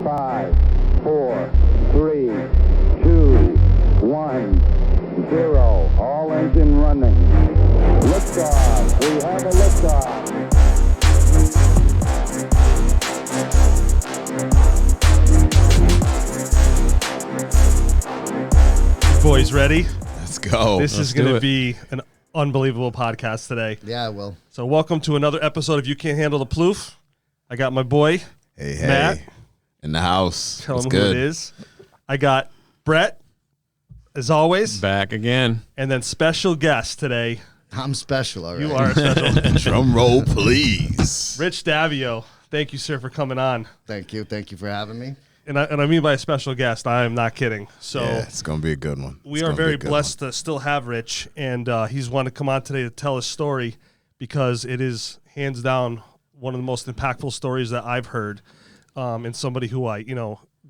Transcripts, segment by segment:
5, 4, 3, 2, 1, 0. All engine running. Liftoff. We have a liftoff. Boys, ready? Let's go. This is going to be an unbelievable podcast today. Yeah, I will. So welcome to another episode of You Can't Handle the Ploof. I got my boy, Hey, Matt. In the house. Tell What's him good? who it is. I got Brett, as always. Back again. And then special guest today. I'm special, all right. You are special. Drum roll, please. Rich Daviau. Thank you, sir, for coming on. Thank you. Thank you for having me. And I mean by a special guest, I am not kidding. So Yeah, it's going to be a good one. we are very blessed to still have Rich, and he's wanted to come on today to tell his story because it is hands down one of the most impactful stories that I've heard. And somebody who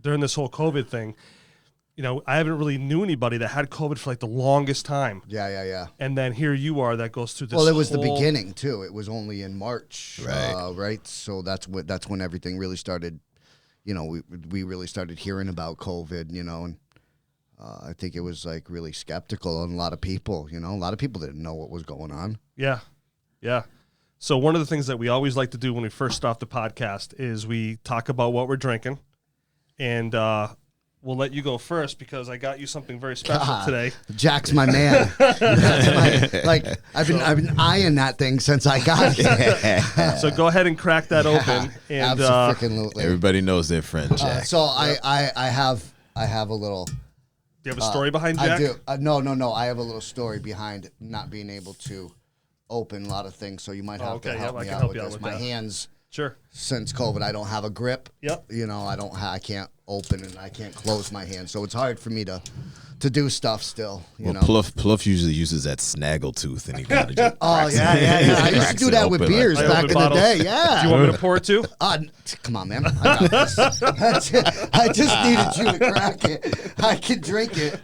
during this whole COVID thing, I haven't really knew anybody that had COVID for like the longest time. Yeah. And then here you are that goes through this. Well, it was the beginning too. It was only in March, Right. right? So that's when everything really started. We really started hearing about COVID. And I think it was like really skeptical on a lot of people. A lot of people didn't know what was going on. Yeah. So one of the things that we always like to do when we first start the podcast is we talk about what we're drinking, and we'll let you go first because I got you something very special today. Jack's my man. I've been eyeing that thing since I got here. So go ahead and crack that open. And Absolutely. Everybody knows their friend, Jack. So I have a little. do you have a story behind Jack? I do. No. I have a little story behind not being able to open a lot of things, so you might have to help me out with this. My hands, Sure. since COVID, I don't have a grip. Yep. I can't open and I can't close my hands, so it's hard for me to do stuff still. Pluff usually uses that snaggle tooth, and he kind of just Oh yeah. I used to do that with beers I back open in bottles. the day. Yeah. Do you want me to pour it too? Come on, man. I got this. I just needed you to crack it. I can drink it.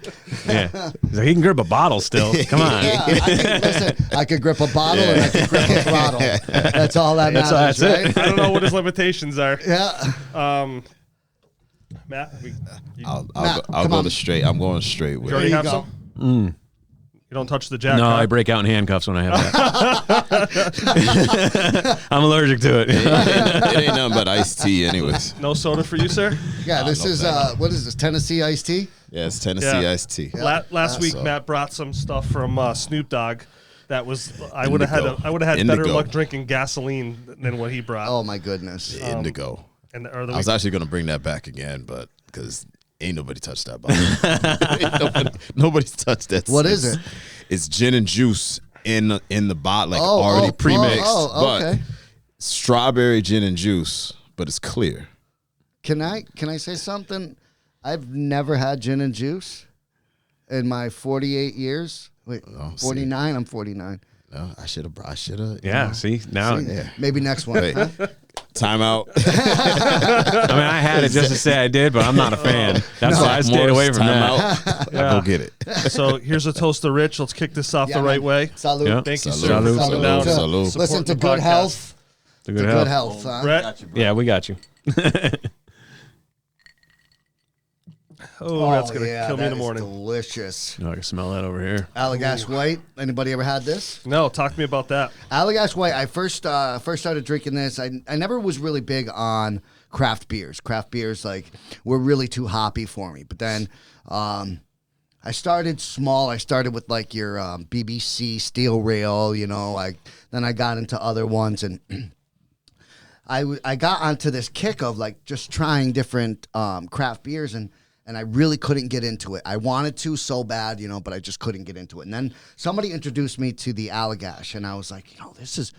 Yeah. He's like, he can grip a bottle still. Come on. Yeah, I could grip a bottle and I could grip a throttle. That's all that matters, That's it. right? I don't know what his limitations are. Yeah. Matt, I'll come go on. the straight. I'm going straight with you already it. have go. some? You don't touch the Jack, No, huh? I break out in handcuffs when I have that. I'm allergic to it. It ain't nothing but iced tea anyways. No soda for you, sir? Yeah, this is what is this? Tennessee iced tea? Yeah, it's Tennessee iced tea. Last week, So- Matt brought some stuff from Snoop Dogg. That was I would have had better Indigo. luck drinking gasoline than what he brought. Oh my goodness. Indigo. Or the I was week, actually going to bring that back again, but because ain't nobody touched that bottle. Nobody's touched that. What is it? It's gin and juice in the bottle, already pre-mixed. Okay. But strawberry gin and juice, but it's clear. Can I say something? I've never had gin and juice in my 48 years. Wait, Oh, 49? I'm 49. No, I should have. Yeah, see? Now, Maybe next one. Wait, time out. I mean, I had it just to say I did, but I'm not a fan. That's why I stayed away from that. Out. I'll go get it. so here's a toast to Rich. Let's kick this off Yeah, the right man. way. Salud. Yeah. Thank you, Salud. sir, for Salud. coming Salud. down. Salud. Support Listen to the good podcast. health. The To good good health. health. Huh? Brett. Yeah, we got you. Oh, that's gonna yeah, kill me in the that is morning. delicious. I can smell that over here. Allagash White. Anybody ever had this? No, talk to me about that. Allagash White. I first started drinking this. I never was really big on craft beers. Craft beers were really too hoppy for me. But then I started small. I started with your BBC Steel Rail. Then I got into other ones and. I got onto this kick of just trying different craft beers and I really couldn't get into it. I wanted to so bad, but I just couldn't get into it. And then somebody introduced me to the Allagash and I was like, this is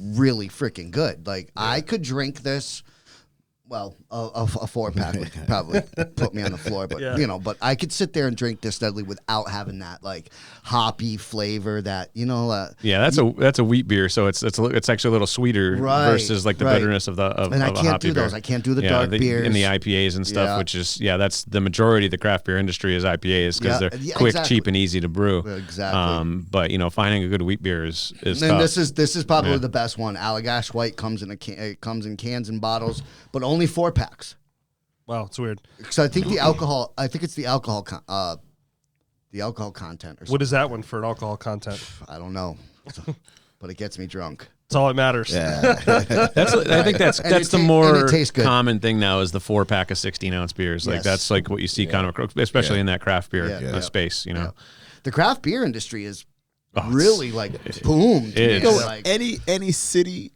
really freaking good. I could drink this. Well, a 4-pack would probably put me on the floor, but Yeah. but I could sit there and drink this steadily without having that hoppy flavor that Yeah, that's a wheat beer, so it's actually a little sweeter Right, versus the right. bitterness of and I a can't hoppy do those. beer. I can't do the dark beers and the IPAs and stuff, Yeah. which is that's the majority of the craft beer industry is IPAs because they're quick, exactly. cheap, and easy to brew. Exactly. But finding a good wheat beer is And tough. this is probably the best one. Allagash White comes in cans and bottles, but only 4-packs. Wow, it's weird. So I think the alcohol. I think it's the alcohol. The alcohol content. Or something. What is that one for an alcohol content? I don't know, but it gets me drunk. That's all that matters. Yeah. I think that's And the and more it tastes good. common thing now is the 4-pack of 16-ounce beers. Like Yes. that's like what you see kind of, especially in that craft beer space. You know, Yeah. The craft beer industry is Oh, really like boomed. It Yo, is. Like, any city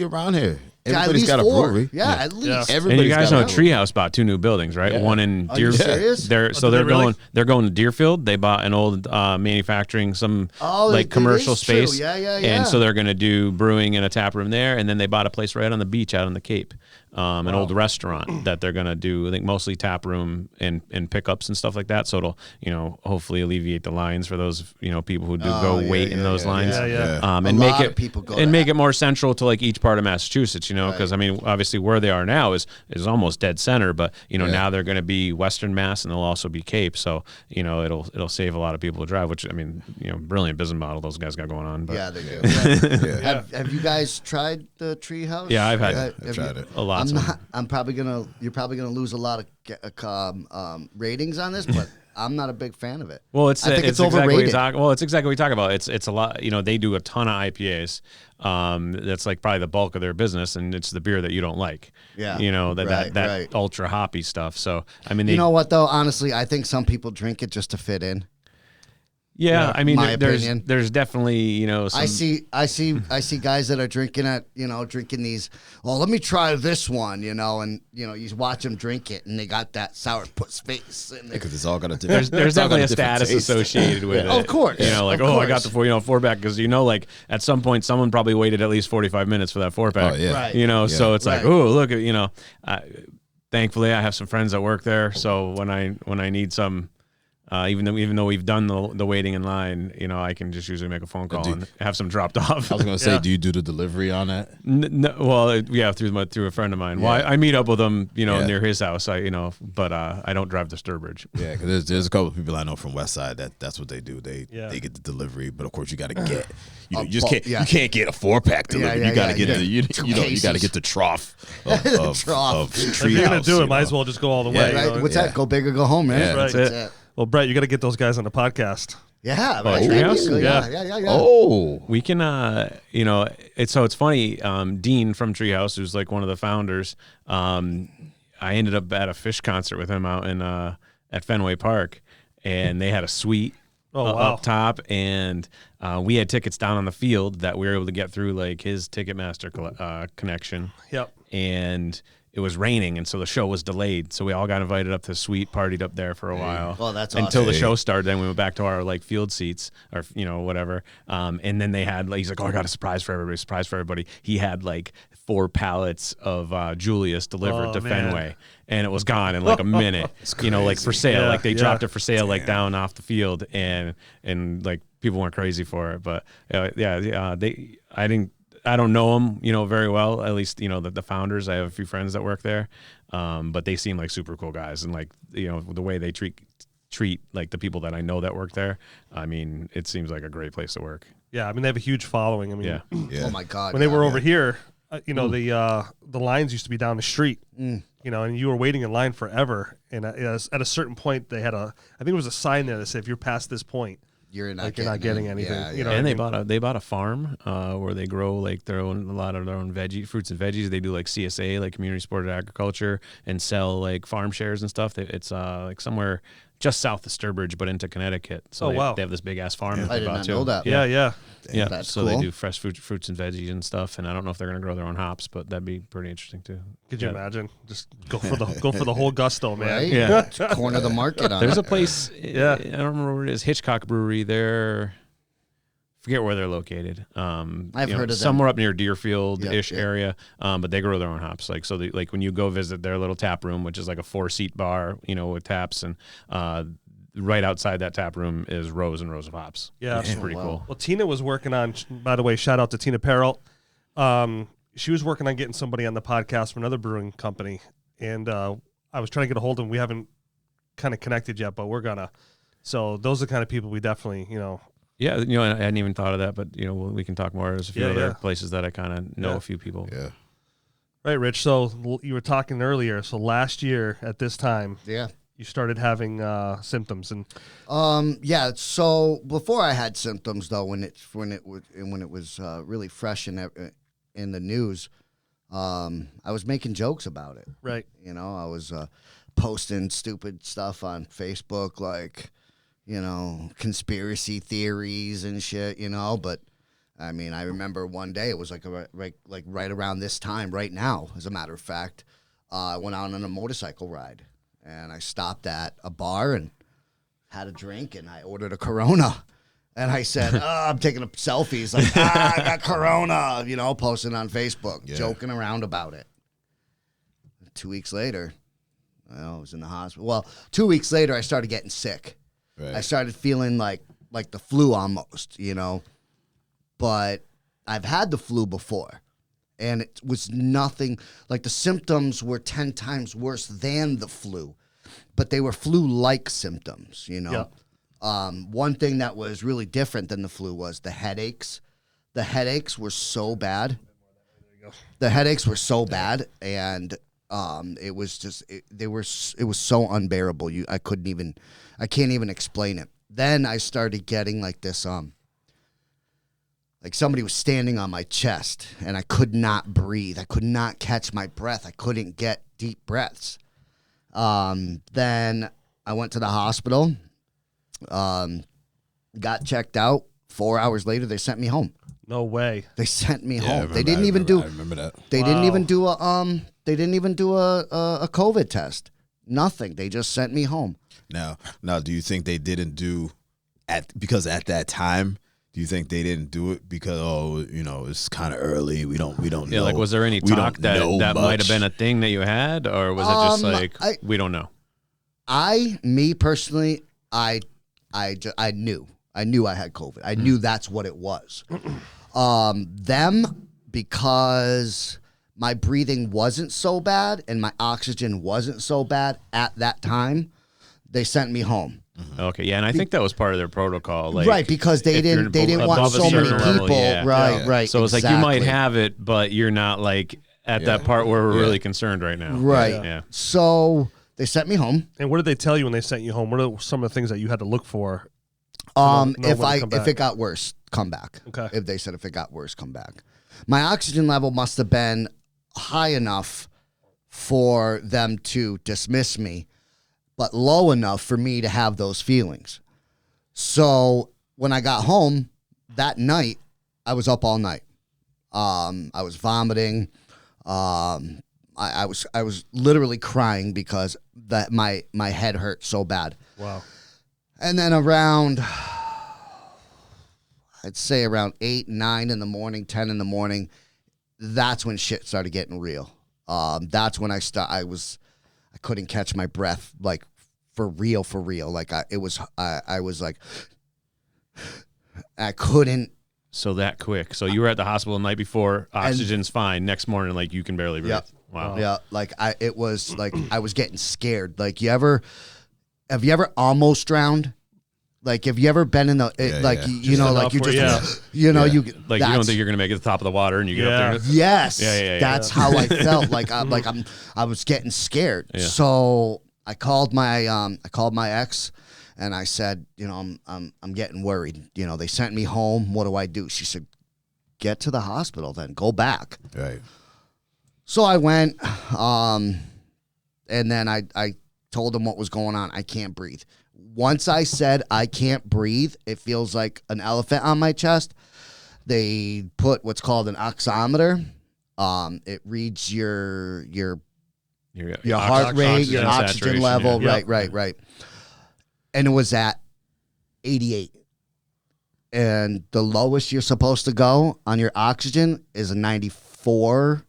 around here, at everybody's least got a 4. brewery. Yeah, at least. Yeah. and Everybody's you guys got know a brewery. Treehouse bought 2 new buildings, right? Yeah. One in Are you serious? They're Oh, did they really? they're going to Deerfield. They bought an old manufacturing Oh, like it commercial is true. space. Yeah. And so they're going to do brewing in a tap room there, and then they bought a place right on the beach out on the Cape, an old restaurant that they're going to do. I think mostly tap room and pickups and stuff like that. So it'll hopefully alleviate the lines for those people who do go wait in those lines. Yeah. And make lot it of people go and to make it more central to like each part of Massachusetts, because I mean obviously where they are now is almost dead center, but now they're going to be Western Mass and they'll also be Cape, so it'll save a lot of people to drive, which I mean brilliant business model those guys got going on. But Yeah, they do. Have you guys tried the Treehouse? Yeah, I've Have tried you- it. a lot. I'm probably gonna. You're probably gonna lose a lot of ratings on this, but I'm not a big fan of it. Well, I think it's exactly what overrated. you talk. Well, it's exactly what we talk about. It's a lot. They do a ton of IPAs. That's like probably the bulk of their business, and it's the beer that you don't like. Yeah. That Right. ultra hoppy stuff. So I mean, You know what though? Honestly, I think some people drink it just to fit in. yeah. I mean, my there's opinion. there's definitely some, I see guys that are drinking these. Well, let me try this one, and you watch them drink it, and they got that sour puss face. And Because it's all got a there's definitely a status associated with it. Of course. Like, Of I got course. the 4-pack because like at some point someone probably waited at least 45 minutes for that 4-pack. Oh, yeah. Right. So it's like, Right. oh, look at thankfully I have some friends that work there, so when I need some. Even though we've done the waiting in line, I can just usually make a phone call and have some dropped off. I was gonna say, Yeah. do you do the delivery on that? Through a friend of mine. Yeah. Well, I meet up with him, Yeah. near his house. But I don't drive to Sturbridge. Yeah, because there's a couple of people I know from West Side that's what they do. They get the delivery, but of course you got to get. You just can't. yeah. You can't get a 4-pack delivered. yeah, you got to yeah, get yeah. the. You 2 know you got to cases. get the trough of Trough. of If you're gonna Treehouse, do it, you might know. as well just go all the Yeah. way. Right? What's that? Go big or go home, man. Yeah. Right. That's That's it. Well, Brett, you got to get those guys on the podcast. Yeah. Oh, Right. Treehouse? Yeah. Oh, We can, it's funny. Dean from Treehouse, who's like one of the founders. I ended up at a Fish concert with him out in at Fenway Park, and they had a suite wow. up top, and we had tickets down on the field that we were able to get through like his Ticketmaster connection. Yep. And it was raining, and so the show was delayed. So we all got invited up to the suite, partied up there for a while. Well, that's until the awesome. show started. Then we went back to our like field seats, or whatever. And then they had he's like, "Oh, I got a surprise for everybody! Surprise for everybody!" He had like 4 pallets of Julius delivered to man. Fenway, and it was gone in like a minute. Like for sale. Yeah, Like they yeah. dropped it for sale like down off the field, and like people went crazy for it. But I don't know them, very well. At least, the founders. I have a few friends that work there, but they seem like super cool guys, and like the way they treat like the people that I know that work there. I mean, it seems like a great place to work. Yeah, I mean they have a huge following. I mean, Yeah. yeah. Oh my God. when they were over here, the lines used to be down the street. And you were waiting in line forever. And at a certain point, they had I think it was a sign there that said, if you're past this point, you're not getting it. anything. Yeah, You know, And what I they mean? bought a farm where they grow like a lot of their own fruits and veggies. They do like CSA, like community supported agriculture, and sell like farm shares and stuff. It's like somewhere just south of Sturbridge, but into Connecticut. So wow. they have this big ass farm. That I they did bought not too. know that. Yeah. Yeah, That's so cool. they do fresh fruits and veggies and stuff, and I don't know if they're going to grow their own hops, but that'd be pretty interesting too. Could you imagine? Just go for the whole gusto, man. Right? Yeah. Corner the market on There's it. a place, I don't remember where it is, Hitchcock Brewery. Forget where they're located. I've heard of them. somewhere up near Deerfield-ish Yeah. area, but they grow their own hops. Like so, like when you go visit their little tap room, which is like a 4-seat bar, with taps, and right outside that tap room is rows and rows of hops. Yeah. It's pretty wow. cool. Well, Tina was working on, by the way, shout out to Tina Perrell. She was working on getting somebody on the podcast from another brewing company. And I was trying to get a hold of them. We haven't kind of connected yet, but we're going to. So those are the kind of people we definitely, Yeah, I hadn't even thought of that, but we can talk more. There's a few Yeah, other yeah. places that I kind of know Yeah. a few people. Yeah. Right, Rich. So you were talking earlier. So last year at this time, Yeah. you started having symptoms, and Yeah. So before I had symptoms, though, when it was really fresh in the news, I was making jokes about it. right. You know, I was posting stupid stuff on Facebook, like, you know, conspiracy theories and shit. You know, but I mean, I remember one day it was like right around this time, right now, as a matter of fact, I went out on a motorcycle ride. And I stopped at a bar and had a drink, and I ordered a Corona. And I said, I'm taking a selfies, like, I got Corona, you know, posting on Facebook, joking around about it. 2 weeks later, I was in the hospital. Well, 2 weeks later, I started getting sick. Right. I started feeling like the flu almost, you know. But I've had the flu before. And it was nothing, like the symptoms were 10 times worse than the flu, but they were flu-like symptoms, you know. One thing that was really different than the flu was the headaches. The headaches were so bad. The headaches were so bad, and it was just, it was so unbearable. I can't even explain it. Then I started getting like this, like somebody was standing on my chest, and I could not breathe. I could not catch my breath. I couldn't get deep breaths. Then I went to the hospital, got checked out. 4 hours later, they sent me home. No way. They sent me home. I They didn't even do. I remember that. They didn't even do a They didn't even do a COVID test. Nothing. They just sent me home. Now, do you think they didn't do because at that time? Do you think they didn't do it because it's kind of early? We don't know. Yeah, like was there any talk that might have been a thing that you had, or was it just like we don't know? Me personally, I knew I had COVID. I knew that's what it was. Them, because my breathing wasn't so bad and my oxygen wasn't so bad at that time, they sent me home. Okay, yeah, and I think that was part of their protocol, like right, because they didn't want so many people. Right. So it's like you might have it, but you're not like at that part where we're really concerned right now. Right. Yeah. So they sent me home. And what did they tell you when they sent you home? What are some of the things that you had to look for? If it got worse, come back. Okay. If they said if it got worse, come back. My oxygen level must have been high enough for them to dismiss me, but low enough for me to have those feelings. So when I got home that night, I was up all night. I was vomiting. I was literally crying because that my head hurt so bad. Wow. And then around, I'd say around 8, 9 in the morning, 10 in the morning, that's when shit started getting real. That's when I couldn't catch my breath, like for real. Like I was like, I couldn't. So that quick. So you were at the hospital the night before, oxygen's fine. Next morning, like you can barely breathe. Yep. Wow. Yeah. Like it was like I was getting scared. Like have you ever almost drowned? Like, have you ever been in the you know, like you just, you know, you like you don't think you're gonna make it to the top of the water and you get up there. Yes, yeah. That's how I felt. Like I was getting scared. Yeah. So I called my ex, and I said, you know, I'm getting worried. You know, they sent me home. What do I do? She said, get to the hospital, then go back. Right. So I went, and then I told them what was going on. I can't breathe. Once I said I can't breathe, it feels like an elephant on my chest. They put what's called an oximeter. It reads your heart rate, your oxygen level. Yeah. Right. And it was at 88. And the lowest you're supposed to go on your oxygen is a 94.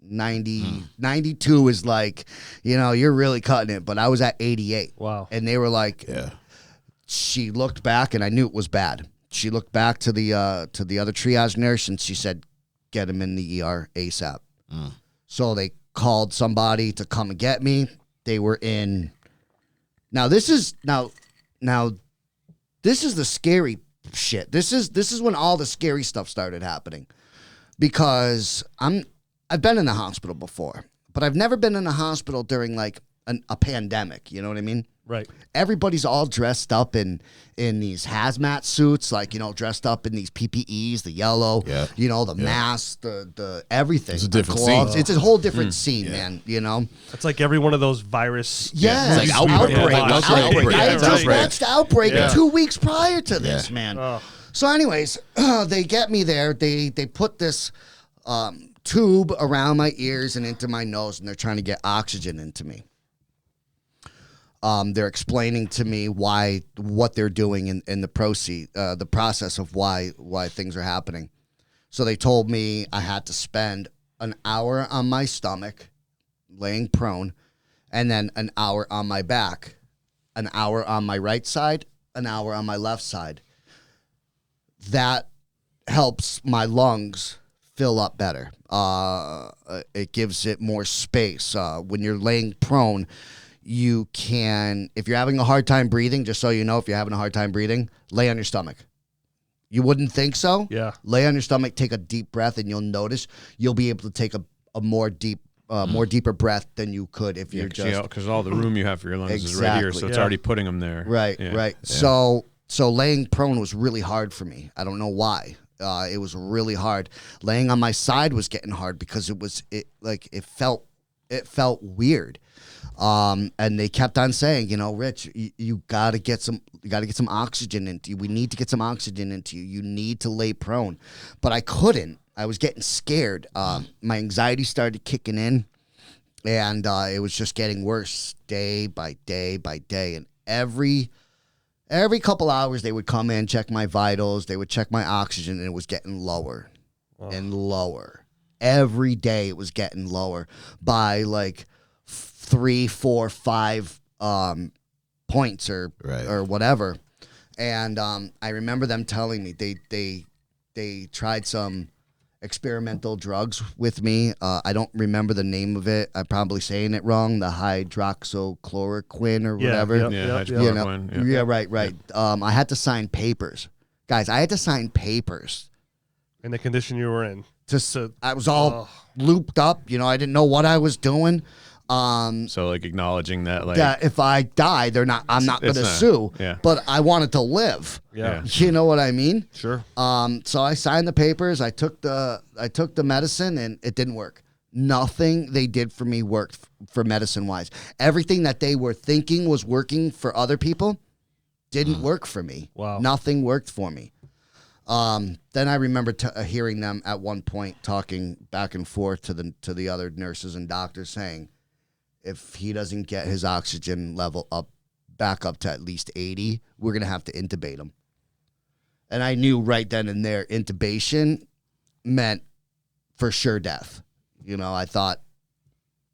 92 is like, you know, you're really cutting it, but I was at 88. Wow. And they were like, she looked back and I knew it was bad. She looked back to the other triage nurse and she said, get him in the ER ASAP. So they called somebody to come and get me. They were in. Now this is the scary shit. This is when all the scary stuff started happening, because I've been in the hospital before, but I've never been in a hospital during like a pandemic. You know what I mean? Right. Everybody's all dressed up in these hazmat suits, like, dressed up in these PPEs, the yellow, the mask, the everything. It's a different gloves. scene. It's a whole different scene, man. It's like every one of those virus. Yeah, It's like Outbreak. Outbreak. I Yeah, had just Outbreak. watched Outbreak Yeah. 2 weeks prior to this, Yeah. man. So, anyways, they get me there. They put this tube around my ears and into my nose, and they're trying to get oxygen into me. They're explaining to me what they're doing in the process of why things are happening. So they told me I had to spend an hour on my stomach, laying prone, and then an hour on my back, an hour on my right side, an hour on my left side. That helps my lungs fill up better. It gives it more space. When you're laying prone, you can, if you're having a hard time breathing, just so you know, if you're having a hard time breathing, lay on your stomach. You wouldn't think so? Yeah. Lay on your stomach, take a deep breath, and you'll notice you'll be able to take a more deeper breath than you could if you're just... Because all the room you have for your lungs is right here, so it's already putting them there. Right, Yeah. right. Yeah. So laying prone was really hard for me. I don't know why. It was really hard. Laying on my side was getting hard because it felt weird. And they kept on saying, Rich, you gotta get some oxygen into you. We need to get some oxygen into you. You need to lay prone. But I couldn't. I was getting scared. My anxiety started kicking in, and it was just getting worse day by day by day. And every couple hours they would come in, check my vitals, they would check my oxygen, and it was getting lower and lower. Every day it was getting lower by like 3, 4, 5 points or whatever. And I remember them telling me they tried some experimental drugs with me. I don't remember the name of it. I'm probably saying it wrong. The hydroxychloroquine or whatever. Hydroxychloroquine. Yeah, right. I had to sign papers. Guys, I had to sign papers. In the condition you were in. I was all looped up. I didn't know what I was doing. So like acknowledging that, like, that if I die, I'm not going to sue. Yeah. But I wanted to live. Yeah. You know what I mean? Sure. So I signed the papers. I took the medicine, and it didn't work. Nothing they did for me worked for medicine wise. Everything that they were thinking was working for other people didn't work for me. Wow. Nothing worked for me. Then I remember hearing them at one point talking back and forth to the other nurses and doctors saying, if he doesn't get his oxygen level back up to at least 80, we're going to have to intubate him. And I knew right then and there, intubation meant for sure death. I thought,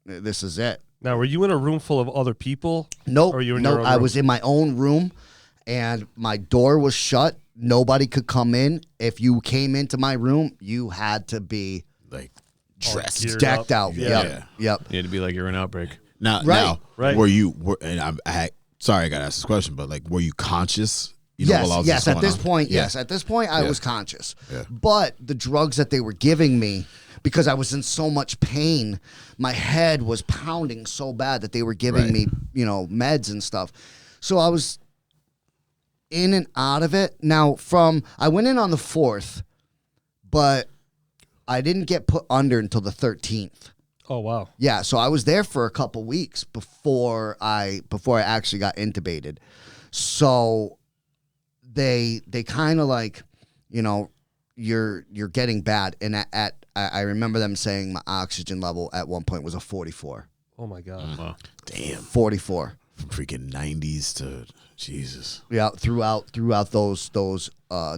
this is it. Now, were you in a room full of other people? Nope. Or you in your own I room? was in my own room, and my door was shut. Nobody could come in. If you came into my room, you had to be Like dressed. geared decked up. out. Yeah. Yep. you had to be like you're in Outbreak. Now, Right. were you? And sorry, I got to ask this question, but like, were you conscious? While all this Yes. was At going this on? point, Yeah. yes. At this point, I Yeah. was conscious. Yeah. But the drugs that they were giving me, because I was in so much pain, my head was pounding so bad that they were giving Right. me, meds and stuff. So I was in and out of it. Now, I went in on the 4th, but I didn't get put under until the 13th. Oh, wow. Yeah, so I was there for a couple weeks before I actually got intubated. So they kind of like, you're getting bad, and I remember them saying my oxygen level at one point was a 44. Oh, my God. Wow. Damn. 44. From freaking 90s to Jesus. Yeah, throughout those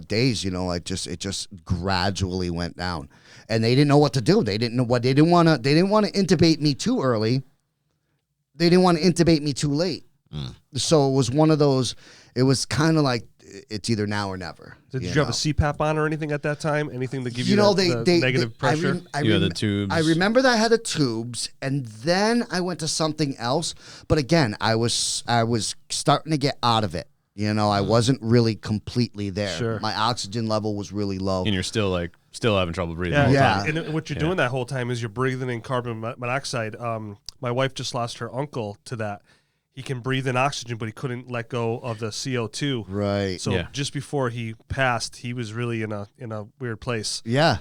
days, it just gradually went down, and they didn't know what to do. They didn't want to intubate me too early. They didn't want to intubate me too late. So it was one of those. It was kind of like it's either now or never. Did you have a CPAP on or anything at that time? Anything to give you, they negative pressure? You had the tubes. I remember that I had the tubes, and then I went to something else. But again, I was starting to get out of it. I wasn't really completely there. Sure. My oxygen level was really low. And you're still like Still having trouble breathing. Yeah, the whole Yeah. time. And what you're doing that whole time is you're breathing in carbon monoxide. My wife just lost her uncle to that. He can breathe in oxygen, but he couldn't let go of the CO2. Right. So Yeah. just before he passed, he was really in a weird place. Yeah.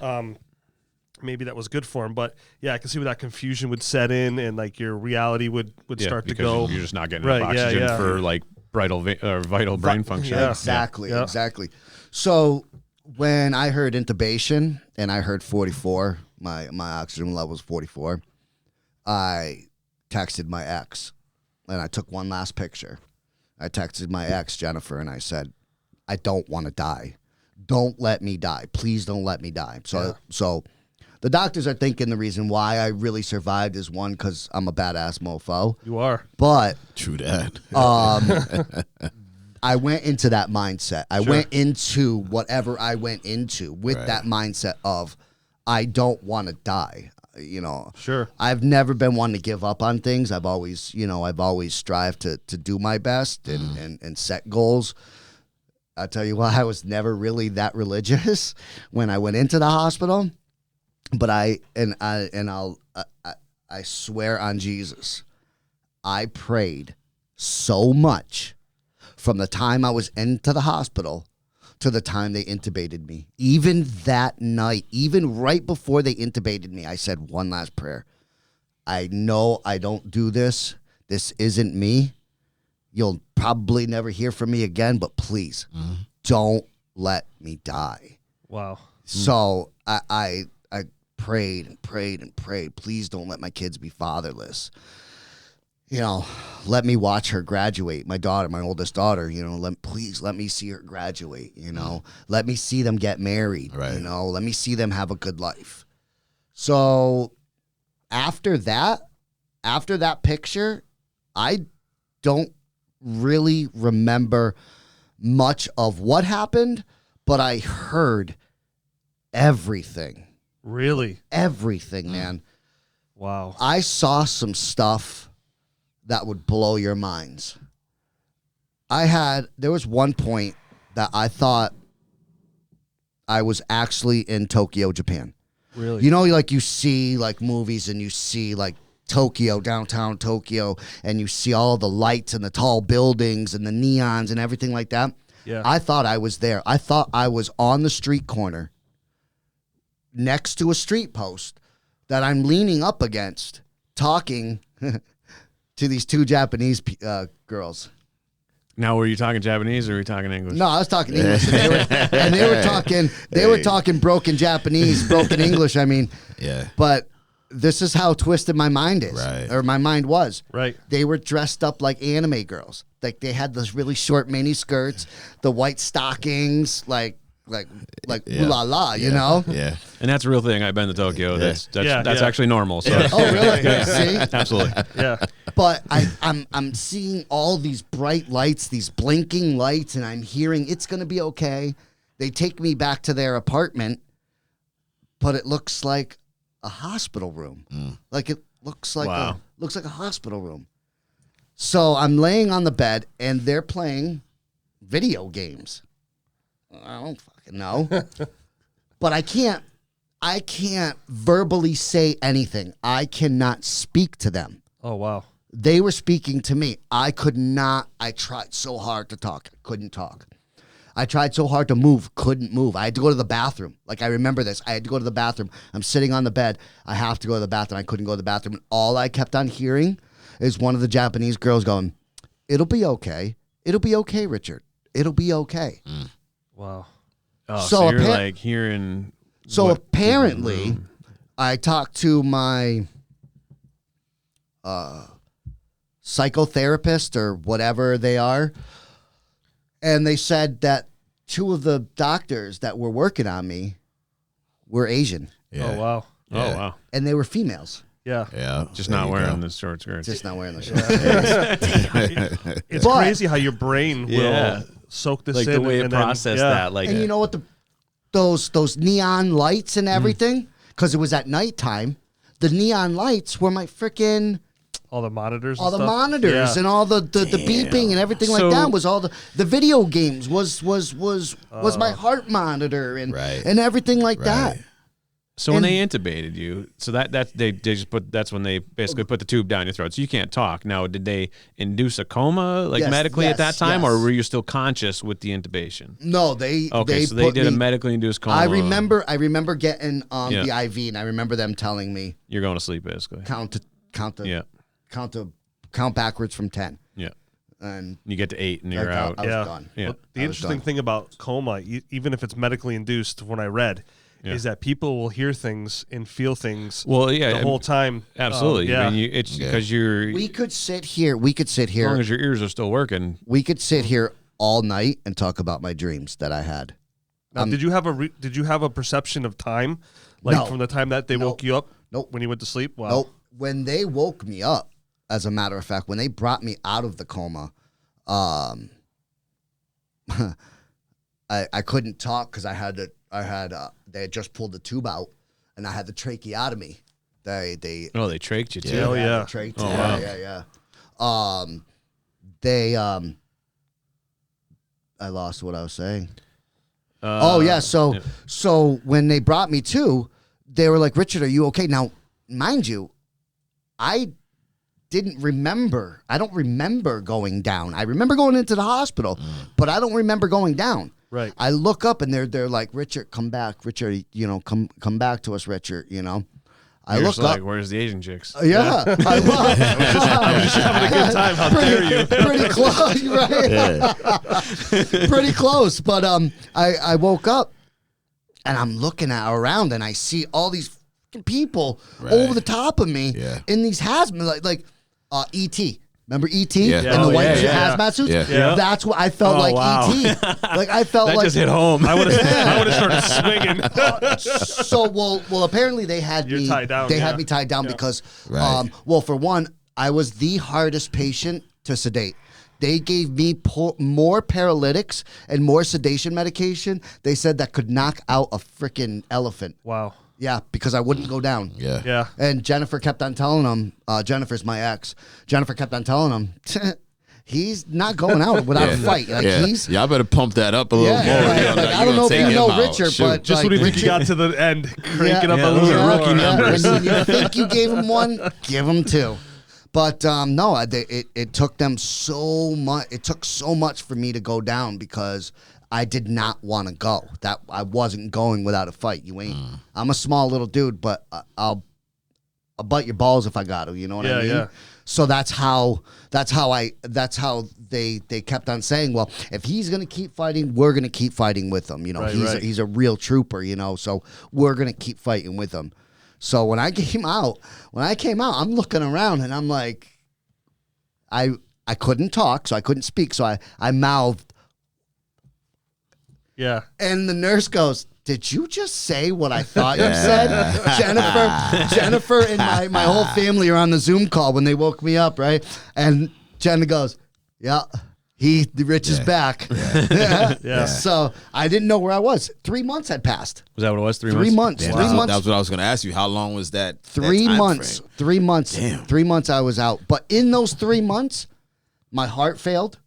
Maybe that was good for him, but yeah, I can see where that confusion would set in, and like your reality would start to because go. You're just not getting Right, enough yeah, oxygen yeah. for like vital brain function. Yeah. Exactly. Yeah. Exactly. So when I heard intubation and I heard 44, my oxygen level was 44, I texted my ex and I took one last picture. I texted my ex, Jennifer, and I said, I don't want to die. Don't let me die. Please don't let me die. So the doctors are thinking the reason why I really survived is one, because I'm a badass mofo. You are. But True that. I went into that mindset. I went into whatever I went into with that mindset of I don't want to die. Sure. I've never been one to give up on things. I've always strived to do my best and set goals. I'll tell you what, I was never really that religious when I went into the hospital, but I swear on Jesus, I prayed so much from the time I was into the hospital to the time they intubated me. Even that night, even right before they intubated me, I said one last prayer. I know I don't do this. This isn't me. You'll probably never hear from me again, but please don't let me die. Wow. So I prayed and prayed and prayed. Please don't let my kids be fatherless. Let me watch her graduate. My daughter, my oldest daughter, please let me see her graduate, Let me see them get married, Right. Let me see them have a good life. So after that picture, I don't really remember much of what happened, but I heard everything. Really? Everything, man. Wow. I saw some stuff that would blow your minds. There was one point that I thought I was actually in Tokyo, Japan. Really? You see like movies and you see like Tokyo, downtown Tokyo, and you see all the lights and the tall buildings and the neons and everything like that. Yeah. I thought I was there. I thought I was on the street corner next to a street post that I'm leaning up against talking to these two Japanese girls. Now, were you talking Japanese or were you talking English? No, I was talking English, and they were talking broken Japanese, broken English. I mean, Yeah. but this is how twisted my mind is, Right. or my mind was. Right. They were dressed up like anime girls. Like they had those really short mini skirts, the white stockings, like Yeah. ooh la la, you know? Yeah. And that's a real thing. I've been to Tokyo. That's Yeah, yeah. actually normal. So Oh, really? See? absolutely. Yeah. But I'm seeing all these bright lights, these blinking lights, and I'm hearing it's going to be okay. They take me back to their apartment, but it looks like a hospital room. Like it looks like Wow. a hospital room. So I'm laying on the bed and they're playing video games. I don't fucking know. But I can't verbally say anything. I cannot speak to them. Oh, wow. They were speaking to me. I could not. I tried so hard to talk. Couldn't talk. I tried so hard to move. Couldn't move. I had to go to the bathroom. Like, I remember this. I had to go to the bathroom. I'm sitting on the bed. I have to go to the bathroom. I couldn't go to the bathroom. And all I kept on hearing is one of the Japanese girls going, "It'll be okay. It'll be okay, Richard. It'll be okay." Wow. Oh, So so, you're appa- like hearing. So what apparently, people- I talked to my psychotherapist or whatever they are, and they said that two of the doctors that were working on me were Asian, Yeah. Oh, wow. Oh Yeah. wow, and they were females, Yeah. Yeah. just There not you wearing go. the short skirts. just not wearing the shorts. It's But- crazy how your brain will Yeah. soak this like in. the way it and then- processed yeah. that. Like And you know what? Those neon lights and everything, because it was at nighttime. The neon lights were my freaking all the monitors, all and the stuff? monitors Yeah. and all the beeping and everything like So- that was all the video games was my heart monitor and Right. and everything like that. Right. So when And- they intubated you, so that they just put that's when they basically put the tube down your throat, so you can't talk. Now, did they induce a coma like Yes, medically at that yes, time, or yes. were you still conscious with the intubation? No, they Okay, so they put did a me- medically induced coma. I remember getting Yeah. the IV, and I remember them telling me You're going to sleep basically. count Yeah, backwards from 10, yeah. and You get to 8 and you're like, out. I was Yeah. done. Yeah. But the I was interesting done. thing about coma, even if it's medically induced, when I read, Yeah. is that people will hear things and feel things Well, yeah, the whole time. absolutely. Yeah. I mean, it's because you're We could sit here. We could sit as long here. as your ears are still working. We could sit here all night and talk about my dreams that I had. Now, did you have a perception of time, like No. from the time that they Nope. woke you up? Nope. When you went to sleep? Wow. Nope. When they woke me up, as a matter of fact, when they brought me out of the coma, I couldn't talk because they had just pulled the tube out, and I had the tracheotomy. They Oh, they trached you too. Yeah. Oh, yeah. the trach- Oh, wow. yeah. I lost what I was saying. Uh, So when they brought me to, they were like, Richard, are you okay? Now, mind you, I didn't remember. I don't remember going down. I remember going into the hospital, but I don't remember going down. Right. I look up and they're like, Richard, come back. Richard, come back to us, Richard, I You're look just up. like, where's the Asian chicks? Yeah, I was. Having a good time. How dare you? Pretty close, right? Pretty close. But I woke up and I'm looking around and I see all these fucking people Right. over the top of me Yeah. in these hazmat like E.T. Remember E.T. Yeah. in Yeah. the Oh, white yeah. hazmat suits? Yeah. Yeah. That's what I felt Oh, like wow. E.T. Like I felt That like just hit home. I would have started swinging. so well apparently they had You're me tied down, they yeah. had me tied down because Right. well for one I was the hardest patient to sedate. They gave me more paralytics and more sedation medication. They said that could knock out a freaking elephant. Wow. Yeah, because I wouldn't go down. Yeah. Yeah. And Jennifer kept on telling him, Jennifer's my ex. Jennifer kept on telling him, he's not going out without a fight. Like Yeah. he's Y'all better pump that up a little more. Yeah, You like, know, I you don't know gonna if take you know him out. Richard, Shoot. but Just like, when you think you Richard- got to the end, cranking up Yeah, a those little are more. rookie numbers. When you think you gave him one, give him two. But no, it took them so much. It took so much for me to go down because I did not want to go. That I wasn't going without a fight. You ain't. I'm a small little dude, but I'll bite your balls if I got to. You know what I mean? Yeah. So that's how they kept on saying, well, if he's gonna keep fighting, we're gonna keep fighting with him. Right, he's a real trooper. So we're gonna keep fighting with him. So when I came out, I'm looking around and I'm like, I couldn't talk, so I couldn't speak, so I mouthed, Yeah. and the nurse goes, "Did you just say what I thought you said?" Jennifer and my whole family are on the Zoom call when they woke me up, right? And Jenna goes, "Yeah, Rich is back." Yeah. So I didn't know where I was. 3 months had passed. Was that what it was? 3 3 months? months. Damn, 3 months. that's what I was going to ask you. How long was that? 3 time months. frame? 3 months. Damn. 3 months I was out. But in those 3 months, my heart failed.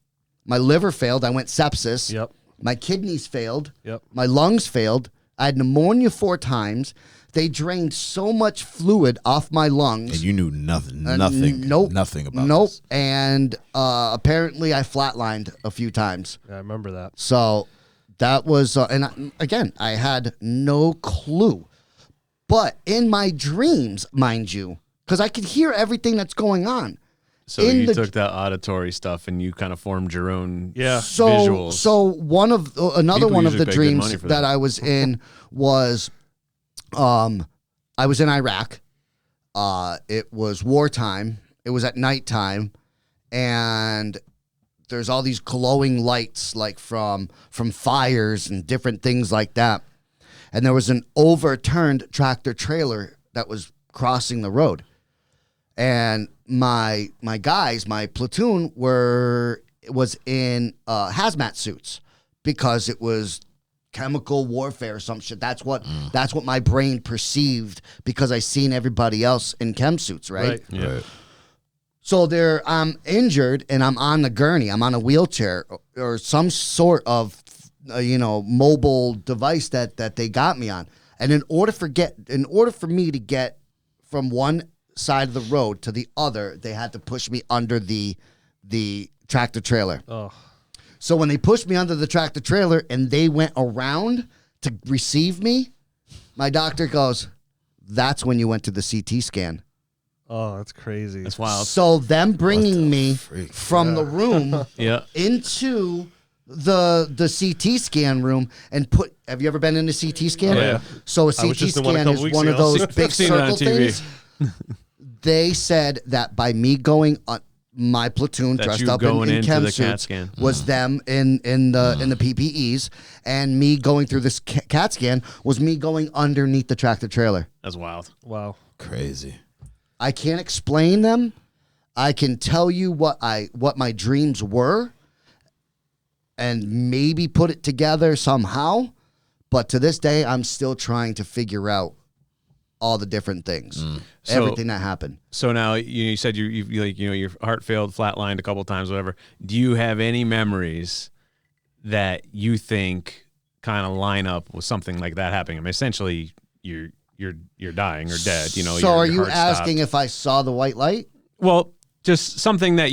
My liver failed. I went sepsis. Yep. My kidneys failed. Yep. My lungs failed. I had pneumonia 4 times. They drained so much fluid off my lungs. And you knew nothing Nope. nothing about Nope. this. And apparently I flatlined a few times. Yeah, I remember that. So that was, again, I had no clue. But in my dreams, mind you, because I could hear everything that's going on. So In you the- took that auditory stuff and you kind of formed your own Yeah. visuals. So one of another People one of usually the pay good dreams money for that that. I was in was, I was in Iraq. It was wartime. It was at nighttime, and there's all these glowing lights, like from fires and different things like that. And there was an overturned tractor trailer that was crossing the road. And my guys, my platoon was in hazmat suits because it was chemical warfare or some shit. That's what my brain perceived because I seen everybody else in chem suits, right? Right. Yeah. Right. So I'm injured and I'm on the gurney. I'm on a wheelchair or some sort of, mobile device that they got me on. And in order for me to get from one side of the road to the other, they had to push me under the tractor trailer. Oh. So when they pushed me under the tractor trailer and they went around to receive me, my doctor goes, "That's when you went to the CT scan." Oh, that's crazy. That's wild. So them bringing me freak? from the room Yeah. into the CT scan room and have you ever been in a CT scan? Oh, yeah. So a I was CT just in one a scan couple is weeks one of ago. those I've big seen it on circle TV. things. They said that by me going on my platoon That dressed you up in going into chem the CAT suits scan. was them in the PPEs, and me going through this CAT scan was me going underneath the tractor trailer. That's wild. Wow. Crazy. I can't explain them. I can tell you what my dreams were and maybe put it together somehow, but to this day I'm still trying to figure out all the different things. So- Everything that happened. So now you said you your heart failed, flatlined a couple times, whatever. Do you have any memories that you think kind of line up with something like that happening? I mean, essentially you're dying or dead. So your are you heart asking stopped. if I saw the white light? Well, just something that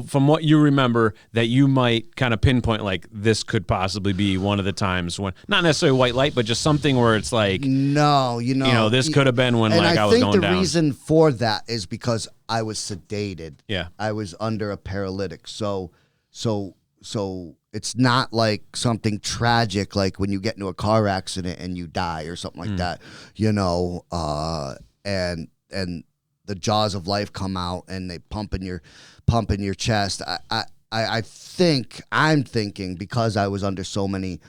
from what you remember that you might kind of pinpoint, like this could possibly be one of the times when, not necessarily white light, but just something where it's like, No, this could have been when and like I was think going the down. reason for that is because I was sedated. Yeah. I was under a paralytic. So it's not like something tragic like when you get into a car accident and you die or something like that, and the jaws of life come out and they pump in your chest. I'm thinking because I was under so many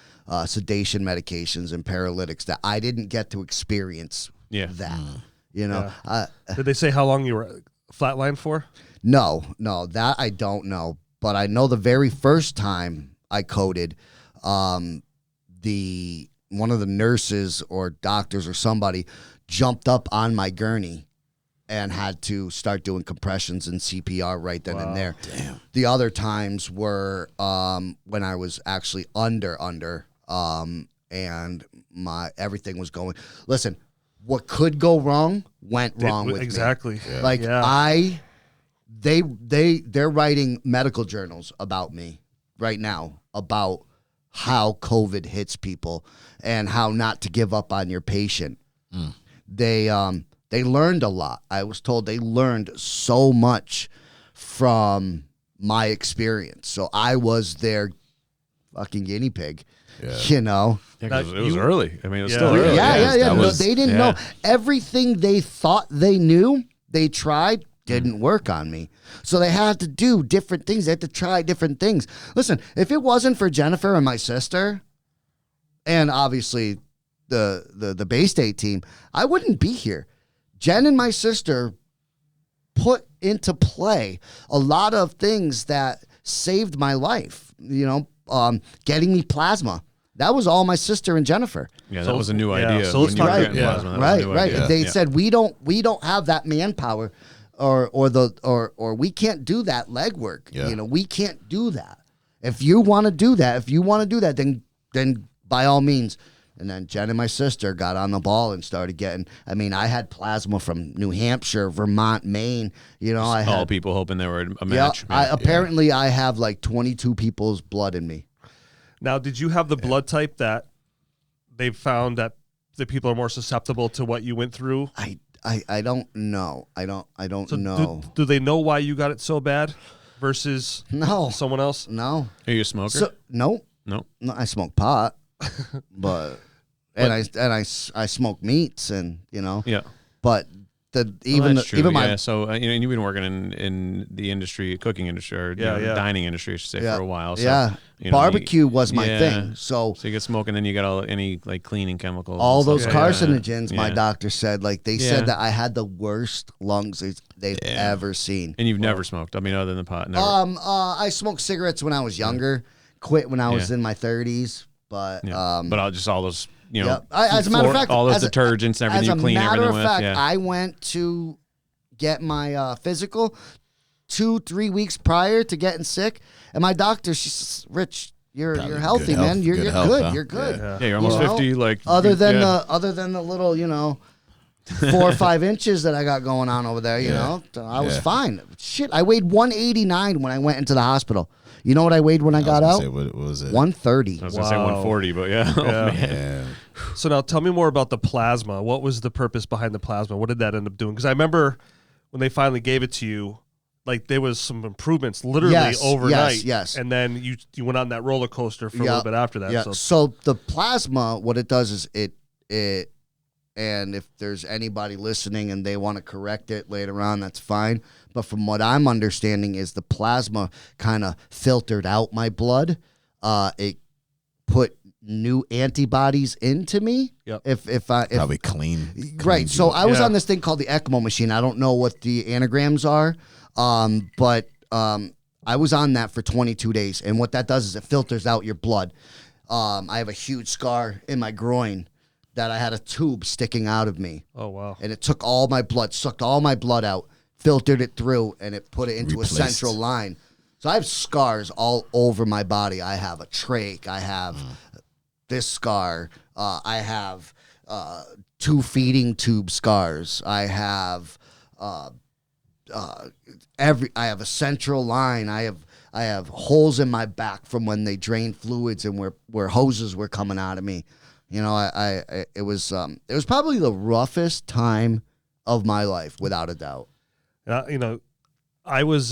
sedation medications and paralytics that I didn't get to experience that. Did they say how long you were flatlined for? No, that I don't know. But I know the very first time I coded, one of the nurses or doctors or somebody jumped up on my gurney and had to start doing compressions and CPR right then and there. Damn. The other times were when I was actually under, and everything was going. Listen, what could go wrong went wrong with me. Exactly. Like Yeah. they're writing medical journals about me right now about how COVID hits people and how not to give up on your patient. They learned a lot. I was told they learned so much from my experience. So I was their fucking guinea pig. Yeah, 'cause it was early. I mean, it was still early. Yeah. that No, was- they didn't know everything they thought they knew. They tried, didn't work on me. So they had to do different things. They had to try different things. Listen, if it wasn't for Jennifer and my sister, and obviously the Bay State team, I wouldn't be here. Jen and my sister put into play a lot of things that saved my life. Getting me plasma. That was all my sister and Jennifer. Yeah, So- that was a new yeah, idea. so let's when you were talk- getting yeah. plasma, that was a new Right. idea. They Yeah. said we don't have that manpower, or we can't do that legwork. Yeah. We can't do that. If you want to do that, then by all means. And then Jen and my sister got on the ball and started getting. I mean, I had plasma from New Hampshire, Vermont, Maine. I All had. people hoping they were a Yeah, match. apparently I have like 22 people's blood in me. Now, did you have the blood type that they've found that the people are more susceptible to what you went through? I don't know. I don't So know. do they know why you got it so bad versus No. someone else? No. Are you a smoker? So no. No. No, I smoke pot, but I smoke meats and Yeah. but even that's true. even my So and you've been working in the industry, cooking industry, or the dining industry, I should say, for a while. So, barbecue was my yeah. thing. So you get smoking, then you got any like cleaning chemicals. all and those stuff like that. carcinogens, my Yeah. doctor said, like they Yeah. said that I had the worst lungs they've ever seen. And you've never smoked. I mean, other than pot, never. I smoked cigarettes when I was younger. Quit when I was Yeah. in my 30s, but Yeah. But just all those, yeah. As a matter of fact, all those as a- detergents and everything as you clean a matter everything of with. fact, Yeah. I went to get my physical 2-3 weeks prior to getting sick, and my doctor, she says, Rich, you're healthy, good man. health, You're good good. health, huh? You're good. Yeah. Yeah, you're almost You know, 50. Like Other than yeah. the little, 4 or 5 inches that I got going on over there, you know, I was fine. Shit, I weighed 189 when I went into the hospital. You know what I weighed when I got out? Say, what was it? 130. I was gonna say 140, but yeah. Oh, man. Yeah. So now tell me more about the plasma. What was the purpose behind the plasma? What did that end up doing? Because I remember when they finally gave it to you, like there was some improvements literally overnight. Yes. And then you went on that roller coaster for a little bit after that. Yeah. So So the plasma, what it does is it, and if there's anybody listening and they want to correct it later on, that's fine. But from what I'm understanding is the plasma kind of filtered out my blood. It put new antibodies into me. Yep. Probably clean. Right. So I was Yeah. on this thing called the ECMO machine. I don't know what the anagrams are, but I was on that for 22 days. And what that does is it filters out your blood. I have a huge scar in my groin that I had a tube sticking out of me. oh wow. And it took all my blood, sucked all my blood out, filtered it through, and it put it into Replaced. a central line. So I have scars all over my body. I have a trach. I have this scar. I have 2 feeding tube scars. I have I have a central line. I have holes in my back from when they drained fluids and where hoses were coming out of me. It was probably the roughest time of my life, without a doubt. I was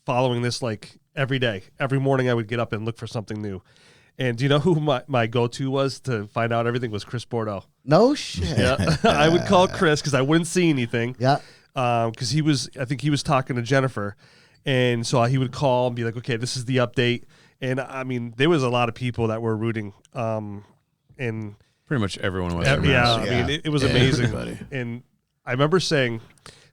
following this like every day. Every morning I would get up and look for something new. And do you know who my go-to was to find out everything was Chris Bordeaux. No shit. Yeah. I would call Chris because I wouldn't see anything. Yeah. Because I think he was talking to Jennifer. And so he would call and be like, okay, this is the update. And I mean, there was a lot of people that were rooting. And Pretty much everyone was. I Yeah. mean, it was amazing. everybody. And I remember saying,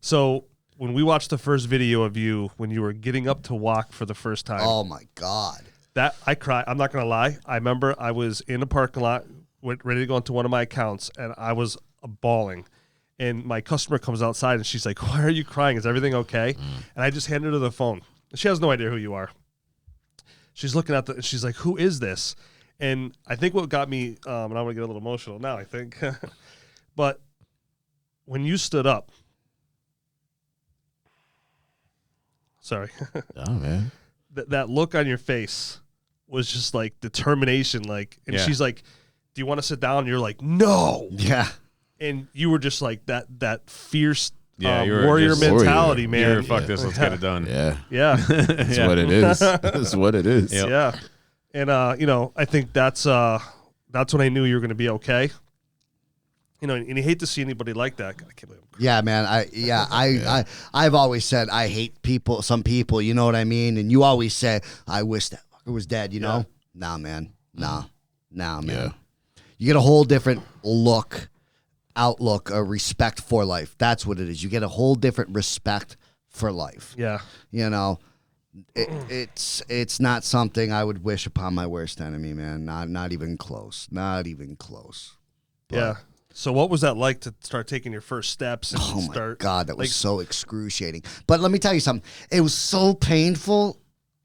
so when we watched the first video of you, when you were getting up to walk for the first time, Oh my God. that I cried. I'm not going to lie. I remember I was in a parking lot, ready to go into one of my accounts, and I was bawling. And my customer comes outside, and she's like, why are you crying? Is everything okay? And I just handed her the phone. She has no idea who you are. She's looking at she's like, who is this? And I think what got me, and I'm going to get a little emotional now, I think. But when you stood up, sorry, Oh man. that look on your face was just like determination. Like, and Yeah. she's like, do you want to sit down? And you're like, no. Yeah. And you were just like that fierce Yeah, you were warrior just mentality, warrior. man. You're, fuck this, let's get it done. Yeah. Yeah. That's what it is. That's what it is. Yep. Yeah. And I think that's when I knew you were going to be okay. And you hate to see anybody like that. God, I can't believe Yeah, man. I've always said I hate some people, you know what I mean? And you always say, I wish that fucker was dead, you know? Nah, man. Nah, man. Yeah. You get a whole different outlook, a respect for life. That's what it is. You get a whole different respect for life. Yeah. It's not something I would wish upon my worst enemy, man. Not even close. Not even close. Yeah. So what was that like to start taking your first steps and Oh my start? God, that was like, so excruciating. But let me tell you something. It was so painful.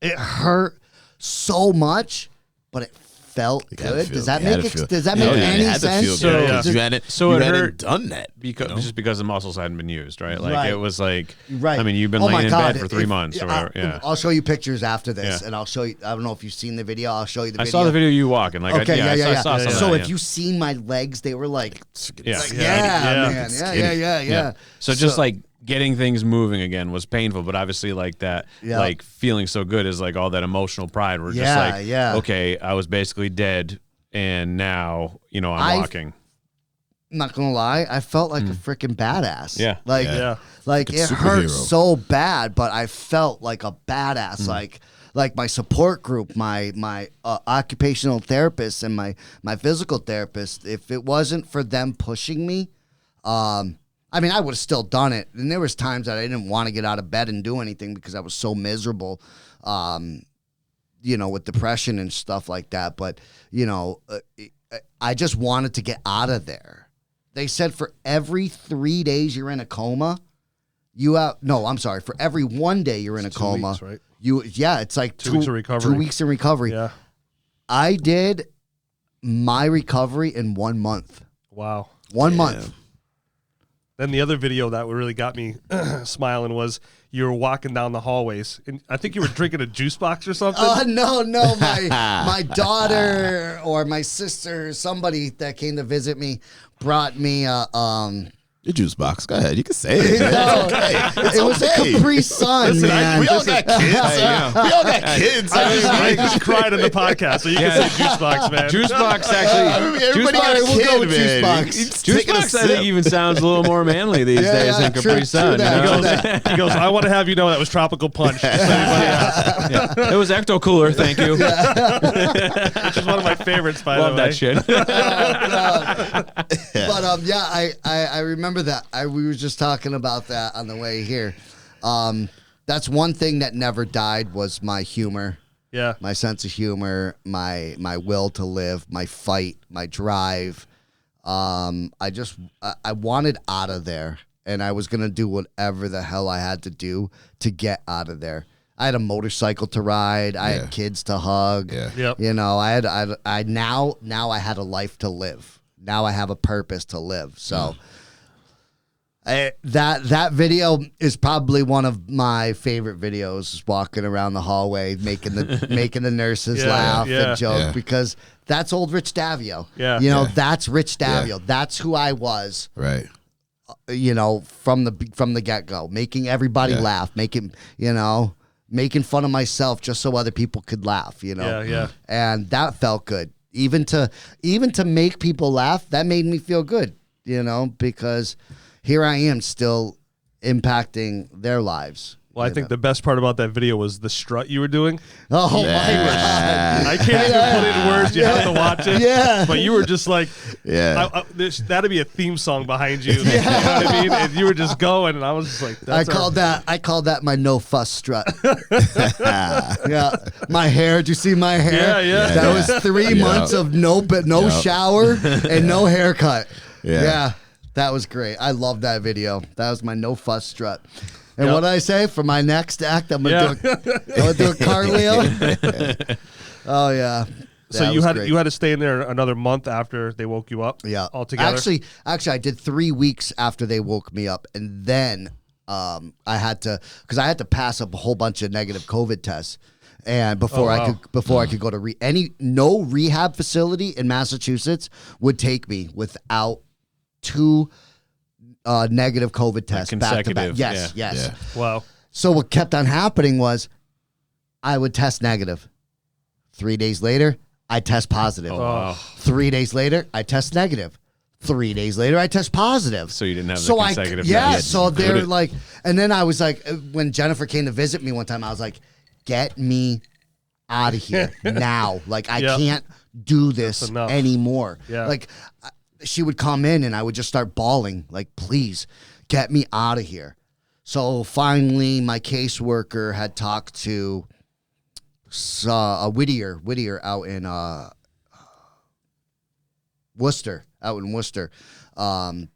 It hurt so much, but it felt You gotta good. feel- Does that you had make to feel- does that Yeah, make you any had to sense? feel So- good Yeah. 'cause you hadn't, So you it hadn't hurt done that. Just because the muscles hadn't been used, right? Like Right. it was like, Right. I mean, you've been Oh my laying in God, bed for 3 months or whatever. Yeah. I'll show you pictures after this, Yeah. and I'll show you. I don't know if you've seen the video. I'll show you the I video. saw the video of you walking. Like, Okay, I yeah. saw some of So that, if yeah. you seen my legs, they were like, Yeah. Yeah. man, Skinny. yeah. So just like getting things moving again was painful, but obviously like that, Yeah. like feeling so good is like all that emotional pride. We're just Yeah, like, yeah. okay, I was basically dead, and now I'm walking. I'm not gonna lie, I felt like a freaking badass. Yeah. Like, Yeah. like Like a it hurt superhero. so bad, but I felt like a badass. Like my support group, my occupational therapist, and my physical therapist. If it wasn't for them pushing me, I mean, I would have still done it. And there was times that I didn't want to get out of bed and do anything because I was so miserable. With depression and stuff like that. But, I just wanted to get out of there. They said for every 3 days you're in a coma, I'm sorry. For every 1 day you're in a coma, weeks, right? It's like 2 weeks of recovery. 2 weeks in recovery. Yeah. I did my recovery in 1 month. Wow. 1 month. Then the other video that really got me smiling was you were walking down the hallways, and I think you were drinking a juice box or something. No. My daughter or my sister, somebody that came to visit me, brought me Your juice box. Go ahead. You can say it. No, it was a Capri Sun, Listen, man. We all got kids. We all got kids. I just cried in the podcast, so you can say juice box, man. Juice box actually. Everybody got a we'll kid, go with man. juice box. He's Juice taking a box, I sip. think, even sounds a little more manly these days than true Capri Sun. that. He goes, I want to have you know that was tropical punch. Just so everybody knows. Yeah. It was Ecto Cooler, thank you. Which is one of my favorites, by Love the way. that shit. But I remember that. We were just talking about that on the way here. That's one thing that never died was my humor, Yeah. my sense of humor, my will to live, my fight, my drive. I wanted out of there, and I was gonna do whatever the hell I had to do to get out of there. I had a motorcycle to ride. I had kids to hug. Yeah. Yep. You know, now I had a life to live. Now I have a purpose to live. So that video is probably one of my favorite videos. Walking around the hallway, making the nurses laugh and joke because that's old Rich Daviau. Yeah. You know, that's Rich Daviau. That's who I was. Right. You know, from the get go, making everybody laugh, making fun of myself just so other people could laugh. You know. Yeah. And that felt good. Even to make people laugh, that made me feel good, you know, because here I am still impacting their lives. Well, I think the best part about that video was the strut you were doing. Oh my God. I can't even put it in words. You have to watch it. Yeah. But you were just like, that'd be a theme song behind you. You know what I mean? And you were just going, and I was just like, I called that my no fuss strut. Yeah. My hair. Do you see my hair? Yeah. That was 3 months of no shower and no haircut. Yeah. That was great. I love that video. That was my no fuss strut. And what did I say? For my next act, I'm gonna do a cartwheel. Oh yeah. So you had to stay in there another month after they woke you up. Yeah. Altogether. Actually, I did 3 weeks after they woke me up, and then I had to pass up a whole bunch of negative COVID tests, and before I could go to no rehab facility in Massachusetts would take me without 2 negative COVID tests back to back. Yes. Yeah. Wow. So what kept on happening was I would test negative. 3 days later, I test positive. Oh, wow. 3 days later, I test negative. 3 days later, I test positive. So you didn't have the consecutive. So they're like, and then I was like, when Jennifer came to visit me one time, I was like, get me out of here now. Like, I can't do this anymore. Yeah. Like, she would come in and I would just start bawling, like, please get me out of here. So finally, my caseworker had talked to Whittier out in Worcester.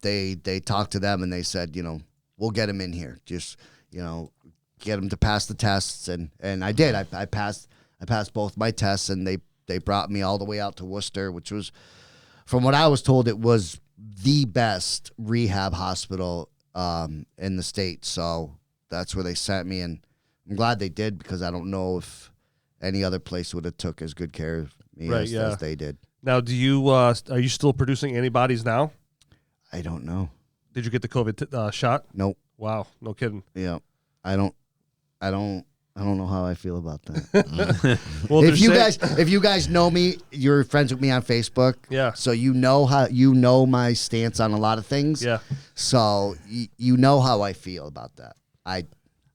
They talked to them and they said, you know, we'll get him in here. Just, you know, get him to pass the tests. And I did. I passed both my tests, and they brought me all the way out to Worcester, which was, from what I was told, it was the best rehab hospital in the state. So that's where they sent me, and I'm glad they did, because I don't know if any other place would have took as good care of me as they did. Now, do you are you still producing antibodies now? I don't know. Did you get the COVID shot? Nope. Wow, no kidding. Yeah, I don't know how I feel about that. Well, if you guys know me, you're friends with me on Facebook. Yeah. So you know my stance on a lot of things. Yeah. So you know how I feel about that.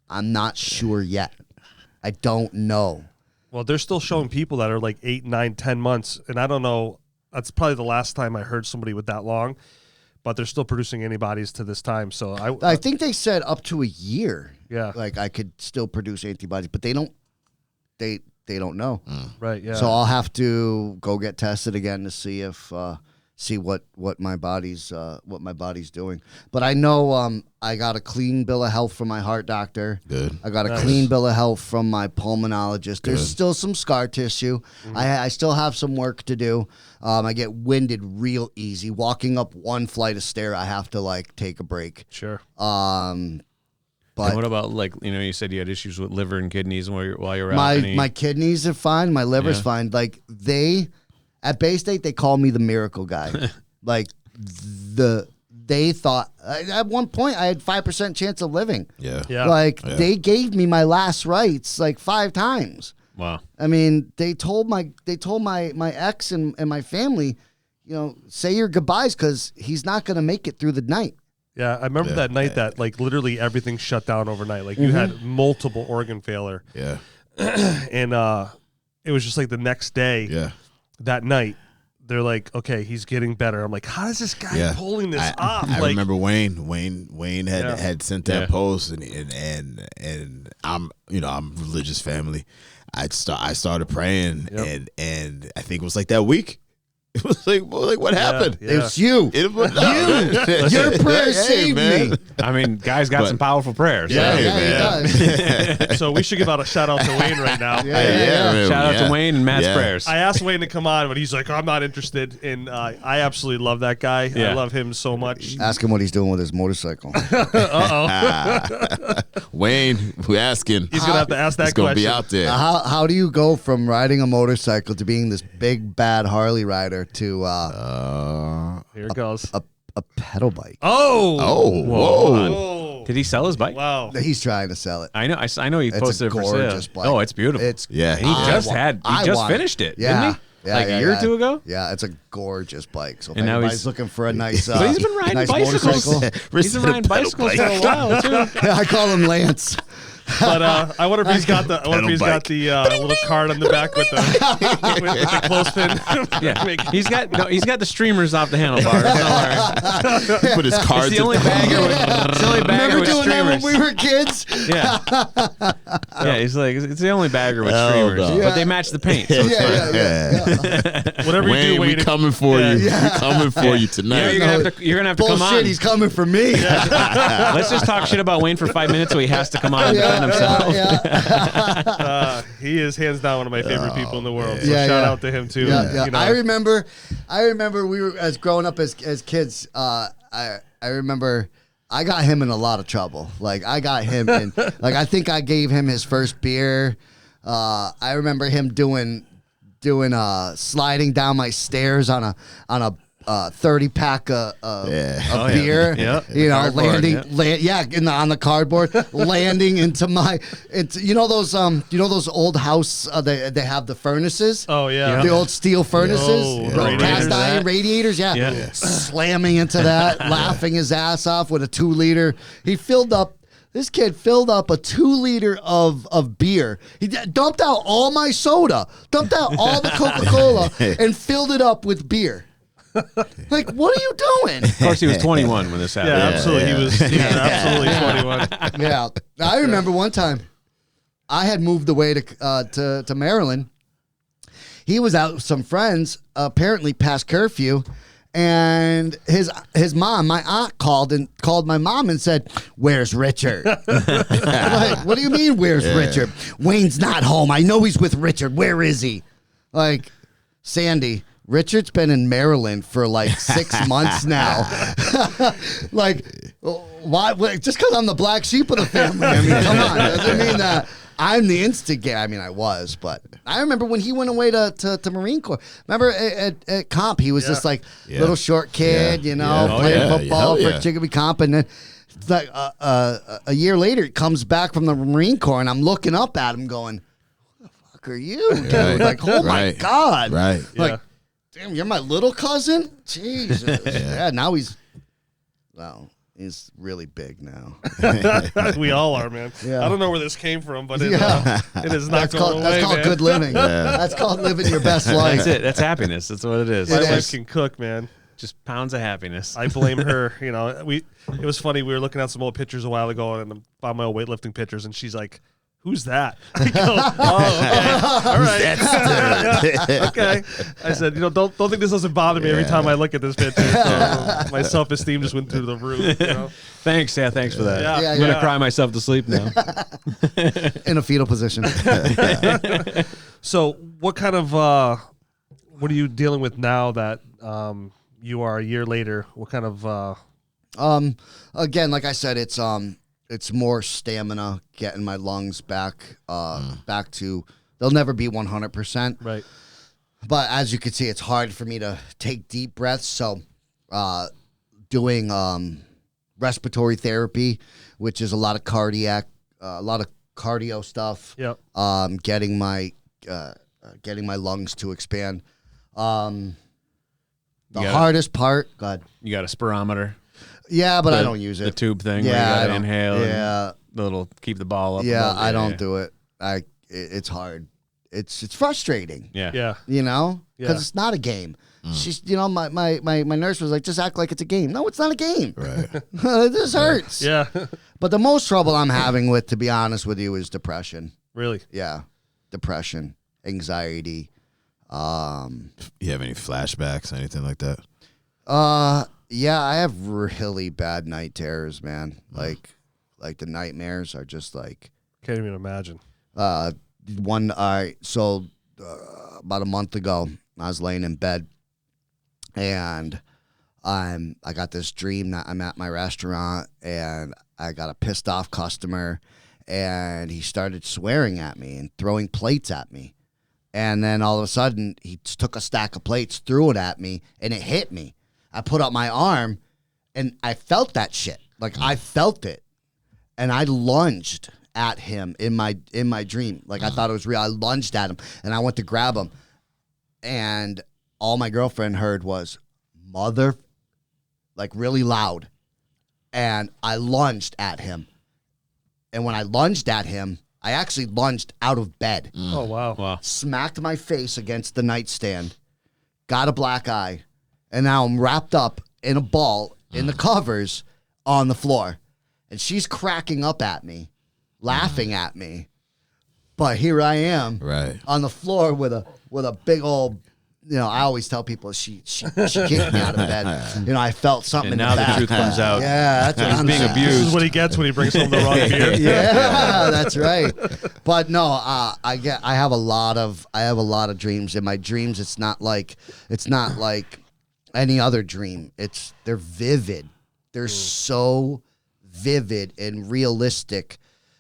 I'm not sure yet. I don't know. Well, they're still showing people that are like 8, 9, 10 months, and I don't know. That's probably the last time I heard somebody with that long, but they're still producing antibodies to this time. So I think they said up to a year. Yeah. Like I could still produce antibodies, but they don't know. Right. Yeah. So I'll have to go get tested again to see if see what my body's doing. But I know I got a clean bill of health from my heart doctor. Good. I got a clean bill of health from my pulmonologist. There's still some scar tissue. I still have some work to do. I get winded real easy. Walking up one flight of stair, I have to like take a break. Sure. But And what about you said you had issues with liver and kidneys while you're out. my kidneys are fine. My liver's fine. Like at Bay State, they call me the miracle guy. Like they thought at one point I had 5% chance of living. Yeah. Yeah. Like they gave me my last rites like 5 times. Wow. I mean, they told my ex and my family, say your goodbyes because he's not going to make it through the night. Yeah, I remember that night that like literally everything shut down overnight. Like you had multiple organ failure. Yeah. And it was just like the next day. Yeah. That night, they're like, okay, he's getting better. I'm like, how is this guy pulling this off? I like, remember Wayne had sent that post and I'm I'm religious family. I started praying and I think it was like that week. It was like what happened? Yeah. It was you. Your prayer saved me. I mean, guys got some powerful prayers. Yeah, He does. so we should give out a shout out to Wayne right now. man, Shout out to Wayne and Matt's prayers. I asked Wayne to come on, but he's like, I'm not interested. And I absolutely love that guy. Yeah. I love him so much. Ask him what he's doing with his motorcycle. Wayne, we're asking. He's going to have to ask that It's gonna question. be out there. How do you go from riding a motorcycle to being this big bad Harley rider to Here it goes. a pedal bike? Oh, whoa. Did he sell his bike? Wow. He's trying to sell it. I know. I know he It's posted a it for sale. gorgeous bike. Oh, it's beautiful. It's Yeah. And he just want it. finished it, Yeah. didn't he? Yeah, Like yeah, a year yeah. or two ago? Yeah, it's a gorgeous bike. So if And now anybody's he's- looking for a nice, But he's been riding nice bicycles. motorcycle, He's been riding bicycles for a while too. I call him Lance. But I wonder if he's got the little card on the back with the clothespin. Yeah, he's got the streamers off the handlebars. Don't worry. Put his cards It's the only in. bagger with Remember doing that when streamers. we were kids? Yeah, he's like it's the only bagger with streamers, no. but they match the paint. So it's fine. Yeah. Whatever you Wayne, do, we Wayne. coming for you. Yeah. We coming for you tonight. Yeah, you're gonna have to come Bullshit, on. he's coming for me. Let's just talk shit about Wayne for 5 minutes, so he has to come on and defend himself. He is hands down one of my favorite people in the world. So Yeah, shout yeah. out to him too. Yeah. You know. I remember we were growing up as kids. I remember I got him in a lot of trouble. Like I got him in. Like I think I gave him his first beer. I remember him doing sliding down my stairs on a 30-pack of beer. Yeah. You know, Cardboard, on the cardboard, landing into those old house. They have the furnaces. Oh yeah. The old steel furnaces, Oh, cast iron radiators, Yeah. slamming into that, laughing his ass off with a 2-liter. This kid filled up a 2-liter of beer. He dumped out all my soda, dumped out all the Coca-Cola, and filled it up with beer. Like, what are you doing? Of course, he was 21 when this happened. Yeah, absolutely. He was absolutely 21. Yeah, I remember one time I had moved away to Maryland. He was out with some friends, apparently past curfew, and his mom, my aunt, called my mom and said, "Where's Richard?" I'm like, what do you mean, where's Richard? Wayne's not home. I know he's with Richard. Where is he? Like, Sandy, Richard's been in Maryland for like 6 months now. Like, why? Just because I'm the black sheep of the family. I mean, come on. Doesn't mean that I'm the instigator. I mean, I was, but I remember when he went away to Marine Corps. Remember at comp, he was just like little short kid, playing football for Chicopee Comp, and then like a year later, he comes back from the Marine Corps, and I'm looking up at him, going, "Who the fuck are you, dude?" Right. Like, oh my god, Right. Like, Yeah. damn, you're my little cousin? Jesus. Yeah, now he's really big now. We all are, man. Yeah. I don't know where this came from, but it is not That's going away, called man. good living. That's called living your best life. That's it. That's happiness. That's what it is. My It wife is. can cook, man. Just pounds of happiness. I blame her. You know, it was funny. We were looking at some old pictures a while ago, and found my old weightlifting pictures, and she's like, who's that? I go, oh, okay. All right. Okay. I said, don't think this doesn't bother me every time I look at this picture. So my self-esteem just went through the roof. Thanks. Yeah, thanks for that. Yeah. I'm going to cry myself to sleep now. In a fetal position. So what kind of, what are you dealing with now that you are a year later? What kind of... Again, like I said, it's more stamina, getting my lungs back to, they'll never be 100%. Right. But as you can see, it's hard for me to take deep breaths. So, doing respiratory therapy, which is a lot of cardio stuff. Yep. Getting my lungs to expand. The hardest part, God. You got a spirometer. Yeah, but I don't use it. The tube thing. Yeah, where you I gotta don't- inhale. yeah. And the little keep the ball up. Yeah, above I it. don't do it. It's hard. It's frustrating. Yeah. Yeah. You know, because Yeah. it's not a game. She's, my nurse was like, just act like it's a game. No, it's not a game. Right. This hurts. Yeah. But the most trouble I'm having with, to be honest with you, is depression. Really? Yeah, depression, anxiety. You have any flashbacks, anything like that? Yeah, I have really bad night terrors, man. Like the nightmares are just like. Can't even imagine. About a month ago, I was laying in bed, and I got this dream that I'm at my restaurant, and I got a pissed off customer, and he started swearing at me and throwing plates at me, and then all of a sudden he took a stack of plates, threw it at me, and it hit me. I put up my arm, and I felt that shit. Like I felt it, and I lunged at him in my dream. Like I thought it was real. I lunged at him, and I went to grab him, and all my girlfriend heard was "mother," like really loud, and I lunged at him. And when I lunged at him, I actually lunged out of bed, Oh, wow. Wow. smacked my face against the nightstand, got a black eye, and now I'm wrapped up in a ball in the covers on the floor. And she's cracking up at me, laughing at me. But here I am Right. on the floor with a big old, I always tell people she kicked me out of bed. I felt something And in now the the back. truth comes out. Yeah, that's what He's I'm being saying. This is abused. what he gets when he brings home the wrong beer. Yeah, that's right. But no, I have a lot of dreams. In my dreams, it's not like any other dream. They're vivid. They're so vivid and realistic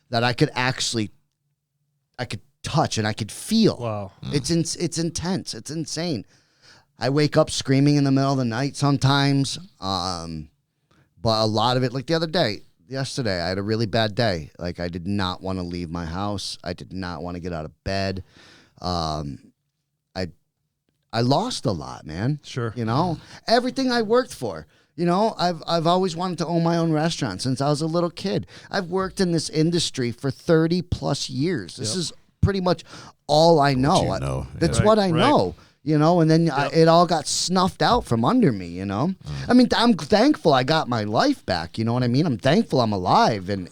that I could touch and I could feel. Wow. It's intense. It's insane. I wake up screaming in the middle of the night sometimes. But a lot of it, like yesterday, I had a really bad day. Like I did not want to leave my house. I did not want to get out of bed. I lost a lot, man. Sure. Everything I worked for. I've always wanted to own my own restaurant since I was a little kid. I've worked in this industry for 30 plus years. This is pretty much all I know. you know, yeah. That's what I Right. know. And then it all got snuffed out from under me, I mean, I'm thankful I got my life back, you know what I mean? I'm thankful I'm alive, and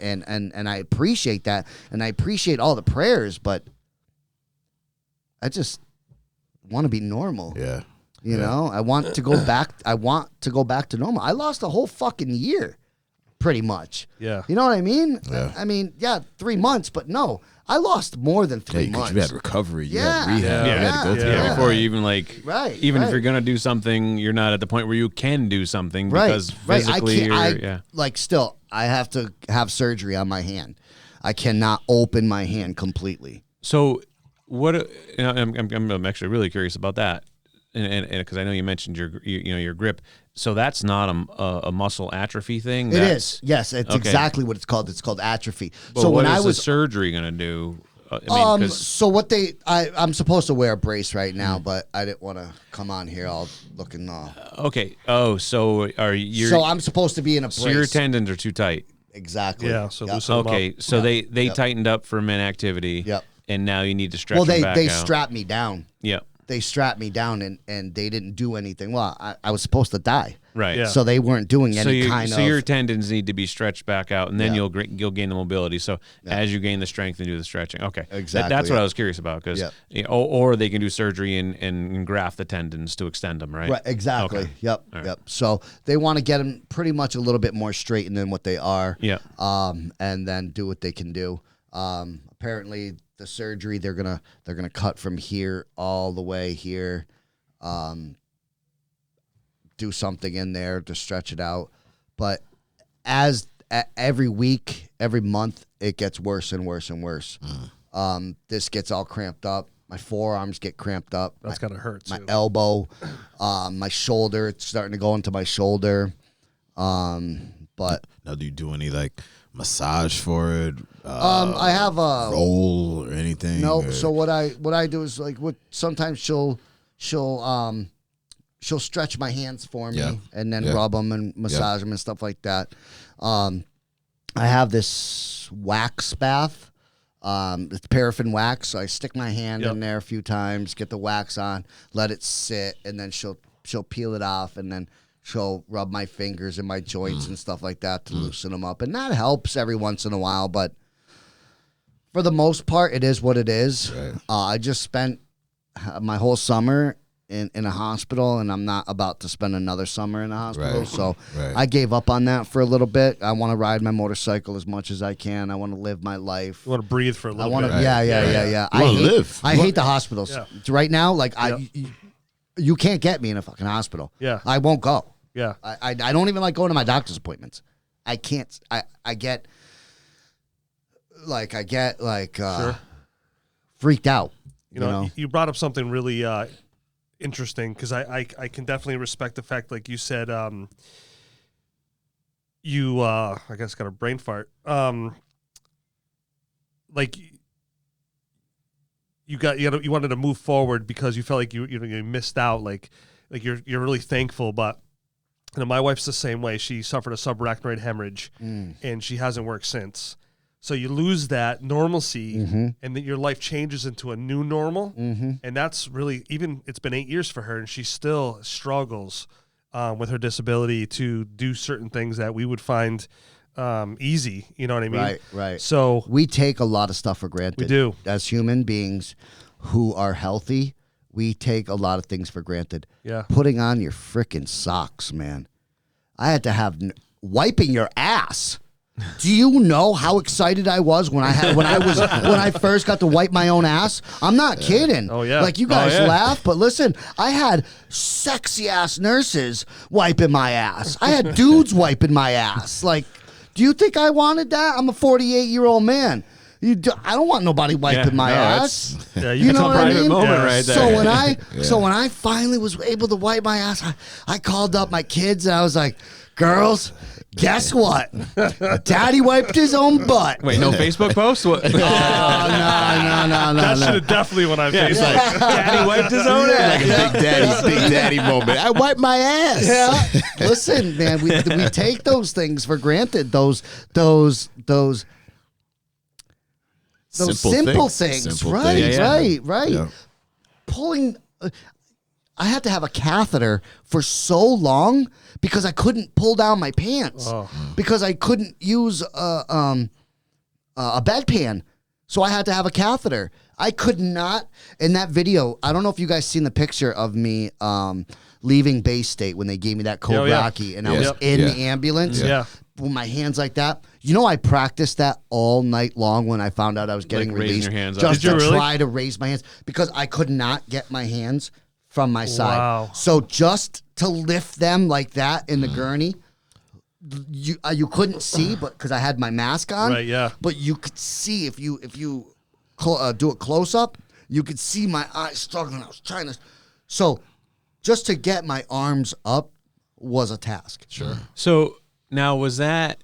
I appreciate that, and I appreciate all the prayers, but I just want to be normal. Yeah. You know, I want to go back. I want to go back to normal. I lost a whole fucking year, pretty much. Yeah. You know what I mean? Yeah. I mean, 3 months, but no, I lost more than 3 months. You had recovery. You Yeah. had rehab. Yeah. You had to go through Yeah. all Before that. you even Right, even if right. you're gonna do something, you're not at the point where you can do something Right, because right. physically, Still, I have to have surgery on my hand. I cannot open my hand completely. So, what? I'm actually really curious about that, and because I know you mentioned your grip. So that's not a muscle atrophy thing. It is. Yes, it's okay. exactly what it's called. It's called atrophy. But so what when is I was the surgery gonna do? I mean, 'cause- so what I'm supposed to wear a brace right now, but I didn't want to come on here all looking. okay. Oh, so are you? So I'm supposed to be in a brace. So your tendons are too tight. Exactly. Yeah, so Yep. loosen them Okay, up. so they tightened up for inactivity. Yep. And now you need to stretch Well, them back they out. strapped me down. Yep. They strapped me down, and they didn't do anything. Well, I was supposed to die. Right. Yeah. So they weren't doing any So your tendons need to be stretched back out, and then you'll gain the mobility. So as you gain the strength and do the stretching, okay, Exactly, that's what I was curious about because, or they can do surgery and graft the tendons to extend them, right? Right, exactly. Okay. Yep, yep. So they want to get them pretty much a little bit more straightened than what they are. Yeah. And then do what they can do. Apparently, the surgery they're gonna cut from here all the way here. Do something in there to stretch it out, but every week, every month, it gets worse and worse and worse. This gets all cramped up. My forearms get cramped up. That's gotta hurt too. My elbow, my shoulder. It's starting to go into my shoulder. But now, do you do any like massage for it? I have a roll or anything? No. Or? So what I do is like sometimes she'll stretch my hands for me and then rub them and massage them and stuff like that. I have this wax bath. It's paraffin wax. So I stick my hand in there a few times, get the wax on, let it sit, and then she'll peel it off, and then she'll rub my fingers and my joints and stuff like that to loosen them up. And that helps every once in a while, but for the most part, it is what it is. Right. I just spent my whole summer in a hospital, and I'm not about to spend another summer in a hospital. Right. So I gave up on that for a little bit. I want to ride my motorcycle as much as I can. I want to live my life. You want to breathe for a little bit. Yeah. I hate the hospitals. Yeah. Right now, like you can't get me in a fucking hospital. Yeah. I won't go. Yeah. I don't even like going to my doctor's appointments. I can't. I get freaked out. You know, you brought up something really interesting because I can definitely respect the fact, like you said, you I guess got a brain fart. Like you wanted to move forward because you felt like you missed out. Like you're really thankful, but my wife's the same way. She suffered a subarachnoid hemorrhage, and she hasn't worked since. So you lose that normalcy, and then your life changes into a new normal. And that's really, it's been 8 years for her, and she still struggles with her disability to do certain things that we would find easy. You know what I mean? Right. So we take a lot of stuff for granted. We do. As human beings who are healthy, we take a lot of things for granted. Yeah. Putting on your frickin' socks, man. I had to have wiping your ass. Do you know how excited I was when I first got to wipe my own ass? I'm not kidding. Oh yeah. Like you guys laugh, but listen, I had sexy ass nurses wiping my ass. I had dudes wiping my ass. Like, do you think I wanted that? I'm a 48-year-old man. I don't want nobody wiping my ass. You know what I mean? Moment right there. So when I finally was able to wipe my ass, I called up my kids and I was like, "Girls, guess what? Daddy wiped his own butt." Wait, no Facebook post? What? No. That should have definitely went on Facebook. Daddy wiped his own ass. Big daddy moment. I wiped my ass. Yeah. Listen, man, we take those things for granted. Those simple things. Right. Yeah. Pulling. I had to have a catheter for so long because I couldn't pull down my pants because I couldn't use a bedpan. So I had to have a catheter. I could not. In that video, I don't know if you guys seen the picture of me leaving Bay State when they gave me that cold Rocky, and I was in the ambulance with my hands like that. You know, I practiced that all night long when I found out I was getting released. Your hands just up. to try to raise my hands because I could not get my hands from my side. Wow. So just to lift them like that in the gurney, you couldn't see, but because I had my mask on. Right, yeah. But you could see if you do it close up, you could see my eyes struggling. I was trying to. So just to get my arms up was a task. Sure. So now was that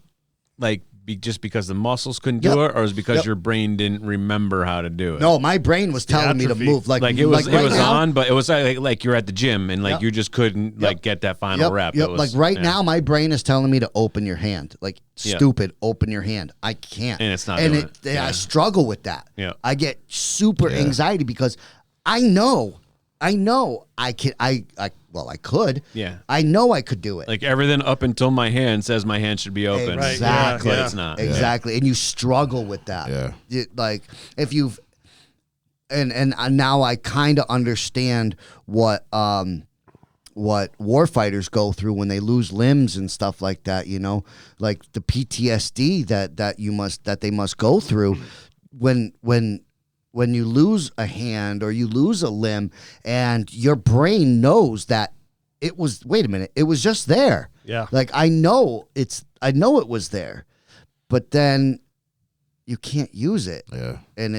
like just because the muscles couldn't do it, or was it because your brain didn't remember how to do it? No, my brain was telling me to move. Like it was right now, on, but it was like you're at the gym and like you just couldn't like get that final rep. It was, like right now, my brain is telling me to open your hand. Like stupid, open your hand. I can't, and it's not. And I struggle with that. Yeah, I get super anxiety because I know I well, I could. Yeah. I know I could do it. Like everything up until my hand says my hand should be open. Exactly. But it's not. Exactly. And you struggle with that. Yeah. Like if you've, and now I kind of understand what war fighters go through when they lose limbs and stuff like that, you know, like the PTSD that they must go through when you lose a hand or you lose a limb and your brain knows that it was, wait a minute, it was just there. Yeah. Like I know it was there, but then you can't use it. Yeah. And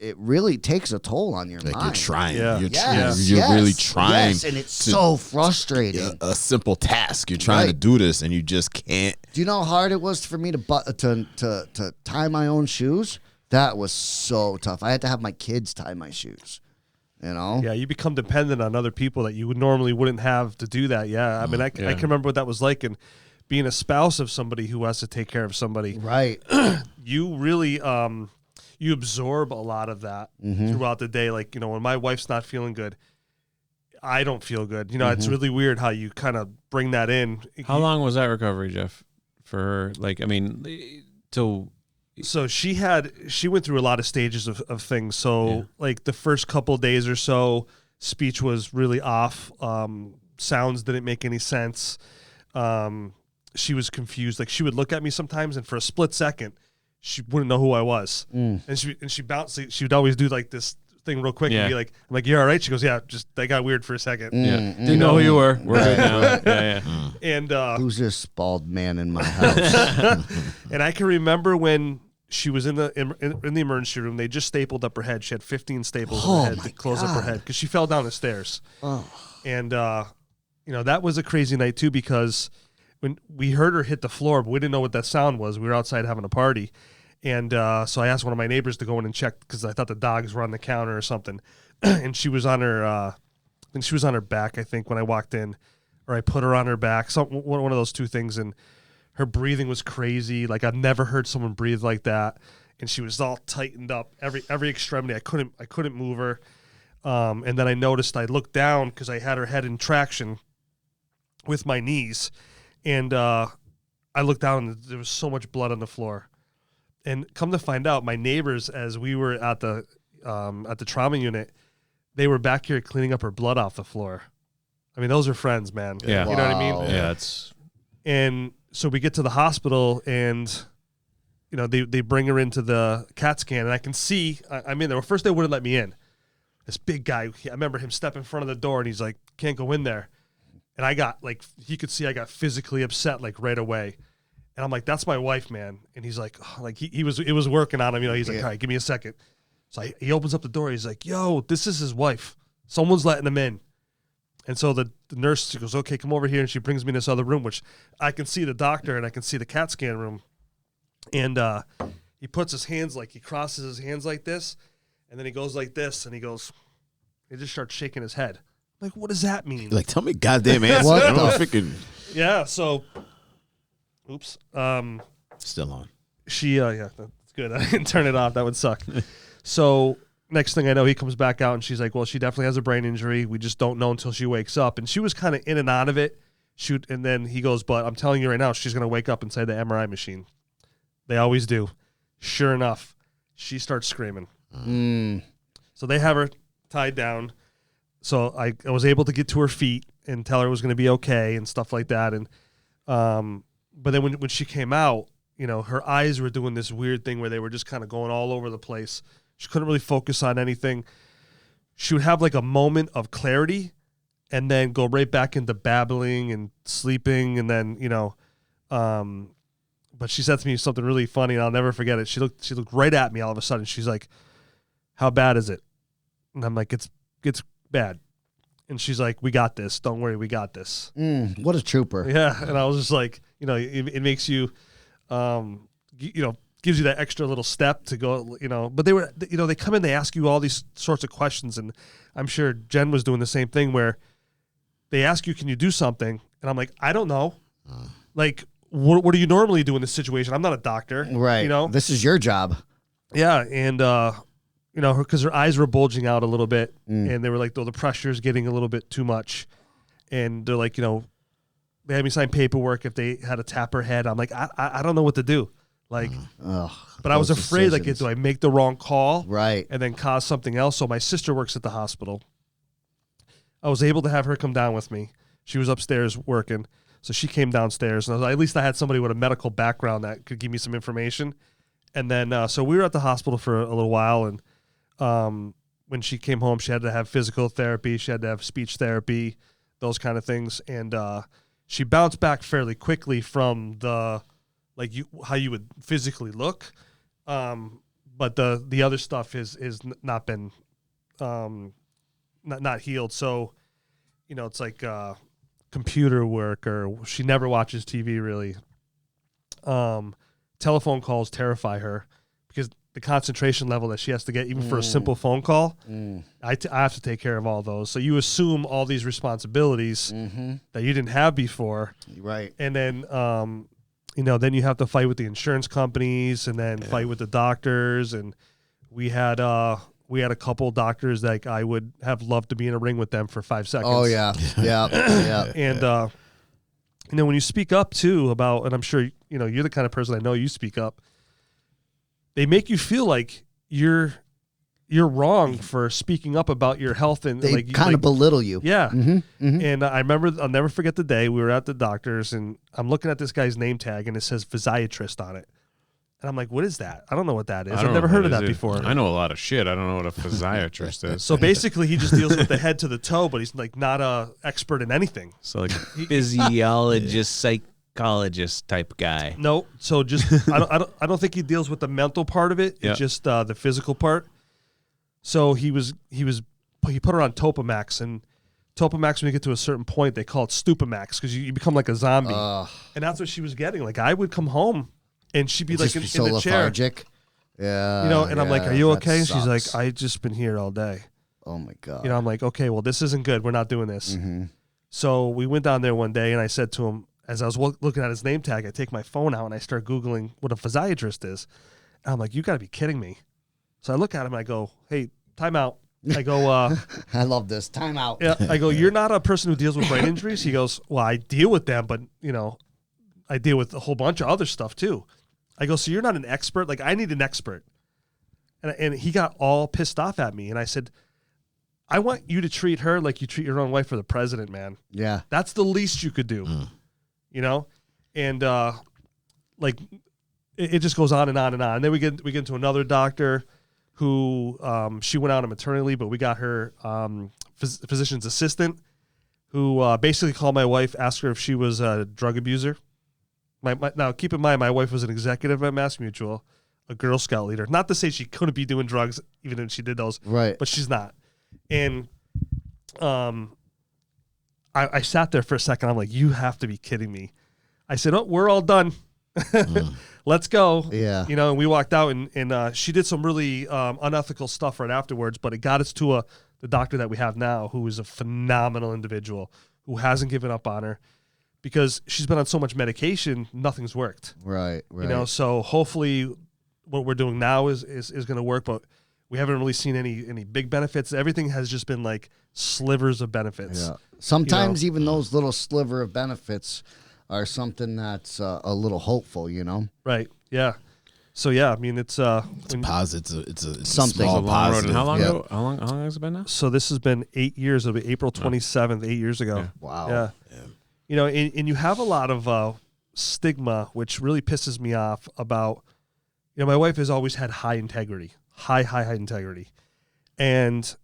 it really takes a toll on your Like mind. you're trying. Yeah. You're really trying. Yes, and it's so frustrating. A simple task. You're trying to do this and you just can't. Do you know how hard it was for me to tie my own shoes? That was so tough. I had to have my kids tie my shoes. You know? Yeah, you become dependent on other people that you normally wouldn't have to do that. Yeah, I mean, I can remember what that was like, and being a spouse of somebody who has to take care of somebody. Right. You really you absorb a lot of that throughout the day. Like, you know, when my wife's not feeling good, I don't feel good. You know, it's really weird how you kind of bring that in. How long was that recovery, Jeff, for her? Like, I mean, till... So she went through a lot of stages of things. So like the first couple of days or so, speech was really off. Sounds didn't make any sense. She was confused. Like she would look at me sometimes, and for a split second, she wouldn't know who I was. And she bounced. She would always do like this thing real quick and be like, "I'm like, you're all right." She goes, "Yeah, just that got weird for a second." Didn't know who you were. We're good now. Yeah. And who's this bald man in my house? and I can remember when she was in the emergency room. They just stapled up her head. She had 15 staples in her head to close up her head because she fell down the stairs. And you know, that was a crazy night too, because when we heard her hit the floor, but we didn't know what that sound was. We were outside having a party. And so I asked one of my neighbors to go in and check because I thought the dogs were on the counter or something. And she was on her, I think she was on her back, I think, when I walked in, or I put her on her back, one of those two things. And her breathing was crazy. Like I've never heard someone breathe like that. And she was all tightened up, every extremity. I couldn't move her. And then I noticed, I looked down because I had her head in traction with my knees. And I looked down and there was so much blood on the floor. And come to find out, my neighbors, as we were at the trauma unit, they were back here cleaning up her blood off the floor. I mean, those are friends, man. Yeah. You know what I mean? Yeah, it's... And so we get to the hospital, and you know they bring her into the CAT scan, and I can see I'm in there. Well, first they wouldn't let me in. This big guy, I remember him step in front of the door, and he's like, "Can't go in there." And I got like, he could see I got physically upset like right away, and I'm like, "That's my wife, man." And he's like, oh, like it was working on him, you know. He's like, "All right, give me a second." So he opens up the door. He's like, "Yo, this is his wife. Someone's letting him in." And so the nurse, she goes, "Okay, come over here." And she brings me in this other room, which I can see the doctor and I can see the CAT scan room. And he puts his hands, like he crosses his hands like this. And then he goes like this. And he just starts shaking his head. I'm like, what does that mean? Like, tell me goddamn answer. What I'm the freaking... Yeah, so, oops. Still on. She, yeah, that's good. I didn't turn it off. That would suck. So... Next thing I know, he comes back out, and she's like, "Well, she definitely has a brain injury. We just don't know until she wakes up." And she was kind of in and out of it. And then he goes, "But I'm telling you right now, she's going to wake up inside the MRI machine." They always do. Sure enough, she starts screaming. So they have her tied down. So I was able to get to her feet and tell her it was going to be okay and stuff like that. And but then when she came out, you know, her eyes were doing this weird thing where they were just kind of going all over the place. She couldn't really focus on anything. She would have like a moment of clarity and then go right back into babbling and sleeping. And then, you know, but she said to me something really funny, and I'll never forget it. She looked right at me all of a sudden. She's like, "How bad is it?" And I'm like, it's bad. And she's like, "We got this. Don't worry. We got this." What a trooper. Yeah. And I was just like, you know, it makes you, you know, gives you that extra little step to go, you know. But they were, you know, they come in, they ask you all these sorts of questions, and I'm sure Jen was doing the same thing where they ask you, "Can you do something?" And I'm like, "I don't know." Like, what do you normally do in this situation? I'm not a doctor, Right. You know, this is your job. yeah. And you you know, because her eyes were bulging out a little bit, and they were like, "Oh, the pressure's getting a little bit too much," and they're like, you know, they had me sign paperwork if they had to tap her head. I'm like, I don't know what to do, like, but I was afraid, like, do I make the wrong call, right, and then cause something else? So my sister works at the hospital. I was able to have her come down with me. She was upstairs working, so she came downstairs, and at least I had somebody with a medical background that could give me some information. And then, so we were at the hospital for a little while, and when she came home, she had to have physical therapy, she had to have speech therapy, those kind of things, and she bounced back fairly quickly from the, like, how you would physically look, but the other stuff is not been not healed. So, you know, it's like computer work, or she never watches TV really. Telephone calls terrify her because the concentration level that she has to get, even for a simple phone call, I have to take care of all those. So you assume all these responsibilities that you didn't have before. Right. And then, you know, then you have to fight with the insurance companies and then fight with the doctors. And we had a couple doctors that I would have loved to be in a ring with them for 5 seconds. Oh, yeah. Yeah. And, you know, when you speak up too about, and I'm sure, you know, you're the kind of person I know you speak up, they make you feel like you're wrong for speaking up about your health, and they kind of belittle you. Yeah. And I remember, I'll never forget the day we were at the doctor's, and I'm looking at this guy's name tag, and it says physiatrist on it. And I'm like, what is that? I don't know what that is. I've never heard of that before. I know a lot of shit. I don't know what a physiatrist is. So basically, he just deals with the head to the toe, but he's like not a expert in anything. So like physiologist, psychologist type guy. No, so just I don't think he deals with the mental part of it. Yeah. It's just the physical part. So he put her on Topamax, and Topamax, when you get to a certain point, they call it Stupamax because you become like a zombie, and that's what she was getting. Like, I would come home, and she'd be like in so the chair, lethargic. Yeah, you know, and I'm like, "Are you okay?" And she's like, sucks. "I just been here all day." Oh my god. You know, I'm like, "Okay, well, this isn't good. We're not doing this." So we went down there one day, and I said to him, as I was looking at his name tag, I take my phone out and I start Googling what a physiatrist is. And I'm like, "You got to be kidding me!" So I look at him and I go, "Hey, time out." I go, I love this. Time out. Yeah. I go, "You're not a person who deals with brain injuries." He goes, "Well, I deal with them, but you know, I deal with a whole bunch of other stuff too." I go, "So you're not an expert? Like, I need an expert." And he got all pissed off at me. And I said, "I want you to treat her like you treat your own wife or the president, man. Yeah. That's the least you could do." You know? And like it just goes on and on and on. And then we get into another doctor who she went out on maternity leave, but we got her physician's assistant who basically called my wife, asked her if she was a drug abuser. Now, keep in mind, my wife was an executive at Mass Mutual, a Girl Scout leader. Not to say she couldn't be doing drugs, even if she did those, Right. but she's not. And I sat there for a second. I'm like, "You have to be kidding me." I said, "Oh, we're all done. Let's go." Yeah. You know, and we walked out, and she did some really unethical stuff right afterwards, but it got us to the doctor that we have now, who is a phenomenal individual, who hasn't given up on her. Because she's been on so much medication, nothing's worked. Right. You know, so hopefully what we're doing now is going to work, but we haven't really seen any big benefits. Everything has just been like slivers of benefits. Yeah. Sometimes even those little sliver of benefits are something that's a little hopeful, you know? Right. Yeah. So yeah, I mean, it's positive. It's a Something. small It's a long road. positive. And how long Yeah. ago? How long has it been now? so this has been 8 years. It'll be April 27th, 8 years ago. Yeah. Wow. Yeah. You know, and you have a lot of stigma, which really pisses me off about, you know, my wife has always had high integrity, high integrity. And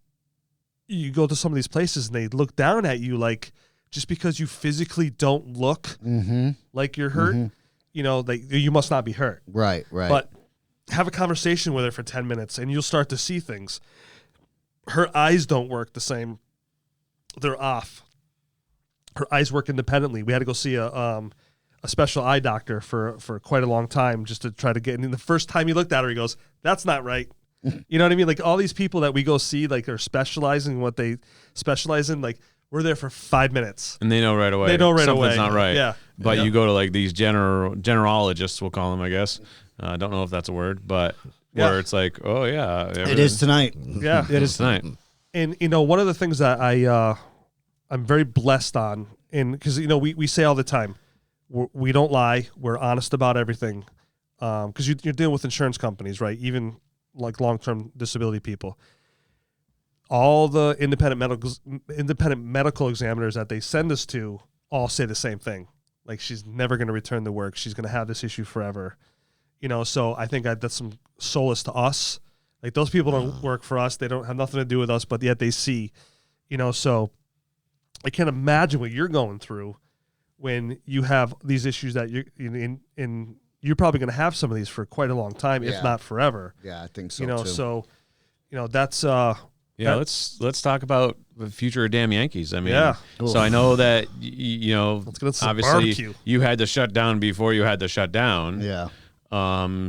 you go to some of these places and they look down at you like, just because you physically don't look like you're hurt, you know, like you must not be hurt. Right. But have a conversation with her for 10 minutes and you'll start to see things. Her eyes don't work the same. They're off. Her eyes work independently. We had to go see a special eye doctor for quite a long time just to try to get. And the first time he looked at her, he goes, "That's not right." You know what I mean? Like all these people that we go see, like are specializing in what they specialize in. Like we're there for 5 minutes, And they know right away. They know right away. Something's not right. Yeah. But Yeah. you go to like these generalologists, we'll call them, I guess. I don't know if that's a word, but where it's like, oh yeah, It is tonight. Yeah, it is tonight. And one of the things that I'm very blessed on, and because we say all the time, we don't lie, we're honest about everything, because you're dealing with insurance companies, right? Even like long-term disability people. All the independent medical examiners that they send us to all say the same thing. Like, she's never going to return to work. She's going to have this issue forever. So I think that's some solace to us. Like, those people don't work for us. They don't have nothing to do with us, but yet they see, so I can't imagine what you're going through when you have these issues that you're probably going to have some of these for quite a long time, if not forever. Yeah, I think so, too. So, that's... let's talk about the future of damn Yankees. I mean, so I know that obviously barbecue. You had to shut down before you had to shut down. Yeah.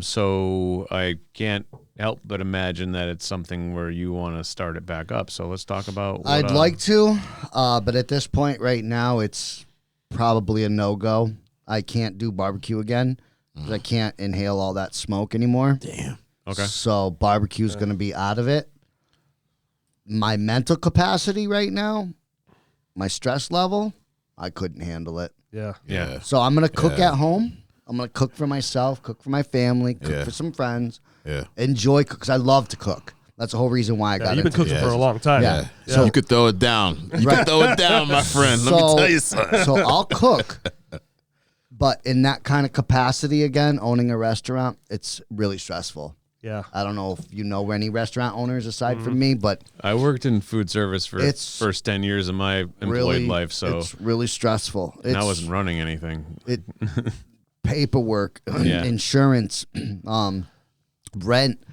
So I can't help but imagine that it's something where you want to start it back up. So let's talk about. I'd like to, but at this point right now, it's probably a no-go. I can't do barbecue again because I can't inhale all that smoke anymore. Damn. Okay. So barbecue's going to be out of it. My mental capacity right now, my stress level, I couldn't handle it. Yeah. So I'm going to cook at home. I'm going to cook for myself, cook for my family, cook for some friends. Yeah. Enjoy cook because I love to cook. That's the whole reason why I got You've been cooking for a long time. Yeah. So you could throw it down. You could throw it down, my friend. Let me tell you something. So I'll cook. But in that kind of capacity again, owning a restaurant, it's really stressful. Yeah. I don't know if you know any restaurant owners aside from me, but I worked in food service for first 10 years of my employed life, so it's really stressful. I wasn't running anything. Paperwork, insurance, rent,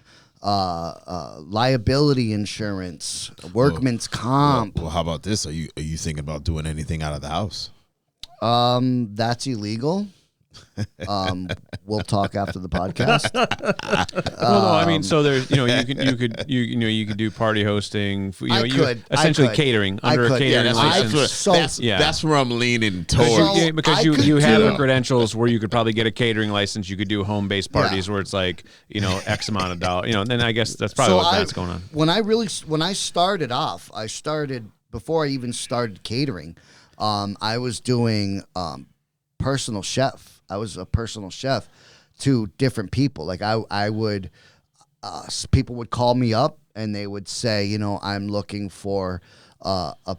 liability insurance, workman's comp. Well, how about this? Are you thinking about doing anything out of the house? That's illegal. We'll talk after the podcast. No, I mean, so there's, you could do party hosting. Essentially catering under a catering license. That's where I'm leaning towards. Because you have the credentials where you could probably get a catering license. You could do home-based parties where it's like, X amount of dollars. And then I guess that's probably that's going on. When I started off, before I even started catering, I was doing personal chef. I was a personal chef to different people. Like I would, people would call me up and they would say, I'm looking for a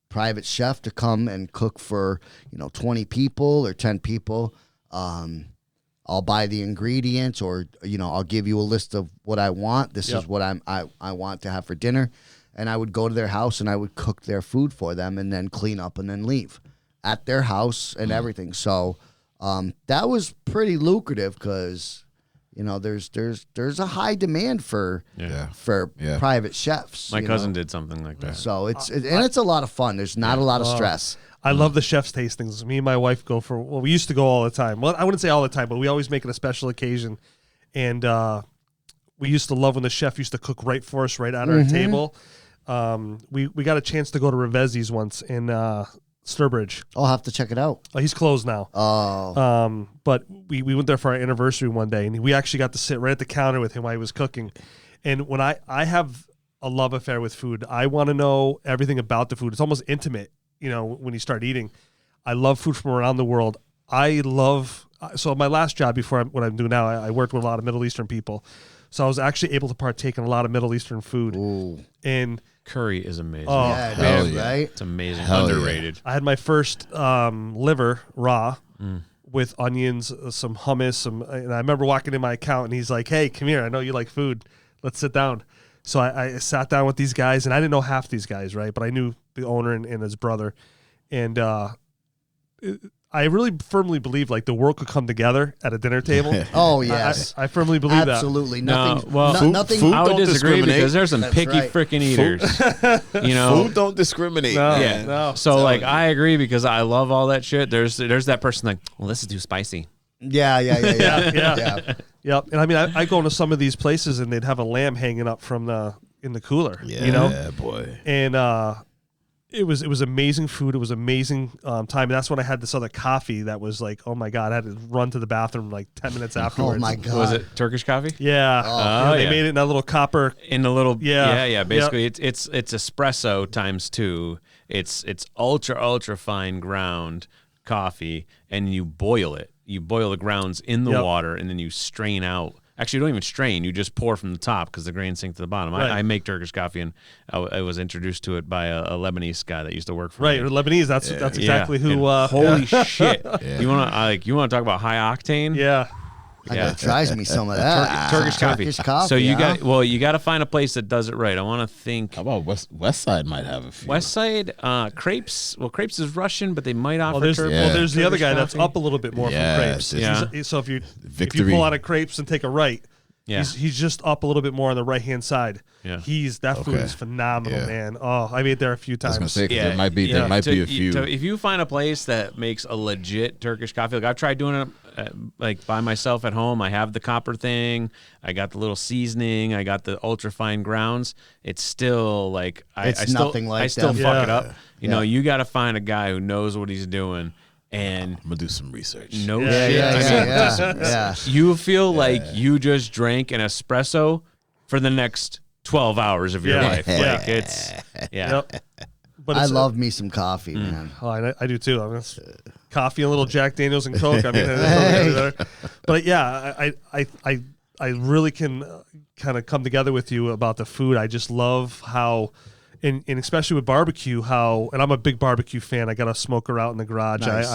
private chef to come and cook for 20 people or 10 people. I'll buy the ingredients, or I'll give you a list of what I want. This is what I want to have for dinner, and I would go to their house and I would cook their food for them and then clean up and then leave at their house and everything. So. That was pretty lucrative because, there's a high demand for private chefs. My cousin did something like that. So it's a lot of fun. There's not a lot of stress. I love the chef's tastings. Me and my wife go we used to go all the time. Well, I wouldn't say all the time, but we always make it a special occasion. And we used to love when the chef used to cook right for us, right at our table. We got a chance to go to Revezzi's once in Sturbridge. I'll have to check it out. Oh, he's closed now. Oh. But we went there for our anniversary one day, and we actually got to sit right at the counter with him while he was cooking. And when I have a love affair with food, I want to know everything about the food. It's almost intimate, when you start eating. I love food from around the world. So my last job before what I'm doing now, I worked with a lot of Middle Eastern people. So I was actually able to partake in a lot of Middle Eastern food. Ooh. And curry is amazing. Oh, yeah, it is, right? It's amazing. Underrated. I had my first liver raw with onions, some hummus, and I remember walking in my account and he's like, "Hey, come here. I know you like food. Let's sit down." So I sat down with these guys, and I didn't know half these guys, right? But I knew the owner and his brother, and I really firmly believe like the world could come together at a dinner table. Oh yes, I firmly believe absolutely. that. Nothing. Nothing. Food I would don't disagree discriminate. because there's some picky freaking eaters. Food don't discriminate. No. So like I agree because I love all that shit. There's that person like, well, this is too spicy. Yeah. Yep. And I mean, I go into some of these places and they'd have a lamb hanging up from in the cooler. Yeah, Yeah, boy. And It was amazing food. It was amazing time. And that's when I had this other coffee that was like, oh my God, I had to run to the bathroom like 10 minutes afterwards. Oh my God. Was it Turkish coffee? Yeah. They made it in that little copper. In the little Yeah. Basically, it's espresso times 2. It's ultra fine ground coffee, and you boil it. You boil the grounds in the water, and then you strain out. Actually, you don't even strain. You just pour from the top because the grains sink to the bottom. Right. I make Turkish coffee, and I was introduced to it by a Lebanese guy that used to work for Right, me. Lebanese. That's exactly who. Holy shit! You want to talk about high octane? Yeah. That drives me some of that. Turkish coffee. Turkish coffee. So you huh? got to find a place that does it right. I want to think. How about West Side might have a few. West Side, Crepes. Well, Crepes is Russian, but they might offer. There's the other guy that's coffee. up a little bit more Yeah, from Crepes. yeah. So if you Victory. pull out of Crepes and take a right, Yeah. he's just up a little bit more on the right hand side. Yeah. That food is phenomenal, man. Oh, I made there a few I was times. gonna say 'cause Yeah. there might be a few. If you find a place that makes a legit Turkish coffee, like I've tried doing it like by myself at home. I have the copper thing. I got the little seasoning. I got the ultra fine grounds. It's still like I nothing like I still them. fuck it Yeah. up. You know, you got to find a guy who knows what he's doing. And I'm gonna do some research. no Yeah, shit. yeah, I mean, Yeah. you feel like you just drank an espresso for the next 12 hours of your Yeah. life. Yeah. Like it's Yep. But I it's, love me some coffee, man. Oh, I do too. I mean, it's coffee, and a little Jack Daniels, and Coke. I mean, but yeah, I really can kind of come together with you about the food. I just love how, and especially with barbecue, and I'm a big barbecue fan. I got a smoker out in the garage. Nice.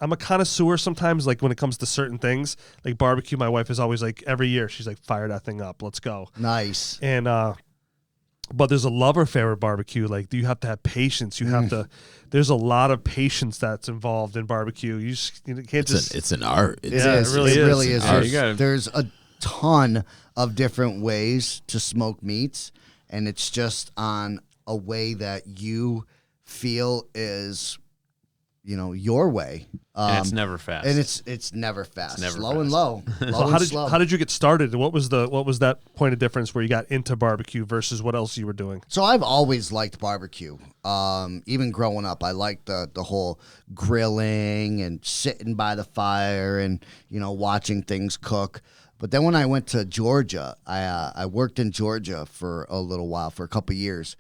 I'm a connoisseur sometimes, like when it comes to certain things, like barbecue. My wife is always like, every year, she's like, fire that thing up, let's go. Nice. And but there's a love affair with barbecue. Like, you have to have patience. You have to. There's a lot of patience that's involved in barbecue. You can't just. It's an art. Yeah, it really is. Yeah, you gotta- There's a ton of different ways to smoke meats, and it's just on a way that you feel is, your way. and it's never fast. And it's never fast. never slow fast. and low. So Low and slow. how did you get started? What was that point of difference where you got into barbecue versus what else you were doing? So I've always liked barbecue. Even growing up, I liked the whole grilling and sitting by the fire and watching things cook. But then when I went to Georgia, I worked in Georgia for a little while, for a couple years,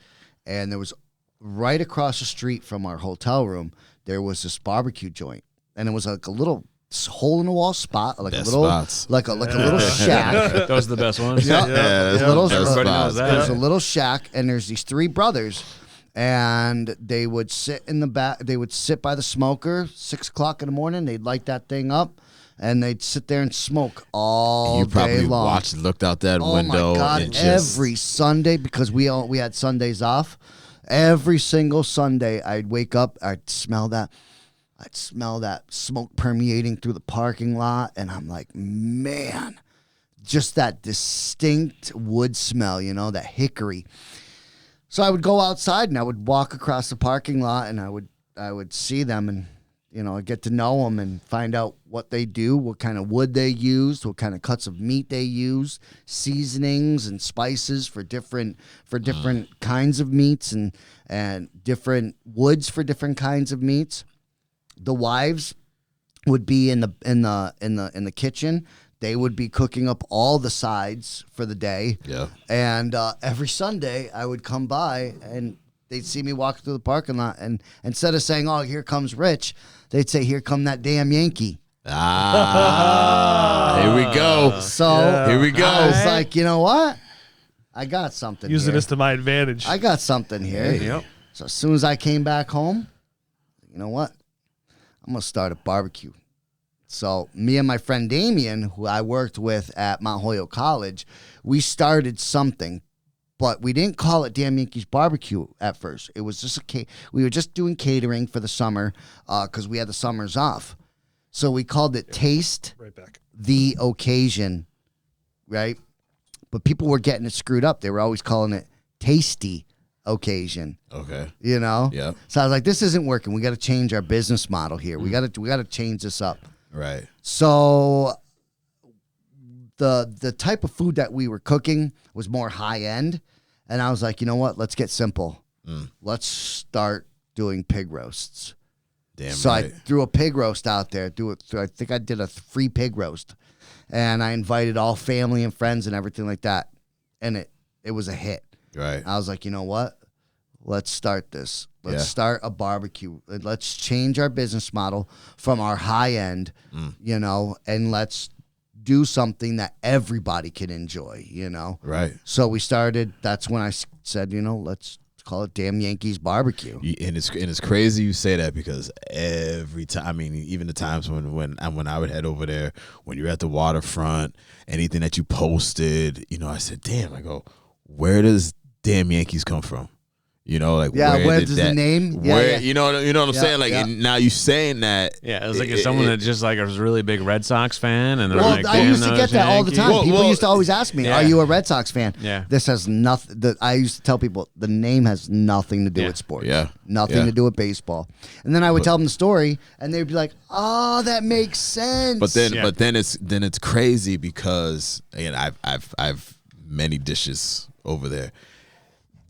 and there was right across the street from our hotel room, there was this barbecue joint, and it was like a little hole in the wall spot, like Best a little spots. like a little shack. Those are the best ones. Yeah. that's Little- the best Everybody spots. knows that. There's a little shack, and there's these three brothers, and they would sit in the back. They would sit by the smoker, 6 o'clock in the morning. They'd light that thing up, and they'd sit there and smoke all You day probably long. looked out that Oh window my God! and just Every Sunday, because we had Sundays off. Every single Sunday, I'd wake up. I'd smell that smoke permeating through the parking lot, and I'm like, man, just that distinct wood smell, that hickory. So I would go outside and I would walk across the parking lot, and I would see them, and I'd get to know them and find out what they do, what kind of wood they use, what kind of cuts of meat they use, seasonings and spices for different kinds of meats, and different woods for different kinds of meats. The wives would be in the kitchen. They would be cooking up all the sides for the day. Yeah. And every Sunday, I would come by, and they'd see me walk through the parking lot, and instead of saying, "Oh, here comes Rich," they'd say, "Here come that damn Yankee." Here we go. So Here we go. I was like, you know what? I got something Using here. this to my advantage. I got something here. Yep. So as soon as I came back home, you know what? I'm going to start a barbecue. So me and my friend Damien, who I worked with at Mount Holyoke College, we started something, but we didn't call it Damn Yankees Barbecue at first. It was just we were just doing catering for the summer because we had the summers off. So we called it Taste Right back. the Occasion, right? But people were getting it screwed up. They were always calling it Tasty Occasion. Okay. Yeah. So I was like, this isn't working. We got to change our business model here. We got to change this up. Right. So the type of food that we were cooking was more high end, And I was like, you know what? Let's get simple. Let's start doing pig roasts. Damn So right. I threw a pig roast out there. I think I did a free pig roast, and I invited all family and friends and everything like that. And it was a hit. Right. I was like, you know what? Let's start this. Let's start a barbecue. Let's change our business model from our high end, you know, and let's do something that everybody can enjoy, you know. Right. So we started. That's when I said, you know, let's call it Damn Yankees Barbecue. And it's crazy you say that, because every time, I mean, even the times when I would head over there, when you're at the waterfront, anything that you posted, you know, I said, damn, I go, where does Damn Yankees come from? You know, like, where does the name? Where you know what I'm saying? Like, yeah. and now you saying that. Yeah, it was like someone that just like was a really big Red Sox fan, and they're Well, like, I damn used to those get that all the Yankees. time. People used to always ask me, Yeah. "Are you a Red Sox fan?" Yeah. This has nothing. I used to tell people the name has nothing to do with sports. Yeah. Nothing Yeah. to do with baseball. And then I would tell them the story, and they'd be like, "Oh, that makes sense." But then it's crazy, because again, I've many dishes over there.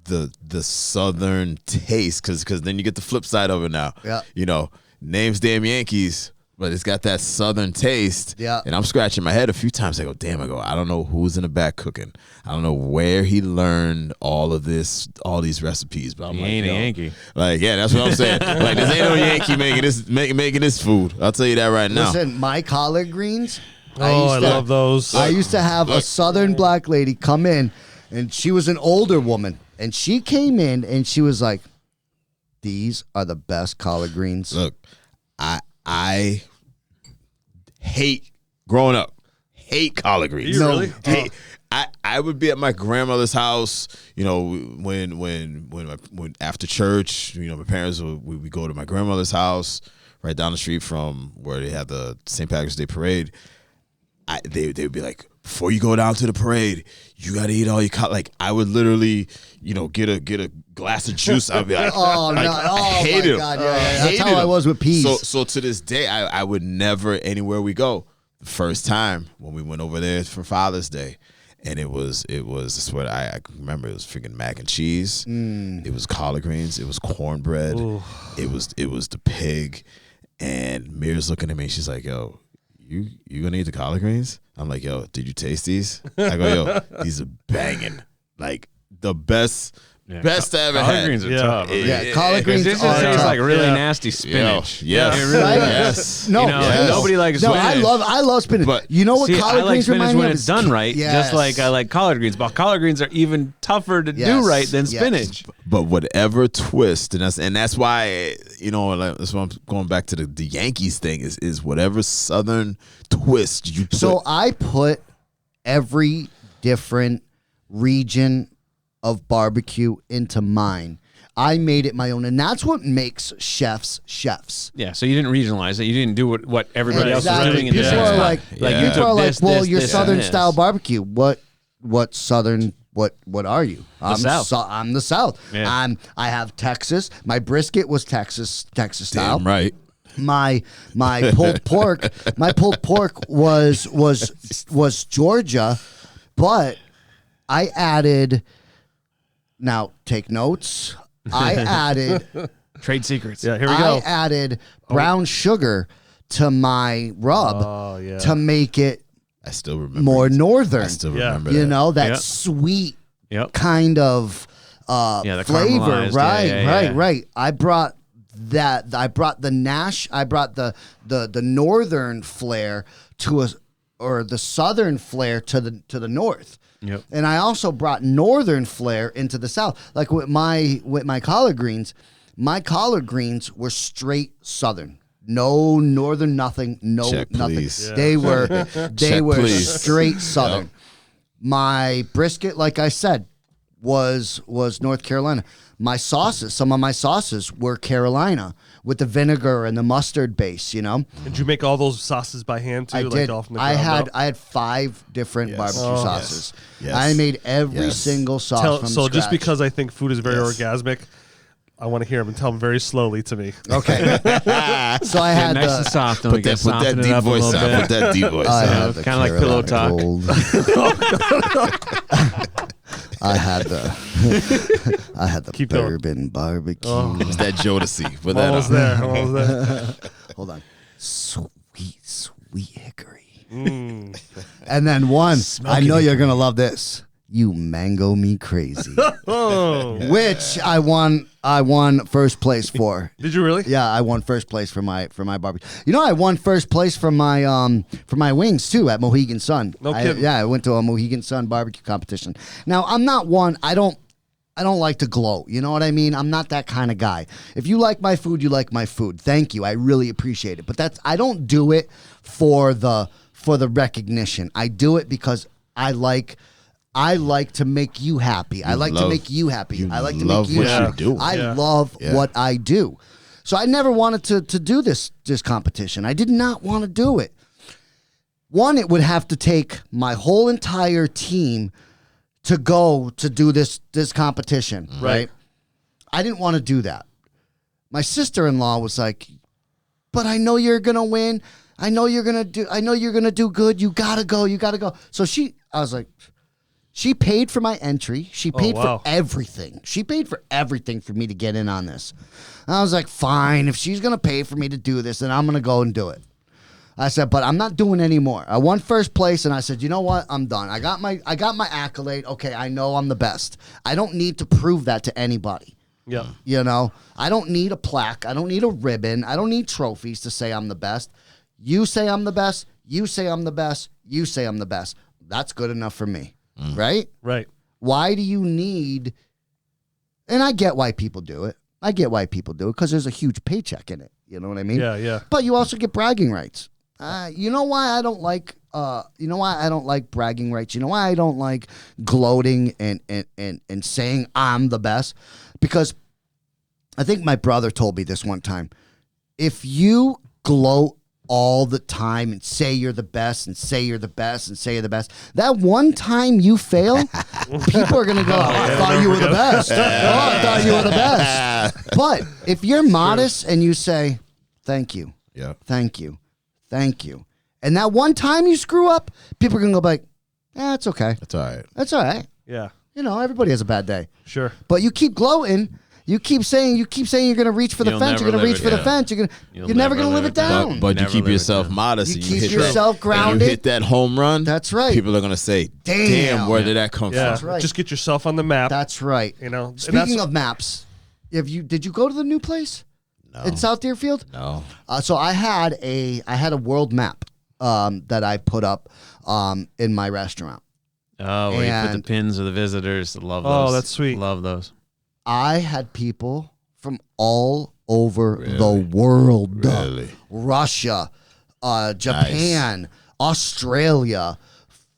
The southern taste, because then you get the flip side of it now. Yeah. You know, name's Damn Yankees, but it's got that southern taste. Yeah. And I'm scratching my head a few times. I go, I don't know who's in the back cooking. I don't know where he learned all these recipes. But I'm He like, ain't a yo, Yankee. like, yeah, that's what I'm saying. Like, this ain't no Yankee making this food. I'll tell you that right now. Listen, my collard greens. I love those. I used to have a Southern black lady come in, and she was an older woman, and she came in and she was like, "These are the best collard greens." Look, I hate growing up. Hate collard greens. You really? Hate. I would be at my grandmother's house, you know, when after church, you know, my parents we go to my grandmother's house right down the street from where they had the St. Patrick's Day parade. They would be like, before you go down to the parade, you got to eat all your like, I would literally, you know, get a glass of juice. I'd be like, Oh, no. I Oh, hated my God. them. Yeah, yeah. That's Hated how I them. was with peas. So to this day, I would never, anywhere we go, the first time when we went over there for Father's Day, and it was that's what I remember. It was freaking mac and cheese. It was collard greens. It was cornbread. It was the pig. And Mir's looking at me. She's like, "Yo, you gonna eat the collard greens?" I'm like, "Yo, did you taste these?" I go, "Yo, these are banging. Like the best I ever Collard had." greens are tough. I mean, Yeah, collard greens It just are tastes tough. like really Yeah. nasty spinach. Yes. It really Yes. does. No, You know, yes. nobody likes No, spinach. I love spinach. But- you know what See, collard I like greens spinach remind me when of? it's done right, Yes. just like I like collard greens. But collard greens are even tougher to do Yes. right than Yes. spinach. But whatever twist, and that's why, you know, like, that's why I'm going back to the Yankees thing is whatever southern twist you put. So I put every different region of barbecue into mine. I made it my own, and that's what makes chefs. Yeah, so you didn't regionalize it. You didn't do what everybody else was Exactly. doing in the People same are spot. like, you Yeah. people took are like, this, well, this, you're this, Southern and this. style barbecue. What Southern? What are you? I'm South. I'm the South. Yeah. I have Texas. My brisket was Texas style. damn right. My pulled pork was Georgia, but I added. Now take notes. I added Trade secrets. Yeah, here we I go. added brown sugar to my rub Oh, yeah. to make it I still remember. more northern. I still Yeah. remember You that. know, that Yep. sweet Yep. kind of The flavor. caramelized, Right, yeah. right. I brought that. I brought the the northern flair or the southern flair to the north. Yep. And I also brought northern flair into the south. Like with my collard greens, my collard greens were straight southern. No northern, nothing. No Check, nothing. please. Yeah. They were Check, please. straight southern. My brisket, like I said, was North Carolina. My sauces, some of my sauces were Carolina with the vinegar and the mustard base. You know, Did you make all those sauces by hand too? I like did. All from the I ground had up? I had 5 different Yes. barbecue Oh. sauces. Yes. I made every Yes. single sauce from So just scratch. because I think food is very Yes. orgasmic, I want to hear them and tell them very slowly to me. Okay. So I had nice and the soft. And we Put can that soften it deep up a voice little out. bit. Put that deep voice I out. had the Kinda like pillow Carolina talk. Gold. I had the Keep going. bourbon barbecue. It's that Jodeci. With Almost that, there. Almost there. Hold on. Sweet hickory. And then one, I know you're going to love this. You mango me crazy. Oh. Which I won first place for. Did you really? Yeah, I won first place for my barbecue. You know, I won first place for my wings too at Mohegan Sun. No kidding. I went to a Mohegan Sun barbecue competition. Now, I'm not one. I don't like to gloat. You know what I mean? I'm not that kind of guy. If you like my food, you like my food. Thank you. I really appreciate it. But I don't do it for the recognition. I do it because I like to make you happy. I like to make you happy. I like to make you happy. I love what I do. So I never wanted to do this competition. I did not want to do it. One, it would have to take my whole entire team to go to do this competition, right? I didn't want to do that. My sister-in-law was like, "But I know you're gonna win. I know you're gonna do good. You gotta go. So I was like, she paid for my entry. She paid for everything. She paid for everything for me to get in on this. And I was like, fine, if she's gonna pay for me to do this, then I'm gonna go and do it. I said, but I'm not doing any more. I won first place, and I said, you know what? I'm done. I got my accolade. Okay, I know I'm the best. I don't need to prove that to anybody. Yeah. You know, I don't need a plaque. I don't need a ribbon. I don't need trophies to say I'm the best. You say I'm the best. You say I'm the best. You say I'm the best. That's good enough for me. Right? Right. Why do you need... And I get why people do it. Because there's a huge paycheck in it. You know what I mean? Yeah, yeah. But you also get bragging rights. You know why I don't like bragging rights? You know why I don't like gloating and saying I'm the best? Because I think my brother told me this one time. If you gloat all the time and say you're the best and say you're the best and say you're the best, that one time you fail, people are going to go, I thought you were the best. I thought you were the best. But if you're modest and you say, thank you, thank you, thank you, and that one time you screw up, people are going to go like, it's okay. That's all right. That's all right. Yeah. You know, everybody has a bad day. Sure. But you keep gloating. You keep saying you're going to reach for the fence. You're going to reach for the fence. You're never going to live it down. But you keep yourself modest. You keep yourself grounded. You hit that home run. That's right. People are going to say, damn, where did that come Yeah. from? right. Just get yourself on the map. That's right. You know. Speaking of maps, did you go to the new place in South Deerfield? No. So I had a world map that I put up in my restaurant. Oh, where you put the pins of the visitors. Love those. Oh, that's sweet. Love those. I had people from all over the world. Really? Russia, Japan, Australia,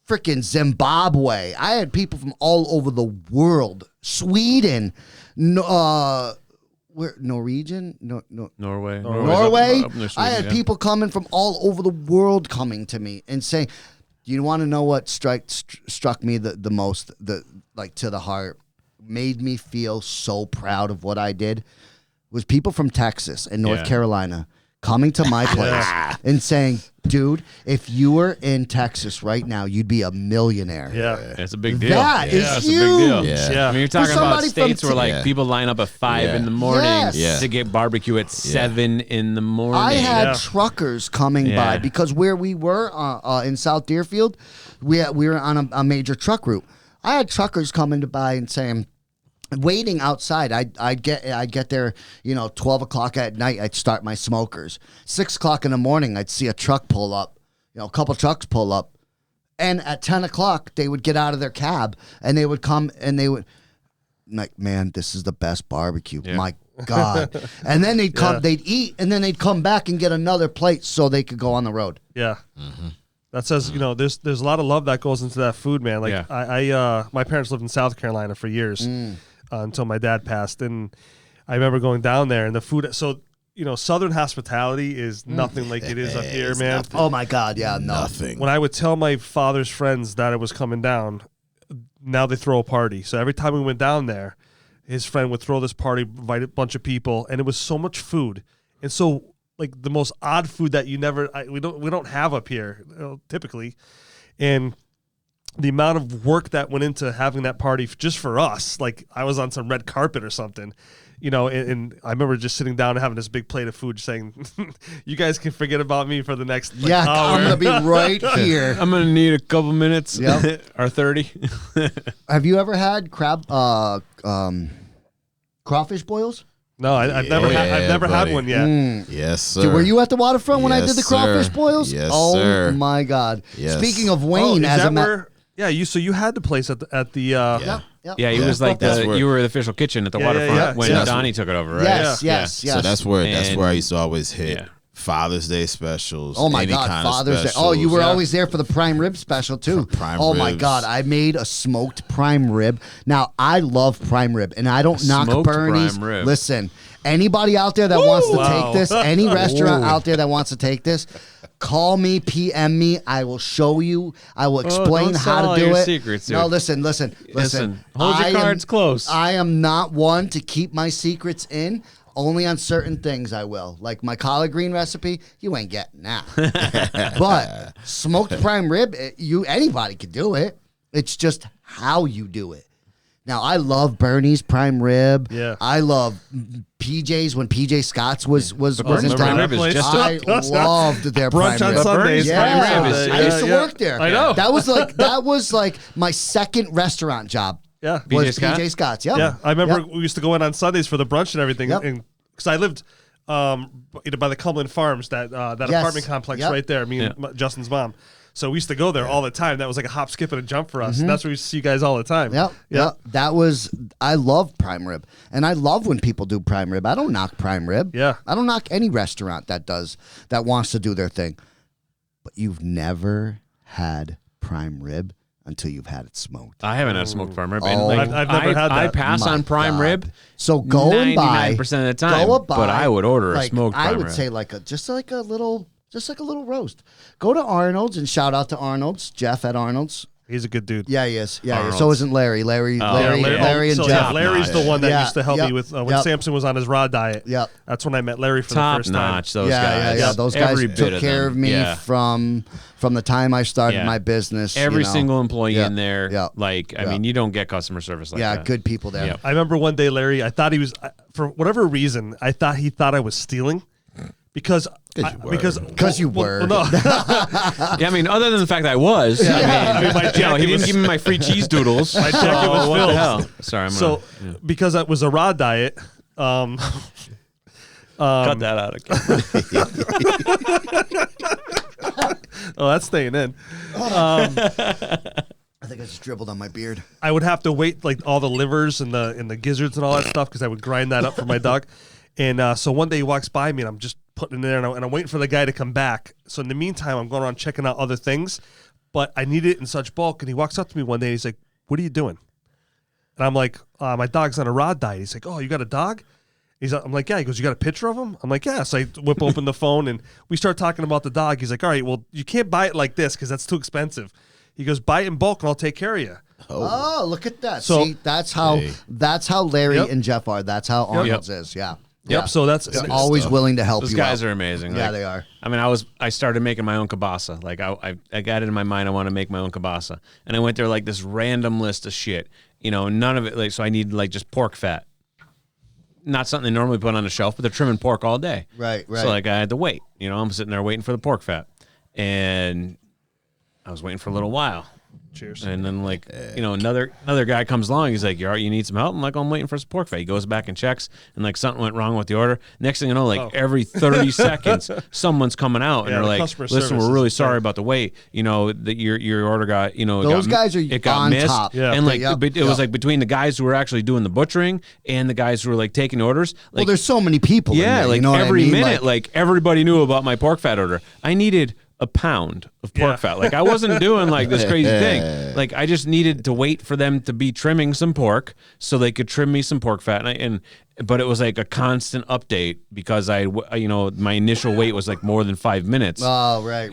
freaking Zimbabwe. I had people from all over the world. Sweden, Norwegian? Norway. Norway. Up near Sweden, I had people coming from all over the world coming to me and saying, do you want to know what struck me the most, to the heart, made me feel so proud of what I did, was people from Texas and North Carolina coming to my place and saying, dude, if you were in Texas right now, you'd be a millionaire. Yeah. It's a big deal. That is it's huge. a big deal. Yeah. I mean, you're talking about somebody states from where people line up at 5 in the morning to get barbecue at 7 in the morning. I had truckers coming by because where we were in South Deerfield, we were on a major truck route. I had truckers coming by and saying, waiting outside. I'd get there, 12 o'clock at night. I'd start my smokers. 6 o'clock in the morning, I'd see a truck pull up, a couple trucks pull up. And at 10 o'clock, they would get out of their cab and they would come and they would, like, man, this is the best barbecue. Yeah. My God. And then they'd come, they'd eat, and then they'd come back and get another plate so they could go on the road. Yeah. Mm-hmm. That says, there's a lot of love that goes into that food, man. Like I my parents lived in South Carolina for years. Until my dad passed, and I remember going down there, and the food. So Southern hospitality is nothing like it is up here, man. Nothing. Oh my God, yeah, nothing. When I would tell my father's friends that I was coming down, now they throw a party. So every time we went down there, his friend would throw this party, invite a bunch of people, and it was so much food, and so like the most odd food that we don't have up here typically, and the amount of work that went into having that party just for us. Like I was on some red carpet or something. You know, and I remember just sitting down and having this big plate of food saying, you guys can forget about me for the next hour. I'm going to be right here. I'm going to need a couple minutes or 30. Have you ever had crawfish boils? No, I've never had one yet. Yes, sir. Were you at the waterfront when I did the crawfish boils? Yes, oh my God. Yes. Speaking of Wayne, so you had the place at the Yeah, he was like you were the official kitchen at the waterfront when Donnie took it over, right? Yes. So that's where I used to always hit Father's Day specials. Oh my any God, kind of Father's Day. specials. Oh, you were always there for the prime rib special too. Oh my ribs. God, I made a smoked prime rib. Now I love prime rib, and I don't knock smoked Bernie's. prime rib. Listen, anybody out there that wants to take this, any restaurant out there that wants to take this, call me, PM me. I will show you. I will explain don't how sell to do your it. secrets, No, dude. listen. Hold your cards close. I am not one to keep my secrets in. Only on certain things I will. Like my collard green recipe, you ain't getting that. But smoked prime rib, anybody could do it. It's just how you do it. Now, I love Bernie's prime rib. Yeah. I love PJ's when PJ Scott's was in Bernie's town. prime rib is just I loved their brunch prime on rib. Sundays. Yeah. prime rib is- I used to work there. I know. That was like my second restaurant job. Yeah. Was PJ Scott? PJ Scott's. Yep. Yeah, I remember Yep. we used to go in on Sundays for the brunch and everything, Yep. because I lived by the Cumberland Farms, that Yes. apartment complex Yep. right there. Me and Justin's mom. So we used to go there all the time. That was like a hop, skip, and a jump for us. And that's where we used to see you guys all the time. Yep. I love prime rib. And I love when people do prime rib. I don't knock prime rib. Yeah. I don't knock any restaurant that wants to do their thing. But you've never had prime rib until you've had it smoked. I haven't had smoked prime rib. Oh. And like, I've never had that. I pass My on prime God. rib. So go and buy 99% of the time, but I would order a smoked prime I would rib. say just like a little roast. Go to Arnold's and shout out to Arnold's, Jeff at Arnold's. He's a good dude. Yeah, he is. Yeah, Arnold's. So isn't Larry. Larry and so Jeff. Larry's the one that Yeah. used to help Yep. me with when Yep. Samson was on his raw diet. Yep. That's when I met Larry for Top the first time. notch, those Yeah, guys. yeah. Those guys Every bit took of care them. of me Yeah. from the time I started Yeah. my business. Every you know. single employee Yeah. in there, Yeah. I mean, you don't get customer service like that. good people there. Yep. I remember one day, Larry, I thought he was, for whatever reason, he thought I was stealing. Because you were. Well, no. Yeah, I mean, other than the fact that I was, I mean, my you know, he jacket didn't was- give me my free cheese doodles. My jacket was what the filled. hell? Sorry, Because it was a raw diet. cut that out again. Oh, that's staying in. I think I just dribbled on my beard. I would have to wait like all the livers and the gizzards and all that stuff because I would grind that up for my dog. And so one day he walks by me and I'm just putting it in there and I'm waiting for the guy to come back. So in the meantime, I'm going around checking out other things, but I need it in such bulk. And he walks up to me one day and he's like, "What are you doing?" And I'm like, "My dog's on a raw diet." He's like, "Oh, you got a dog?" I'm like, "Yeah." He goes, "You got a picture of him?" I'm like, "Yeah." So I whip open the phone and we start talking about the dog. He's like, "All right, well, you can't buy it like this because that's too expensive." He goes, "Buy it in bulk and I'll take care of you." Oh, look at that. So- See, that's how Larry Yep. and Jeff are. That's how Arnold's is. Yeah. Yep. Yeah. So that's They're always willing to help Those you guys out. are amazing. Yeah, Like, they are. I mean, I started making my own kielbasa. Like I got it in my mind I want to make my own kielbasa, and I went there like this random list of shit. You know, none of it like so. I need like just pork fat. Not something they normally put on the shelf, but they're trimming pork all day. Right. So like I had to wait. You know, I'm sitting there waiting for the pork fat, and I was waiting for a little while. Cheers. And then like another guy comes along. He's like, "You need some help?" I'm like, "I'm waiting for some pork fat." He goes back and checks, and like something went wrong with the order. Next thing you know, like every 30 seconds, someone's coming out and Yeah, they're the like, customer "Listen, service we're really is sorry great. about the wait. You know that your order got Those guys are it got on missed." top. Yeah. And like Yep, it was like between the guys who were actually doing the butchering and the guys who were like taking orders. Like, Well, there's so many people. in yeah, there, like you know every what I mean? minute, like everybody knew about my pork fat order. I needed a pound of pork Yeah. fat. Like I wasn't doing like this crazy thing. Like I just needed to wait for them to be trimming some pork so they could trim me some pork fat. But it was like a constant update because my initial wait was like more than 5 minutes. Oh, right, right.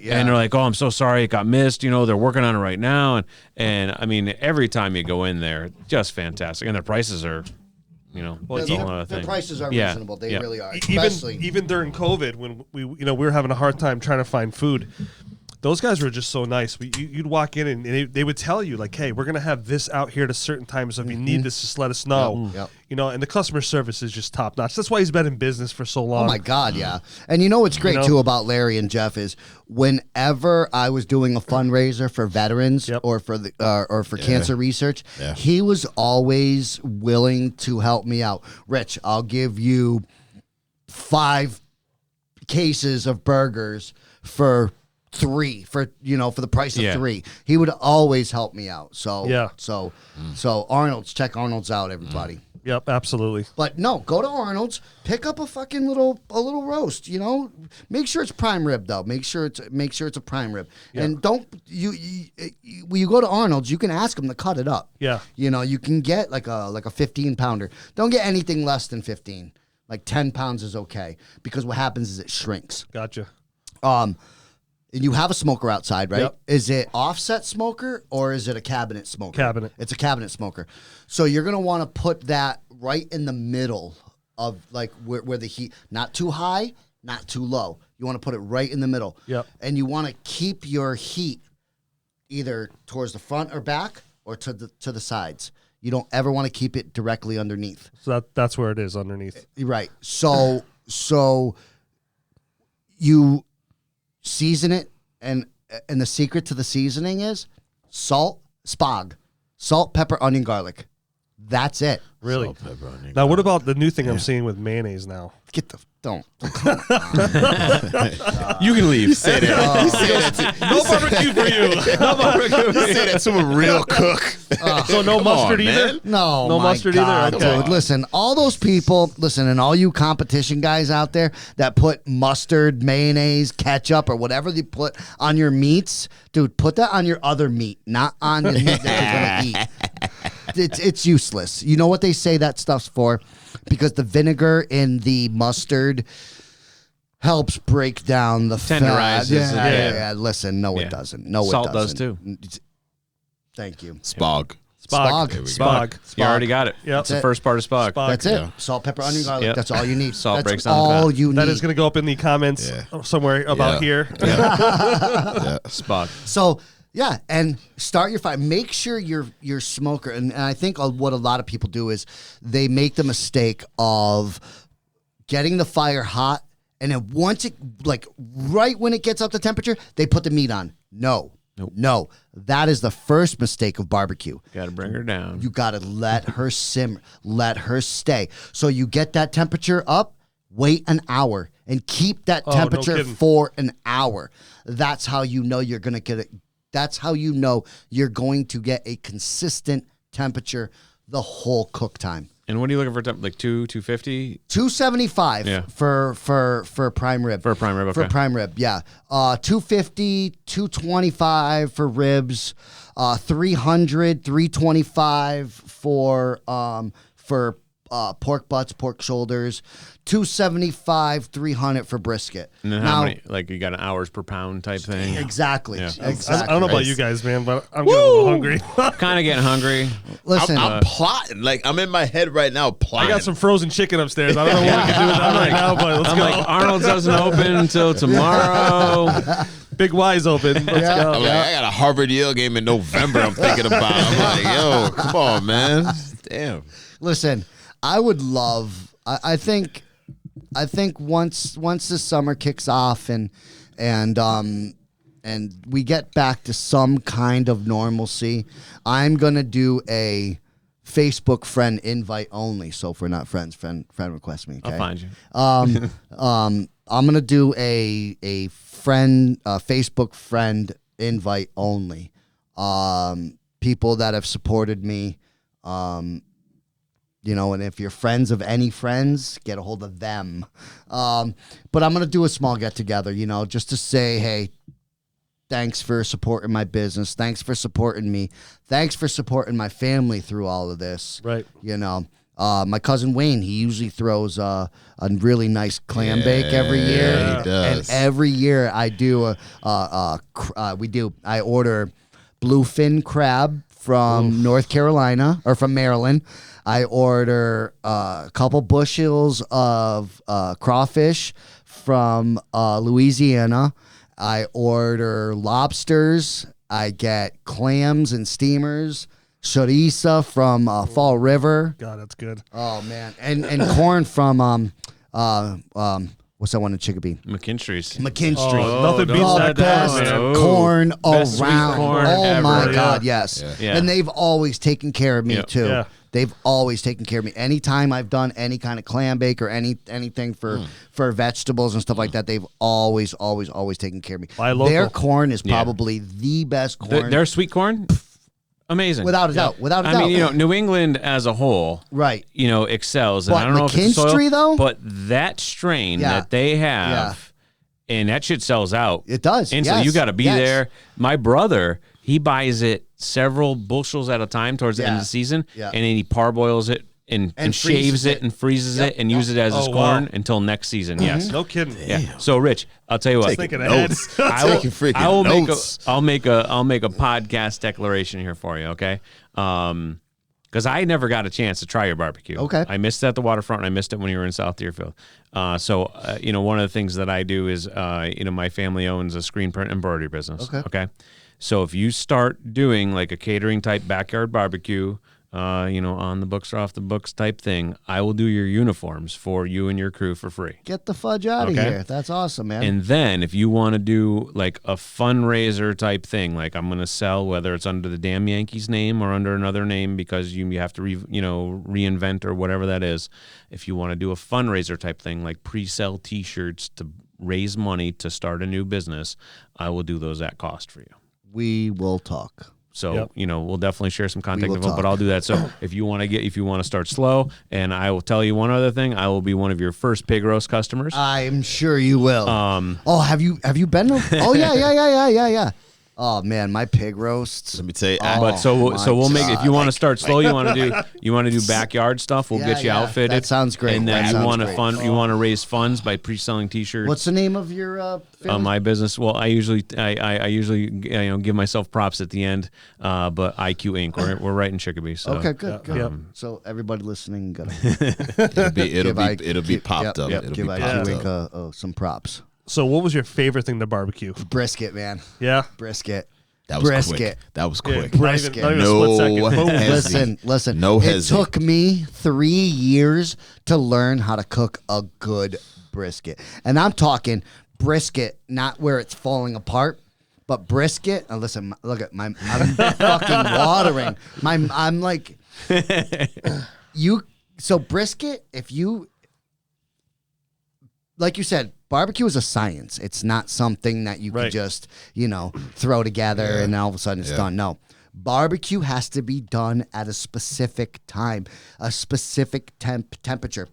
Yeah. And they're like, "Oh, I'm so sorry, it got missed. You know, they're working on it right now." And I mean, every time you go in there, just fantastic. And their prices are, it's a whole other the thing. prices are Yeah, reasonable. They yeah. really are. Especially Even during COVID, when we were having a hard time trying to find food, those guys were just so nice. You'd walk in and they would tell you like, hey, we're going to have this out here at a certain time. So if you need this, just let us know. Yep. You know, and the customer service is just top notch. That's why he's been in business for so long. Oh my God, yeah. And you know what's great too about Larry and Jeff is whenever I was doing a fundraiser for veterans or for the or for cancer research, he was always willing to help me out. Rich, I'll give you 5 cases of burgers for 3 for the price of 3. He would always help me out. So so Arnold's, check Arnold's out, everybody. Yep, absolutely. But no, go to Arnold's, pick up a fucking little roast, Make sure it's prime rib though. Make sure it's a prime rib. Yep. And don't when you go to Arnold's, you can ask them to cut it up. Yeah. You can get like a 15 pounder. Don't get anything less than 15. Like 10 pounds is okay because what happens is it shrinks. Gotcha. And you have a smoker outside, right? Yep. Is it offset smoker or is it a cabinet smoker? Cabinet. It's a cabinet smoker. So you're going to want to put that right in the middle of like where the heat, not too high, not too low. You want to put it right in the middle. Yep. And you want to keep your heat either towards the front or back or to the sides. You don't ever want to keep it directly underneath. So that's where it is, underneath. Right. So you season it, and the secret to the seasoning is salt, salt, pepper, onion, garlic. That's it. Really? Salt, pepper, onion, Now, what about the new thing I'm seeing with mayonnaise now? Don't. You can leave. Say that. No barbecue for you. No barbecue. Say that to a real cook. So no mustard on, either? man. No mustard God, either? Okay. Dude, listen, all those people, and all you competition guys out there that put mustard, mayonnaise, ketchup, or whatever they put on your meats, dude, put that on your other meat, not on the meat that you're going to eat. It's useless. You know what they say that stuff's for? Because the vinegar in the mustard helps break down the Tenderizes fat. it. Yeah. Listen, no, it doesn't. No, Salt it does doesn't. too. Thank you. Spog. Spog. You already got it. Yep. It's the first part of spog. That's it. Yeah. Salt, pepper, onion, garlic. Yep. That's all you need. Salt That's breaks down the all fat. you need. That is going to go up in the comments somewhere about here. Spog. So yeah, and start your fire. Make sure your smoker, and I think what a lot of people do is they make the mistake of getting the fire hot, and then once it, like right when it gets up to temperature, they put the meat on. No. That is the first mistake of barbecue. Got to bring her down. You got to let her simmer, let her stay. So you get that temperature up, wait an hour, and keep that temperature for an hour. That's how you know you're going to get it. That's how you know you're going to get a consistent temperature the whole cook time. And what are you looking for? Like 250? 275 for prime rib. For a prime rib, okay. For prime rib, yeah. 250, 225 for ribs. 300, 325 for pork butts, pork shoulders. 275, 300 for brisket. And then how many? Like you got an hours per pound type thing? Exactly. Yeah. Exactly. I don't know about you guys, man, but I'm getting a little hungry. Kind of getting hungry. Listen, I'm plotting. Like I'm in my head right now plotting. I got some frozen chicken upstairs. I don't know what we can do with that right now, but let's go. Like, Arnold's doesn't open until tomorrow. Big Y's open. Let's go. I'm like, I got a Harvard Yale game in November. I'm thinking about. I'm like, yo, come on, man. Damn. listen, I would love. I think once the summer kicks off and we get back to some kind of normalcy, I'm gonna do a Facebook friend invite only. So if we're not friends, friend request me. Okay? I'll find you. I'm gonna do a friend Facebook friend invite only. People that have supported me. You know, and if you're friends of any friends, get a hold of them. But I'm going to do a small get together, you know, just to say, hey, thanks for supporting my business. Thanks for supporting me. Thanks for supporting my family through all of this. Right. You know, my cousin Wayne, he usually throws a really nice clam bake every year. Yeah, he does. And every year I do I order bluefin crab from North Carolina or from Maryland. I order a couple bushels of crawfish from Louisiana, I order lobsters. I get clams and steamers. Chorizo from Fall River. God, that's good. Oh man, and corn from what's that one in Chicopee? McKinstry's. McKinstry. Oh, nothing beats Oh, that. best man. corn Best sweet around. corn Oh ever. my Yeah. God, yes. Yeah. And they've always taken care of me Yep. too. Yeah. They've always taken care of me. Anytime I've done any kind of clam bake or anything for vegetables and stuff like that, they've always taken care of me. Buy local. Their corn is Yeah. probably the best corn. Their sweet corn, amazing. without a doubt. Without a I doubt. mean, New England as a whole, Right. excels. And But I don't know if it's the McKinstry, soil, though? but that strain Yeah. that they have, and that shit sells out. It does. Instantly. Yes. You got to be Yes. there. My brother, he buys it several bushels at a time towards the end of the season, Yeah. and then he parboils it and And shaves freezes it it. and freezes Yep. it and uses it as his Oh, corn wow. until next season. Yes. No kidding. Yeah. So, Rich, I'll tell you what. Taking Thinking ahead. notes. I will, Taking freaking I will notes. I'll make a podcast declaration here for you, okay? Because I never got a chance to try your barbecue. Okay. I missed it at the waterfront, and I missed it when you were in South Deerfield. So one of the things that I do is, my family owns a screen print embroidery business. Okay. So if you start doing like a catering type backyard barbecue, on the books or off the books type thing, I will do your uniforms for you and your crew for free. Get the fudge out of Okay. here. That's awesome, man. And then if you want to do like a fundraiser type thing, like I'm going to sell, whether it's under the Damn Yankees name or under another name because you have to reinvent or whatever that is. If you want to do a fundraiser type thing, like pre-sell T-shirts to raise money to start a new business, I will do those at cost for you. We will talk. So, we'll definitely share some contact will info, but talk. I'll do that. So if you want to start slow, and I will tell you one other thing, I will be one of your first pig roast customers. I'm sure you will. Have you been to? Oh yeah. Oh man, my pig roasts. Let me tell you. But we'll make if you want to start slow, you want to do backyard stuff. We'll Yeah, get you yeah. outfitted. That sounds great. And then That you sounds want to great. you want to raise funds by pre-selling T-shirts. What's the name of your family? My business? Well, I usually give myself props at the end. But IQ Inc. We're right in Chicopee. So Okay, good. Yep. So everybody listening, gotta It'll be popped up. It'll give be IQ popped up. Inc. Some props. So, what was your favorite thing to barbecue? Brisket, man. Yeah. Brisket. That was Brisket. quick. That was Yeah, quick. not even a No split second. Boom. hesitation. Listen. No It hesitation. took me 3 years to learn how to cook a good brisket. And I'm talking brisket, not where it's falling apart, but brisket. And listen, look at I'm fucking watering. I'm like, so brisket, like you said, barbecue is a science. It's not something that you can Right. just, throw together and all of a sudden it's done. No. Barbecue has to be done at a specific time, a specific temperature.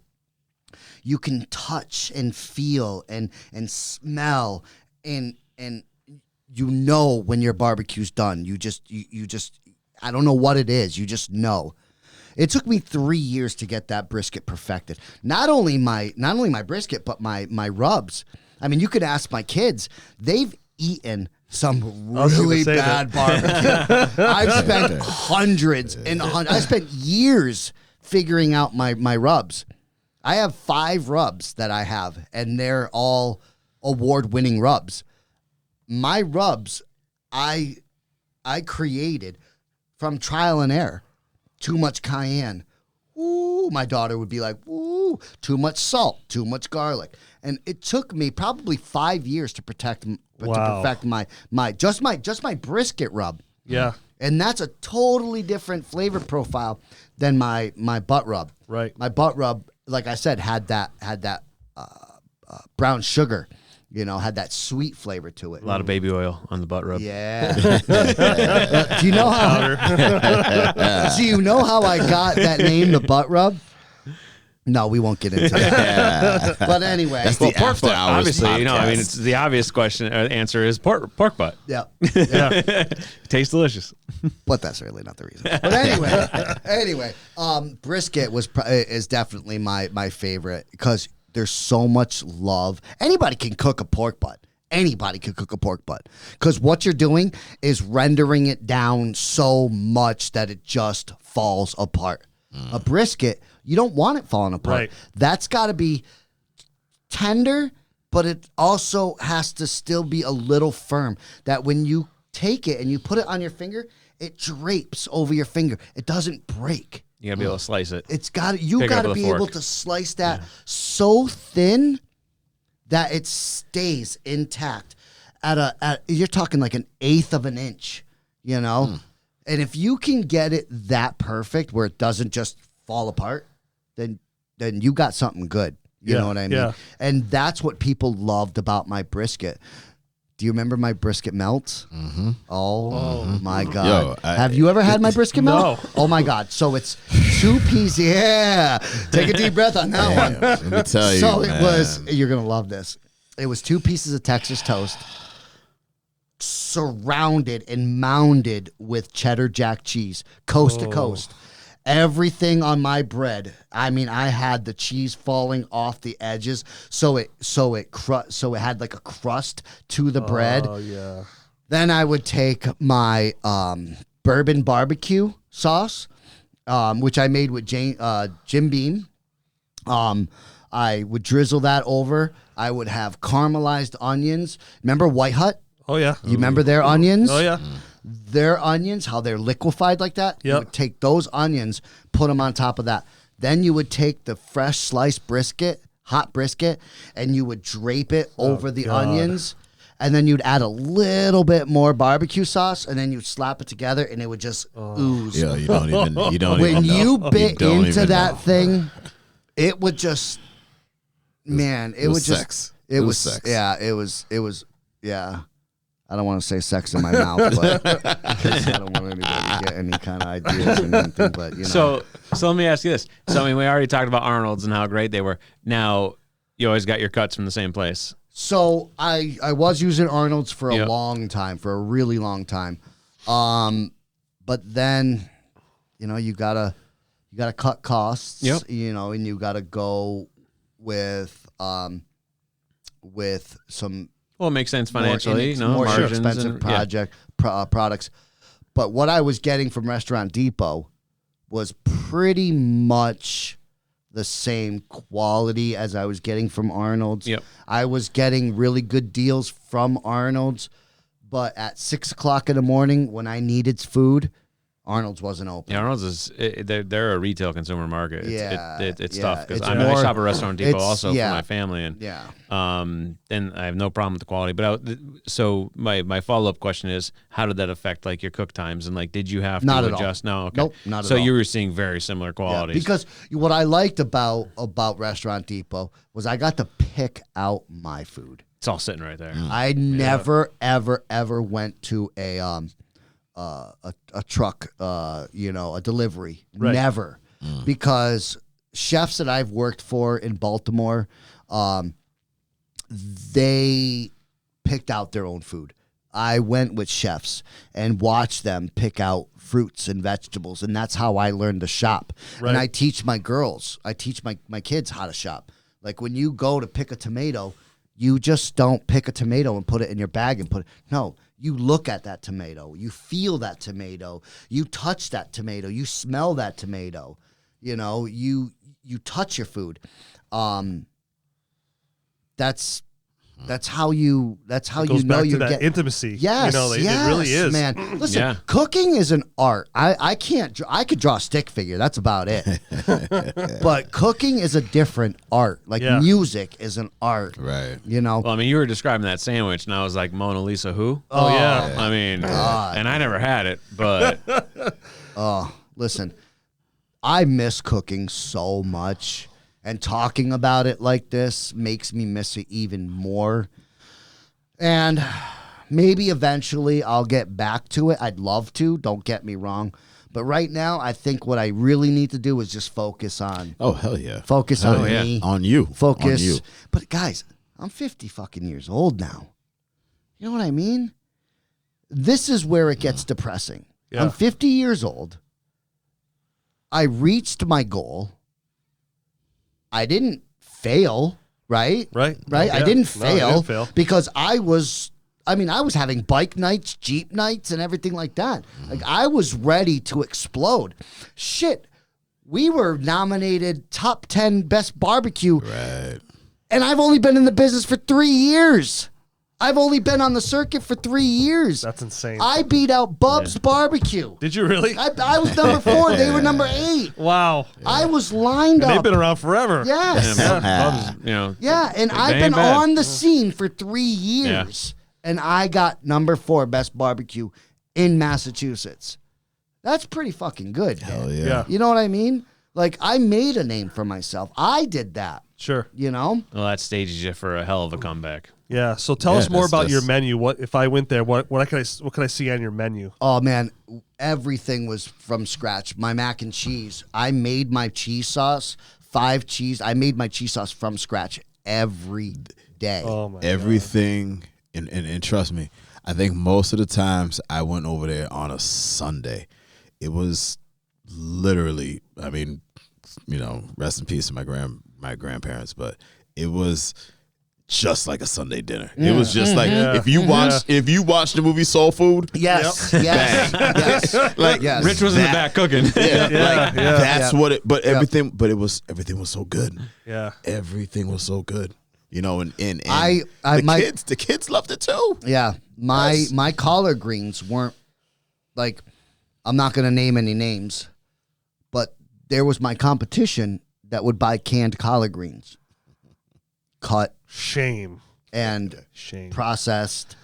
You can touch and feel and smell and when your barbecue's done. You just I don't know what it is. You just know. It took me 3 years to get that brisket perfected. Not only my brisket, but my rubs. I mean, you could ask my kids. They've eaten some was gonna really say bad barbecue. I've spent hundreds and I spent years figuring out my rubs. I have 5 rubs that I have, and they're all award-winning rubs. My rubs, I created from trial and error. Too much cayenne. Ooh, my daughter would be like, ooh, too much salt, too much garlic. And it took me probably 5 years to perfect my brisket rub. Yeah. And that's a totally different flavor profile than my butt rub. Right. My butt rub, like I said, had that brown sugar. Had that sweet flavor to it. a lot of baby oil on the butt rub. Yeah. Do you know how? Do you know how I got that name, the butt rub? No, we won't get into that. But anyway, That's the Pork after butt, hours obviously, podcast. it's the obvious answer is pork butt. yeah. Tastes delicious. But that's really not the reason. But anyway, brisket is definitely my favorite because there's so much love. Anybody can cook a pork butt. Anybody can cook a pork butt because what you're doing is rendering it down so much that it just falls apart. A brisket, you don't want it falling apart. Right. That's got to be tender but it also has to still be a little firm, that when you take it and you put it on your finger, it drapes over your finger. It doesn't break. You gotta be able to slice it. You Pick it up gotta with a be able fork. to slice that so thin that it stays intact you're talking like 1/8 of an inch, you know? And if you can get it that perfect where it doesn't just fall apart, then you got something good. You know what I mean? Yeah. And that's what people loved about my brisket. Do you remember my brisket melts? Mm-hmm. Oh, my God. Yo, Have you ever had my brisket melt? No. Oh, my God. So it's 2 pieces. Yeah. Take a deep breath on that one. Let me tell you, So man. it was, you're going to love this. It was 2 pieces of Texas toast surrounded and mounded with cheddar jack cheese, coast to coast. Everything on my bread. I mean, I had the cheese falling off the edges, so it had like a crust to the bread. Oh yeah. Then I would take my bourbon barbecue sauce, which I made with Jim Beam. I would drizzle that over. I would have caramelized onions. Remember White Hut? Oh yeah. You remember their onions? Oh yeah. Their onions, how they're liquefied like that. You Yep. would take those onions, put them on top of that. Then you would take the fresh sliced brisket, hot brisket, and you would drape it over the God. onions. And then you'd add a little bit more barbecue sauce, and then you'd slap it together, and it would just ooze. Yo, you don't even When know. you bit don't into even that know. thing, it would just, man, it was would just, sex. It It was was sex. Yeah, it was, yeah. I don't want to say sex in my mouth, but 'cause I don't want anybody to get any kind of ideas or anything. But you know, So let me ask you this. So I mean, we already talked about Arnold's and how great they were. Now you always got your cuts from the same place. So I was using Arnold's for a Yep. long time, for a really long time. But then, you know, you gotta cut costs. Yep. You know, and you gotta go with some Well, it makes sense financially. more margins expensive and, products. But what I was getting from Restaurant Depot was pretty much the same quality as I was getting from Arnold's. Yep. I was getting really good deals from Arnold's, but at 6 o'clock in the morning when I needed food, Arnold's wasn't open. Yeah, Arnold's is they're a retail consumer market. It's Yeah, tough because it's I more- shop at Restaurant Depot it's- also yeah. for my family, and Yeah. and I have no problem with the quality. But so my follow up question is, how did that affect like your cook times, and like did you have Not to at all. adjust? No, okay. Nope, not at so all. you were seeing very similar Yeah, qualities. because what I liked about Restaurant Depot was I got to pick out my food. it's all sitting right there. I never, ever went to a truck, a delivery. Right. Never, because chefs that I've worked for in Baltimore, they picked out their own food. I went with chefs and watched them pick out fruits and vegetables, and that's how I learned to shop. Right. And I teach my my kids how to shop. Like when you go to pick a tomato, you just don't pick a tomato and put it in your bag and no, you look at that tomato, you feel that tomato, you touch that tomato, you smell that tomato, you know, you touch your food. That's how you Goes know back you to that get intimacy. Yes, You know, yes, it really is. man. Listen, Yeah. cooking is an art. I could draw a stick figure. That's about it. But cooking is a different art. Like Yeah. music is an art. Right. You know. Well, I mean, you were describing that sandwich, and I was like, Mona Lisa, who? Oh yeah. I mean, God. and I never had it, but Listen, I miss cooking so much, and talking about it like this makes me miss it even more. And maybe eventually I'll get back to it. I'd love to, don't get me wrong. But right now, I think what I really need to do is just focus on Oh hell yeah. Focus Hell on yeah. me. On you. focus. On you. But guys, I'm 50 fucking years old now. You know what I mean? This is where it gets depressing. Yeah. I'm 50 years old. I reached my goal. I didn't fail, right? Right. Right? I Yeah. didn't No, I fail, didn't fail. because I was having bike nights, Jeep nights, and everything like that. Like I was ready to explode. Shit. We were nominated top 10 best barbecue. Right. And I've only been in the business for 3 years. I've only been on the circuit for 3 years. That's insane. I beat out Bub's Barbecue. Did you really? I was number 4. They were number 8. Wow. I was lined up. They've been around forever. Yes. Yeah, and I've been on the scene for 3 years. And I got number 4 best barbecue in Massachusetts. That's pretty fucking good. Hell Yeah. You know what I mean? Like, I made a name for myself. I did that. Sure. You know? Well, that stages you for a hell of a comeback. Yeah. So tell us more about your that's- menu. What if I went there? What can I see on your menu? Oh, man. Everything was from scratch. My mac and cheese. I made my cheese sauce, 5 cheese. I made my cheese sauce from scratch every day. Oh my Everything, and trust me, I think most of the times I went over there on a Sunday. It was literally, I mean, rest in peace to my grandparents, but it was just like a Sunday dinner. It was just like if you watch the movie Soul Food. Yes, yes. Like Rich was in the back cooking. That's what it. But everything was so good. Yeah. Everything was so good. And the kids loved it too. Yeah, my collard greens weren't like, I'm not going to name any names, but there was my competition that would buy canned collard greens, cut Shame. and Shame. processed,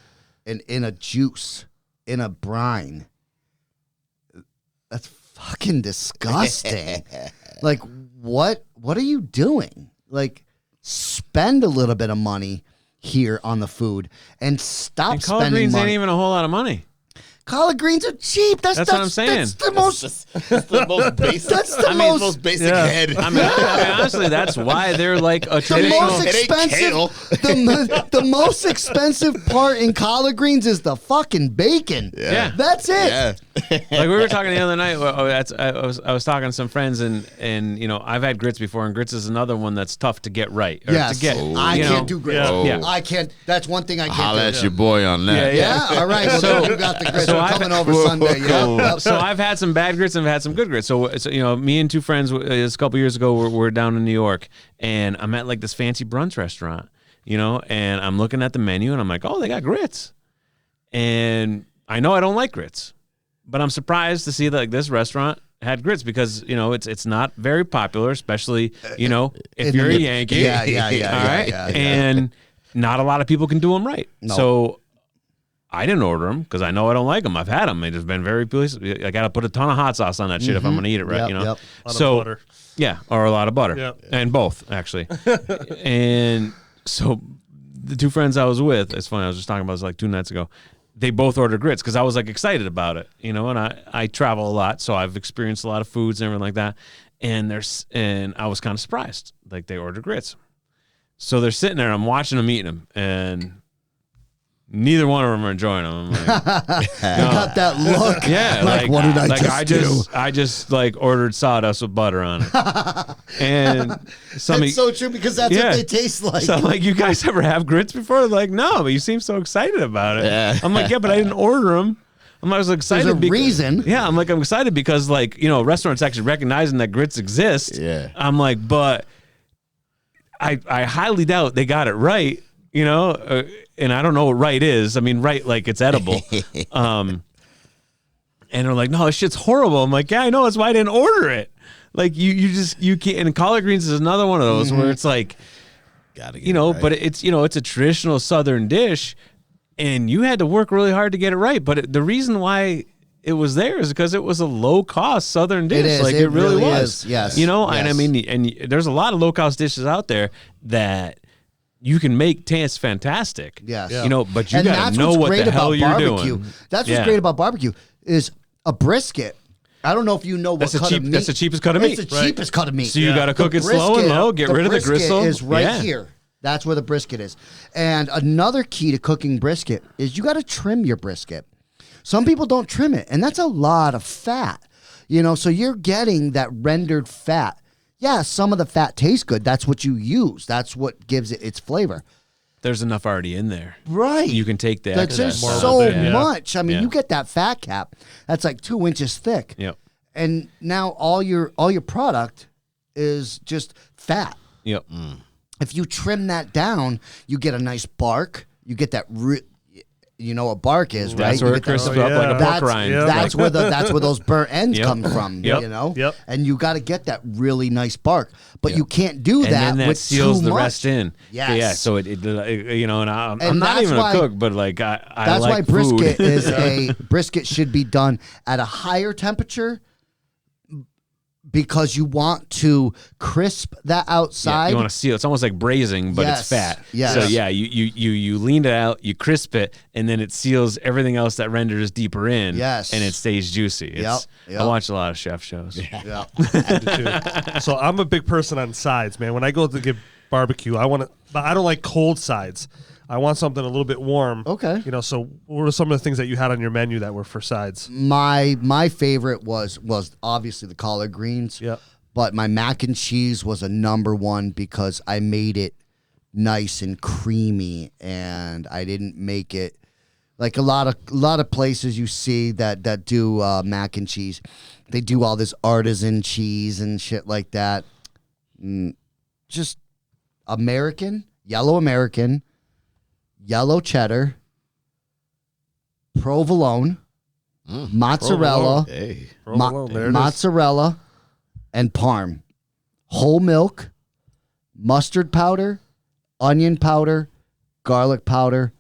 and in a juice, in a brine. That's fucking disgusting. Like, what are you doing? Like, spend a little bit of money here on the food and stop And collard spending greens money. ain't even a whole lot of money. Collard greens are cheap. That's what I'm saying. That's the most. That's the most basic. That's the most- most basic Yeah. head. I mean, honestly, that's why they're like a The traditional. most It ain't kale. expensive, the most expensive part in collard greens is the fucking bacon. Yeah. That's it. Yeah. Like we were talking the other night. I was talking to some friends, and I've had grits before, and grits is another one that's tough to get right. Or Yes, to get, I you know. can't do grits. Yeah. Yeah. I can't. That's one thing I can't Holla do. at your boy on that. Yeah. Yeah, all right. Well, So- you got the grits. so We're I've- coming over Sunday. Yeah. So I've had some bad grits and I've had some good grits. So me and 2 friends a couple years ago we're down in New York, and I'm at like this fancy brunch restaurant, and I'm looking at the menu and I'm like, oh, they got grits, and I know I don't like grits, but I'm surprised to see that like this restaurant had grits because it's not very popular, especially if you're a Yankee. Yeah. All right, yeah. and not a lot of people can do them right. No. So I didn't order them because I know I don't like them. I've had them. They've just been very pleased. I got to put a ton of hot sauce on that shit if I'm going to eat it right, Yep, Yep. A lot of So, butter. yeah, or a lot of butter. Yep. And both, actually. And so the 2 friends I was with, it's funny, I was just talking about this like 2 nights ago, they both ordered grits because I was like excited about it, and I travel a lot, so I've experienced a lot of foods and everything like that. And I was kind of surprised. Like they ordered grits. So they're sitting there, I'm watching them eating them, and neither one of them are enjoying them. I'm like, You got that look. yeah, Like, what did I like just do? I just like ordered sawdust with butter on it, and somebody. That's so true because that's Yeah. what they taste like. So I'm like, you guys ever have grits before? They're like, no, but you seem so excited about it. Yeah. I'm like, yeah, but I didn't order them. I was excited. There's a reason. Yeah, I'm excited because restaurants actually recognizing that grits exist. Yeah. I'm like, but I highly doubt they got it right. And I don't know what right is. I mean, right, like it's edible. And they're like, no, this shit's horrible. I'm like, yeah, I know. That's why I didn't order it. Like you can't. And collard greens is another one of those where it's like, Gotta get it right. but it's a traditional Southern dish, and you had to work really hard to get it right. But the reason why it was there is because it was a low cost Southern dish. It is. Like It it really really was. is. Yes. And Yes. I mean, and there's a lot of low cost dishes out there that you can make taste fantastic. Yes. But you And got that's to know what's what great the hell about you're barbecue. doing. That's what's Yeah. great about barbecue is a brisket. I don't know if you know what That's the cut cheap- of meat. that's the cheapest cut of meat. It's the Right. cheapest cut of meat. So you got to cook The it slow and low. Get rid of the gristle. Is right Yeah. here. That's where the brisket is. And another key to cooking brisket is you got to trim your brisket. Some people don't trim it, and that's a lot of fat. So you're getting that rendered fat. Yeah, some of the fat tastes good. That's what you use. That's what gives it its flavor. There's enough already in there. Right. You can take the That's excess just more so of it, yeah. much. I mean, Yeah. you get that fat cap. That's like 2 inches thick. Yep. And now all your product is just fat. Yep. if you trim that down, you get a nice bark. You get that you know what bark is, right? That's where it crisps up like a pork rind. That's where those burnt ends come from, Yep. you know? Yep. And you got to get that really nice bark. But you can't do that, and then that with seals too the much. rest in. Yes. Yeah, so it you know, and I'm And not that's even why- a cook, but like I That's like why brisket food. is brisket should be done at a higher temperature because you want to crisp that outside. You want to seal. It's almost like braising, but Yes. it's fat. Yes. So yeah, you lean it out, you crisp it, and then it seals everything else that renders deeper in. Yes. And it stays juicy. It's, Yep. I watch a lot of chef shows. Yeah. So I'm a big person on sides, man. When I go to get barbecue, but I don't like cold sides. I want something a little bit warm. Okay. You know, so what are some of the things that you had on your menu that were for sides? My favorite was obviously the collard greens. Yep. But my mac and cheese was a number one because I made it nice and creamy, and I didn't make it like a lot of places you see that do mac and cheese. They do all this artisan cheese and shit like that. Just yellow American, yellow cheddar, provolone, mozzarella, Hey. Provolone, there it is. mozzarella, and parm, whole milk, mustard powder, onion powder, garlic powder,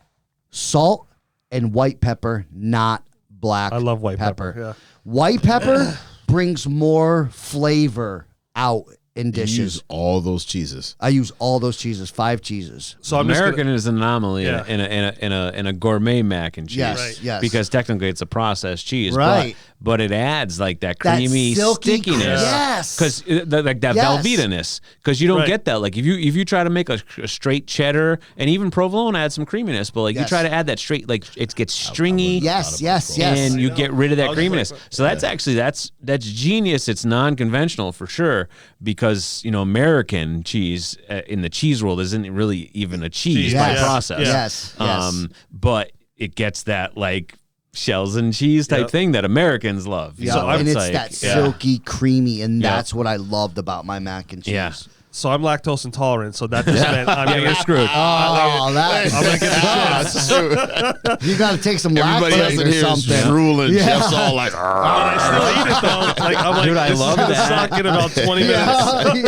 salt, and white pepper, not black. I love white pepper, yeah. White pepper brings more flavor out in You dishes. use all those cheeses. I use all those cheeses, 5 cheeses. So I'm just gonna- American is an anomaly Yeah. in a gourmet mac and cheese. Yes, Right. yes. Because technically it's a processed cheese, Right. But it adds like that That creamy silky stickiness, yes. because like that Yes. Velveeta-ness, because you don't Right. get that. Like if you try to make a straight cheddar, and even provolone adds some creaminess, but like you Yes. try to add that straight, like it gets stringy. Yes. And you get rid of that was creaminess. like- So that's actually that's genius. It's non-conventional for sure, because American cheese in the cheese world isn't really even a cheese by Yes. process. Yes. But it gets that like shells and cheese type Yep. thing that Americans love. you Yeah, know? and it's like, that yeah. silky, creamy, and Yeah. that's what I loved about my mac and cheese. Yeah. So I'm lactose intolerant, so that just meant I'm Yeah, gonna you're screwed. Oh, that I'm gonna get the shits. you got to take some Everybody else lactate in or here is something. drooling. Yeah. Jeff's all like, I still eat it though. Like I'm like, Dude, I this love is gonna that. suck in about 20 minutes.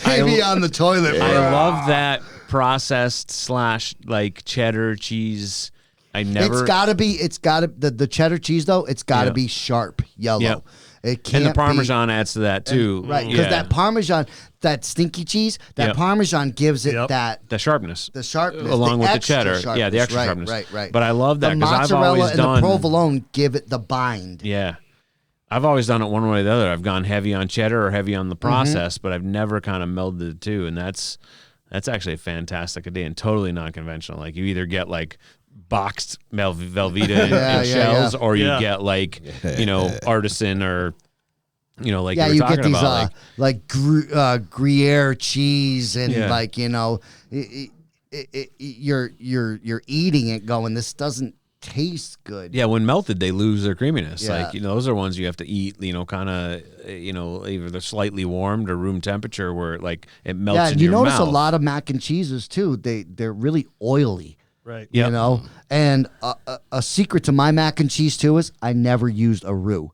Yeah, maybe on the toilet. I love that processed / like cheddar cheese. I never. It's got to the cheddar cheese though. It's got to Yeah. be sharp yellow. Yep. It can't and the be- Parmesan adds to that too. right? Because Yeah. that Parmesan, that stinky cheese, that Yep. Parmesan gives it Yep. that the sharpness. the sharpness along with the extra cheddar. Yeah, the sharpness. extra right, sharpness. Right. But I love that the because I've mozzarella always and done the provolone give it the bind. Yeah. I've always done it one way or the other. I've gone heavy on cheddar or heavy on the process, but I've never kind of melded the two. And that's actually a fantastic idea and totally non-conventional. Like you either get like boxed Velveeta Yeah, in shells, yeah. or you Yeah. get like, artisan or, like Yeah, you you were get talking these about. Like, like Gruyere cheese and Yeah. like you're eating it going, this doesn't taste good. yeah, when melted, they lose their creaminess. Yeah. Like, those are ones you have to eat, kind of, either they're slightly warmed or room temperature where like it melts Yeah, in and you your notice mouth. a lot of mac and cheeses too. They're really oily. Right. Yep. You know, and a secret to my mac and cheese too is I never used a roux.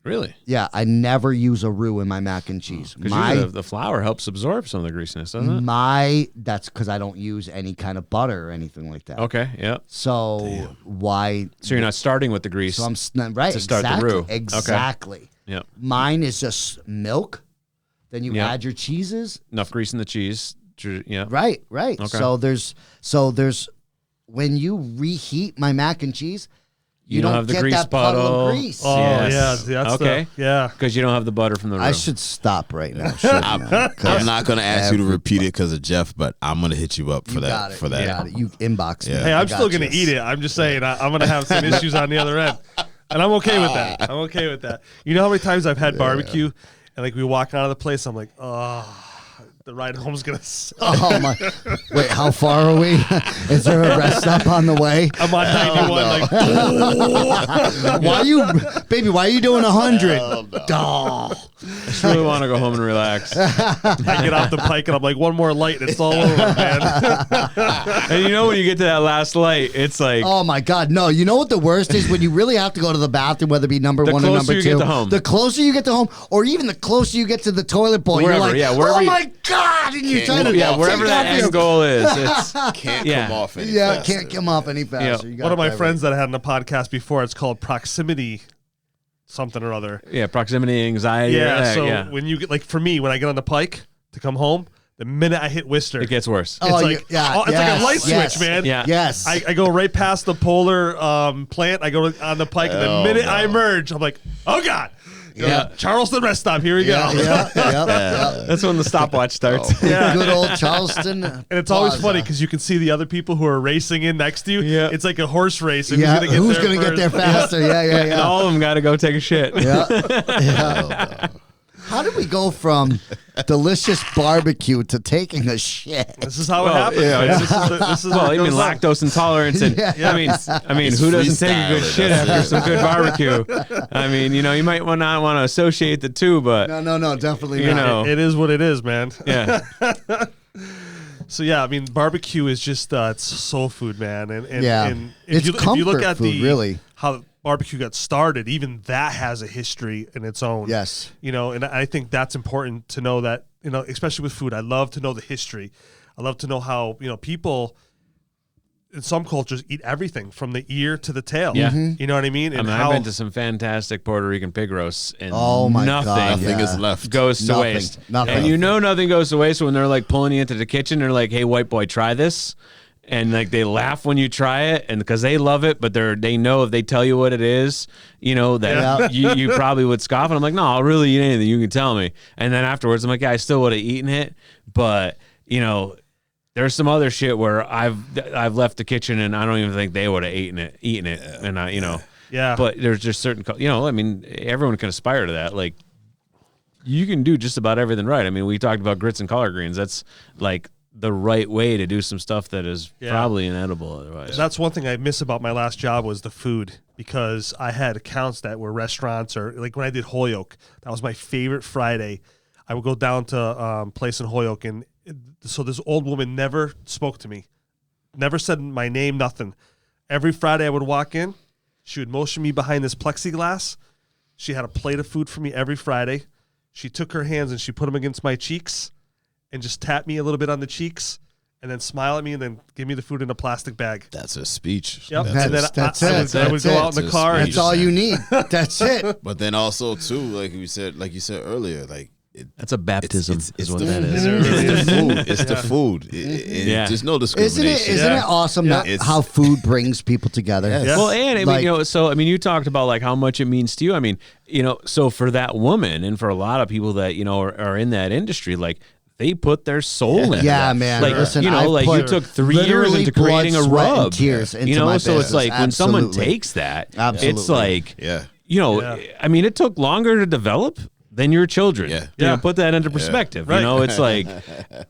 Really? Yeah, I never use a roux in my mac and cheese. Because the flour helps absorb some of the greasiness, doesn't it? That's because I don't use any kind of butter or anything like that. Okay, yeah. So why? So you're not starting with the grease. So right to start the exactly, roux. Okay. Exactly. Yep. Mine is just milk. Then you Yep. add your cheeses. Enough grease in the cheese. Yeah. Right. Okay. So there's when you reheat my mac and cheese, you don't don't have the get grease that puddle puddle. of grease. Oh Yes. yeah, that's Okay. yeah. Because you don't have the butter from the roux. I should stop right now. shouldn't I? 'Cause I'm not going to ask you to every- repeat it because of Jeff, but I'm going to hit you up for You that. got it. For that. You got it. You inbox me. Yeah. Hey, I I'm still got gonna you. eat it. I'm just saying I'm gonna have some issues on the other end, and I'm okay with that. I'm okay with that. You know how many times I've had barbecue, and like we walk out of the place, I'm like, oh, the ride home's gonna suck. Oh my! Wait, how far are we? Is there a rest stop on the way? I'm on 91, Why are you, baby? Why are you doing 100? Just really want to go home and relax. I get off the Pike and I'm like, one more light, and it's all over, man. And you know when you get to that last light, it's like Oh my God! No, you know what the worst is when you really have to go to the bathroom, whether it be number The one or closer number you two. get to home. The closer you get to home, or even the closer you get to the toilet bowl, Wherever, you're like, yeah, wherever oh you- my God! And you're trying to wherever take that off your- end goal is, it's Can't Yeah. come off any Yeah, faster. can't come off any faster. You got One of it my covered. friends that I had in a podcast before, it's called proximity something or other. proximity anxiety. Yeah, so yeah. when you get, like for me, when I get on the Pike to come home, the minute I hit Worcester, It gets worse. Oh, it's like, yeah, it's like a light yes, switch, man. Yeah. Yes. I go right past the Polar plant. I go on the Pike, and the minute I emerge, I'm like, oh God. Yeah. Charleston rest stop. Here we go. Yeah. That's when the stopwatch starts. Yeah. Good old Charleston. And it's always Plaza. funny because you can see the other people who are racing in next to you. Yeah. It's like a horse race. And Yeah, who's who's going to get there faster? Yeah, yeah, And yeah. all of them got to go take a shit. Yeah. How did we go from delicious barbecue to taking a shit? This is how it Well, happens. yeah, man. it's- This is Well, how it I mean, goes on. lactose intolerance, and Yeah. I mean, It's who doesn't take a good freestyle, shit that's after it. some good barbecue? I mean, you might not want to associate the two, but No, definitely You not. know. It is what it is, man. yeah, So yeah, I mean, barbecue is just it's soul food, man. And Yeah. and It's if you look comfort at food, really. how barbecue got started, even that has a history in its own. Yes. And I think that's important to know that, especially with food. I love to know the history. I love to know how, people in some cultures eat everything from the ear to the tail. Yeah. You know what I mean? And I've been to some fantastic Puerto Rican pig roasts, and Oh, my nothing God, Nothing yeah. is left. goes to Nothing. waste. Nothing. And nothing goes to waste when they're like pulling you into the kitchen. They're like, "Hey, white boy, try this." And like they laugh when you try it, and because they love it, but they know if they tell you what it is, that you probably would scoff. And I'm like, no, I'll really eat anything. You can tell me. And then afterwards, I'm like, yeah, I still would have eaten it, but there's some other shit where I've left the kitchen and I don't even think they would have eaten it, and Yeah. But there's just certain, I mean, everyone can aspire to that. Like, you can do just about everything right. I mean, we talked about grits and collard greens. That's like the right way to do some stuff that is probably inedible otherwise. That's one thing I miss about my last job was the food, because I had accounts that were restaurants, or like when I did Holyoke, that was my favorite Friday. I would go down to place in Holyoke, and so this old woman never spoke to me, never said my name, nothing. Every Friday I would walk in, she would motion me behind this plexiglass. She had a plate of food for me every Friday. She took her hands and she put them against my cheeks and just tap me a little bit on the cheeks, and then smile at me, and then give me the food in a plastic bag. That's a speech. Yep. That's And then That's I it. would That's go it. out in the car and That's all you need. That's it. But then also too, like you said earlier, like That's a baptism, it's is what the, that is. It's the food. It's the food. Yeah. There's no Isn't discrimination. it awesome that It's- how food brings people together? Yes. Yeah. Well, and I mean, Like- you talked about like how much it means to you. I mean, so for that woman and for a lot of people that, are in that industry, like they put their soul in. Yeah, it. man. Like, Listen, like I you put took 3 years literally into blood, creating a sweat, and rub. tears into my so it's business. like when someone Absolutely. takes that, it's Absolutely. like, Yeah. Yeah. I mean, it took longer to develop than your children. Yeah. Yeah. Put that into perspective. Right. It's like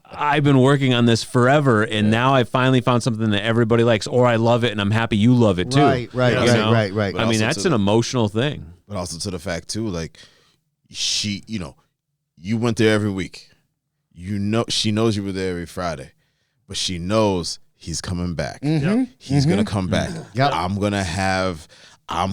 I've been working on this forever, and now I finally found something that everybody likes, or I love it, and I'm happy you love it too. Right. You know? Right. But I mean, also that's to- an emotional thing. But also to the fact too, like she, you went there every week. She knows you were there every Friday, but she knows he's coming back. He's gonna come back. Yep. I'm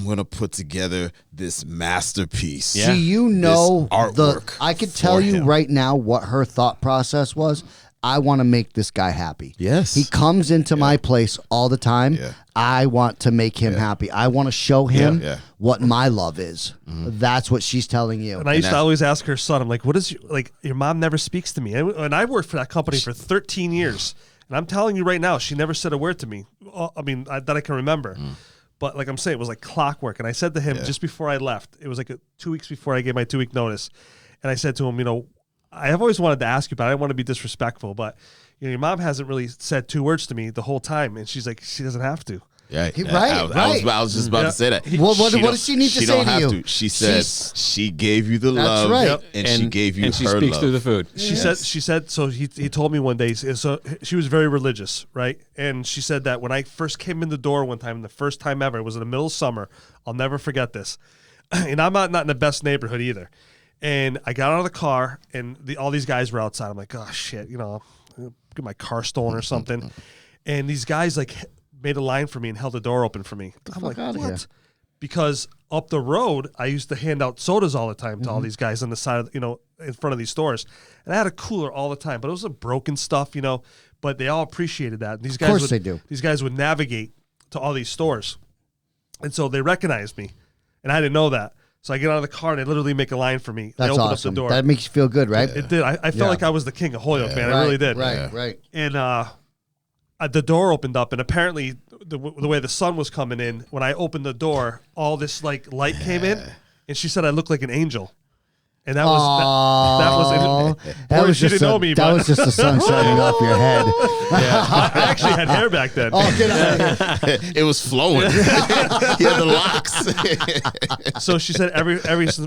gonna put together this masterpiece. Yeah. Do you know artwork I could tell for you him. right now what her thought process was. I want to make this guy happy. Yes. He comes into my place all the time. Yeah. I want to make him happy. I want to show him Yeah. what my love is. That's what she's telling you. And I used to always ask her son, I'm like, what is your mom never speaks to me? And I worked for that company for 13 years. And I'm telling you right now, she never said a word to me. I mean, that I can remember. But like I'm saying, it was like clockwork. And I said to him just before I left, it was like 2 weeks before I gave my 2-week notice. And I said to him, I have always wanted to ask you, but I didn't want to be disrespectful. But your mom hasn't really said 2 words to me the whole time. And she's like, she doesn't have to. Yeah, Right. I was just about to say that. What does she need to say to you? She said she gave you the love, right. and she gave you and she her speaks love through the food. She said. So he told me one day. So she was very religious, right? And she said that when I first came in the door one time, the first time ever, it was in the middle of summer. I'll never forget this. And I'm not in the best neighborhood either. And I got out of the car, and all these guys were outside. I'm like, oh shit, get my car stolen or something. And these guys like made a line for me and held the door open for me. I'm like, what? Because up the road, I used to hand out sodas all the time to all these guys on the side of, in front of these stores. And I had a cooler all the time, but it was a broken stuff, but they all appreciated that. And these guys of course they do. These guys would navigate to all these stores. And so they recognized me, and I didn't know that. So I get out of the car, and they literally make a line for me. That's they open awesome. up the door. That makes you feel good, right? It did. I felt like I was the king of Holyoke, man. I really did. Right. And the door opened up, and apparently the way the sun was coming in, when I opened the door, all this like light came in, and she said I looked like an angel. And that was that was she didn't know me. That was just the sun shining off your head. I actually had hair back then. It was flowing. He had the locks. So she said every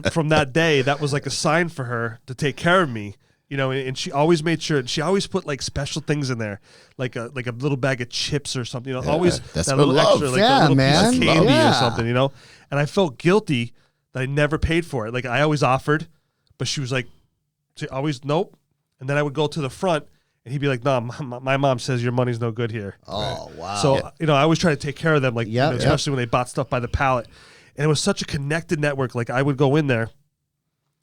from that day, that was like a sign for her to take care of me. And she always made sure. She always put like special things in there, like a little bag of chips or something. Always that's that little love. extra, like a little man. piece of candy Yeah. or something. And I felt guilty that I never paid for it. Like I always offered, but she was like, she always nope. And then I would go to the front, and he'd be like, "No, my mom says your money's no good here." Oh, wow. So I always try to take care of them, like especially when they bought stuff by the pallet. And it was such a connected network. Like I would go in there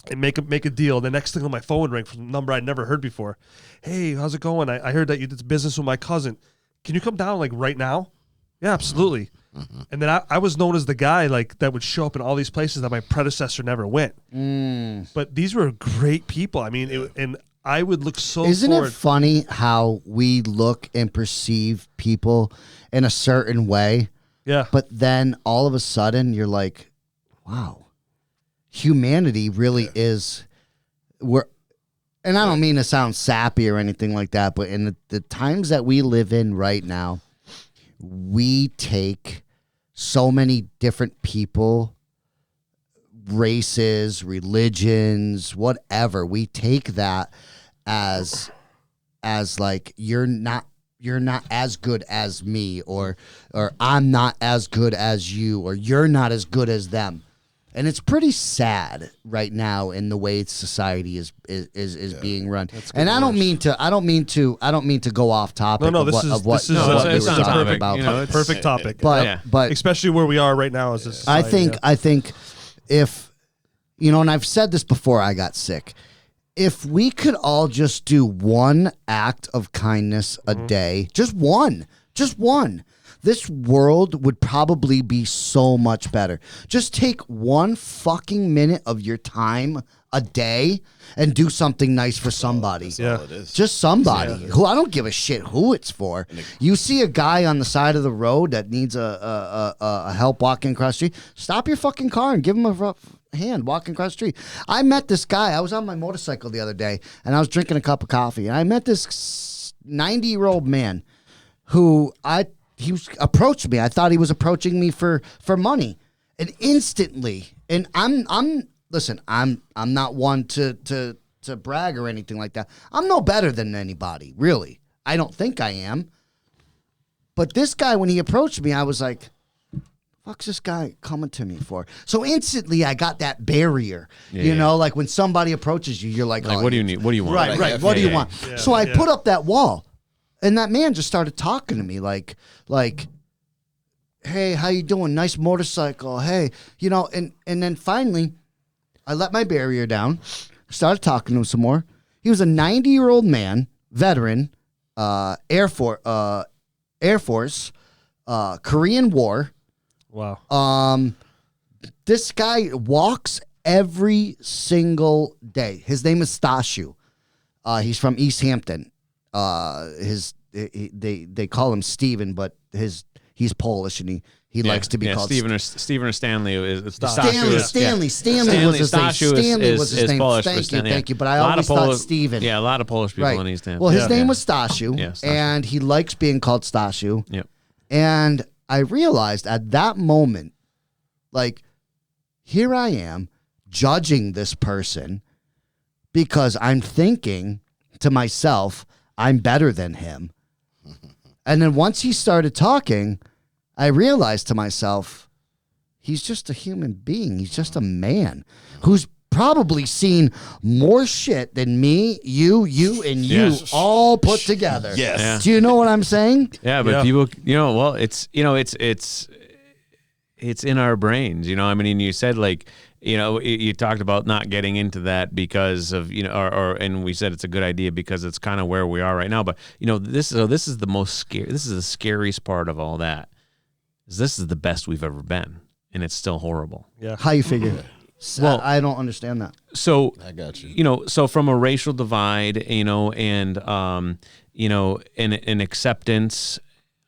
and make a deal. The next thing on my phone would ring from a number I'd never heard before. Hey, how's it going? I heard that you did business with my cousin. Can you come down like right now? Yeah, absolutely. Mm-hmm. And then I was known as the guy like that would show up in all these places that my predecessor never went. But these were great people. I mean, and I would look so Isn't forward. it funny how we look and perceive people in a certain way? Yeah. But then all of a sudden you're like, wow, humanity really is and I don't mean to sound sappy or anything like that, but in the times that we live in right now, we take so many different people, races, religions, whatever. We take that as like you're not as good as me, or I'm not as good as you, or you're not as good as them. And it's pretty sad right now in the way society is being run. And I don't mean to go off topic. No, this is perfect about. Perfect topic. But especially where we are right now as a society. I think if and I've said this before I got sick. If we could all just do one act of kindness a day, just one, this world would probably be so much better. Just take one fucking minute of your time a day and do something nice for somebody. Just somebody who I don't give a shit who it's for. You see a guy on the side of the road that needs a help walking across the street, stop your fucking car and give him a rough hand walking across the street. I met this guy. I was on my motorcycle the other day, and I was drinking a cup of coffee, and I met this 90-year-old man who he approached me. I thought he was approaching me for money, and instantly. And I'm not one to brag or anything like that. I'm no better than anybody, really. I don't think I am. But this guy, when he approached me, I was like, "Fuck's this guy coming to me for?" So instantly, I got that barrier. Like when somebody approaches you, you're like, "Oh, what do you need? What do you want?" Right. What do you want? Yeah, so I put up that wall. And that man just started talking to me like, "Hey, how you doing? Nice motorcycle. Hey," and then finally I let my barrier down, started talking to him some more. He was a 90-year-old man, veteran, Air Force, Korean War. Wow. This guy walks every single day. His name is Stashu. He's from East Hampton. They call him Steven, but he's Polish and he likes to be called Steven or Stanley is Stanley. Stanley was his name. Stanley was his name. Polish. Thank you. But I always thought Steven. Yeah, a lot of Polish people in East Hampton. Well, his name was Stashu, Stashu. and he likes being called Stashu. Yep. And I realized at that moment, like, here I am judging this person because I'm thinking to myself, I'm better than him. And then once he started talking, I realized to myself, he's just a human being. He's just a man who's probably seen more shit than me, you, and you all put together. Yes. Yeah. Do you know what I'm saying? Yeah, but people, well, it's in our brains, I mean, you said like, you talked about not getting into that because of, and we said it's a good idea because it's kind of where we are right now. But, this is the most scary, this is the scariest part of all that. This is the best we've ever been, and it's still horrible. Yeah. How you figure it? Well, I don't understand that. So I got you. So from a racial divide, and an acceptance,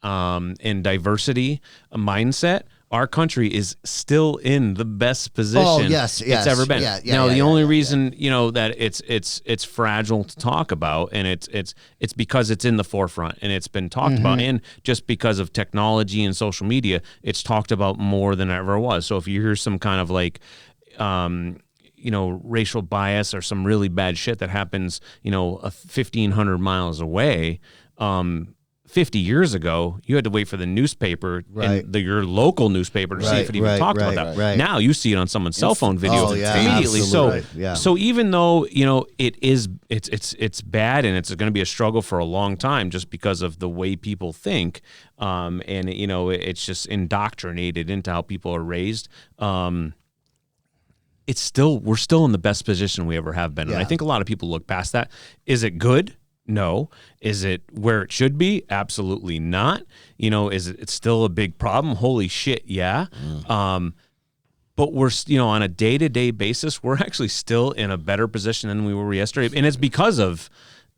and diversity mindset, our country is still in the best position yes, it's ever been. Yeah, the only reason that it's fragile to talk about, and it's because it's in the forefront and it's been talked about, and just because of technology and social media, it's talked about more than it ever was. So if you hear some kind of like racial bias or some really bad shit that happens, 1,500 miles away, 50 years ago, you had to wait for the newspaper and your local newspaper to see if it even talked about that. Right. Now you see it on someone's cell phone video immediately. Absolutely. So even though it's bad and it's going to be a struggle for a long time just because of the way people think, and it's just indoctrinated into how people are raised. We're still in the best position we ever have been, and I think a lot of people look past that. Is it good? No. Is it where it should be? Absolutely not. Is it's still a big problem? Holy shit, yeah. But we're, on a day-to-day basis, we're actually still in a better position than we were yesterday. And it's because of,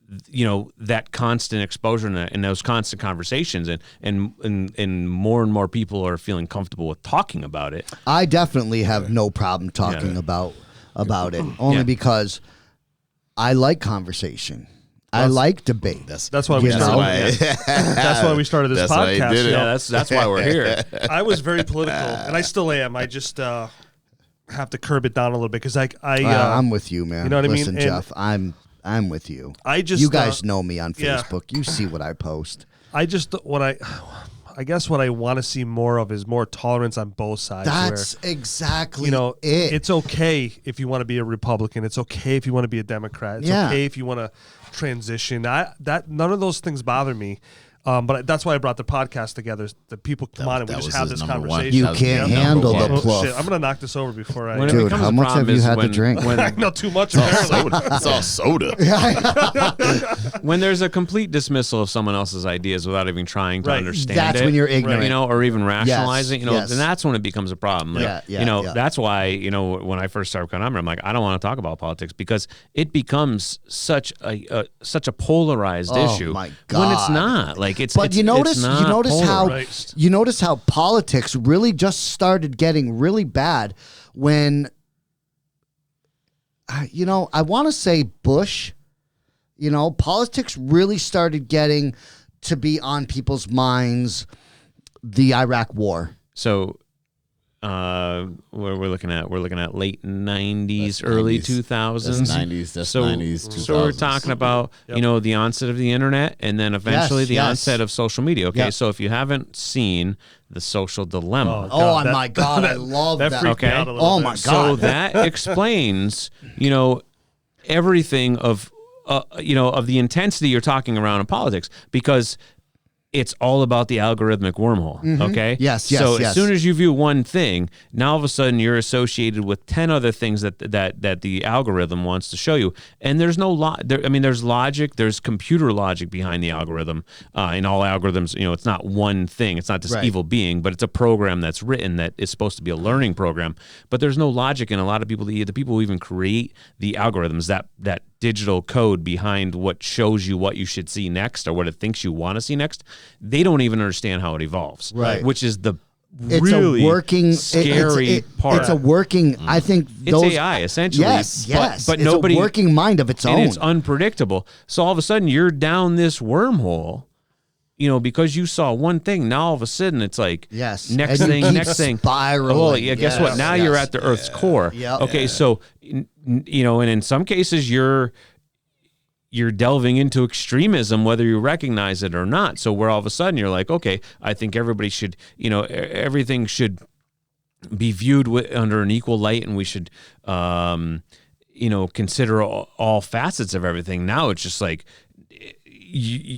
that constant exposure and those constant conversations, and more people are feeling comfortable with talking about it. I definitely have no problem talking about it, only because I like conversation. I like debate. That's why we started. That's why we started this podcast. That's why we're here. I was very political, and I still am. I just have to curb it down a little bit because I'm with you, man. You know what Listen, I mean? Jeff, I'm with you. You guys know me on Facebook. You see what I post. I guess what I want to see more of is more tolerance on both sides. That's exactly it. It's okay if you want to be a Republican. It's okay if you want to be a Democrat. It's okay if you want to transition. None of those things bother me. But that's why I brought the podcast together. The people come on and we just have this conversation. You can't handle the pluff. Shit, I'm gonna knock this over before I. Dude, how much have you had to drink? Not too much. It's all soda. When there's a complete dismissal of someone else's ideas without even trying to understand that's it, when you're ignorant, or even rationalizing, yes. then that's when it becomes a problem. That's why, when I first started coming on, I'm like, I don't want to talk about politics because it becomes such a polarized issue. My God. When it's not. You notice how politics really just started getting really bad when, I want to say Bush, politics really started getting to be on people's minds, the Iraq War. So, we're looking at late 90s, early 2000s. That's 90s. That's 90s. 2000s. So we're talking about the onset of the internet, and then eventually the onset of social media. Okay, so if you haven't seen The Social Dilemma, my God, I love that. Okay, oh my God, so that explains everything of the intensity you're talking around in politics, because it's all about the algorithmic wormhole, okay? Yes. So as soon as you view one thing, now all of a sudden you're associated with 10 other things that the algorithm wants to show you. And there's there's logic, there's computer logic behind the algorithm. In all algorithms, it's not one thing. It's not this evil being, but it's a program that's written that is supposed to be a learning program. But there's no logic in a lot of people. The people who even create the algorithms, that digital code behind what shows you what you should see next or what it thinks you want to see next, they don't even understand how it evolves. Right. Which is the it's really a working, scary part. It's a working, I think it's AI essentially. Yes. But it's nobody, a working mind of its own. And it's unpredictable. So all of a sudden you're down this wormhole because you saw one thing, now all of a sudden it's like, yes, next and thing, next thing. Spiraling. Oh, yeah. Guess what? Now you're at the Earth's core. Yep. Okay, so and in some cases you're delving into extremism, whether you recognize it or not. So where all of a sudden you're like, okay, I think everybody should, everything should be viewed under an equal light, and we should, consider all facets of everything. Now it's just like,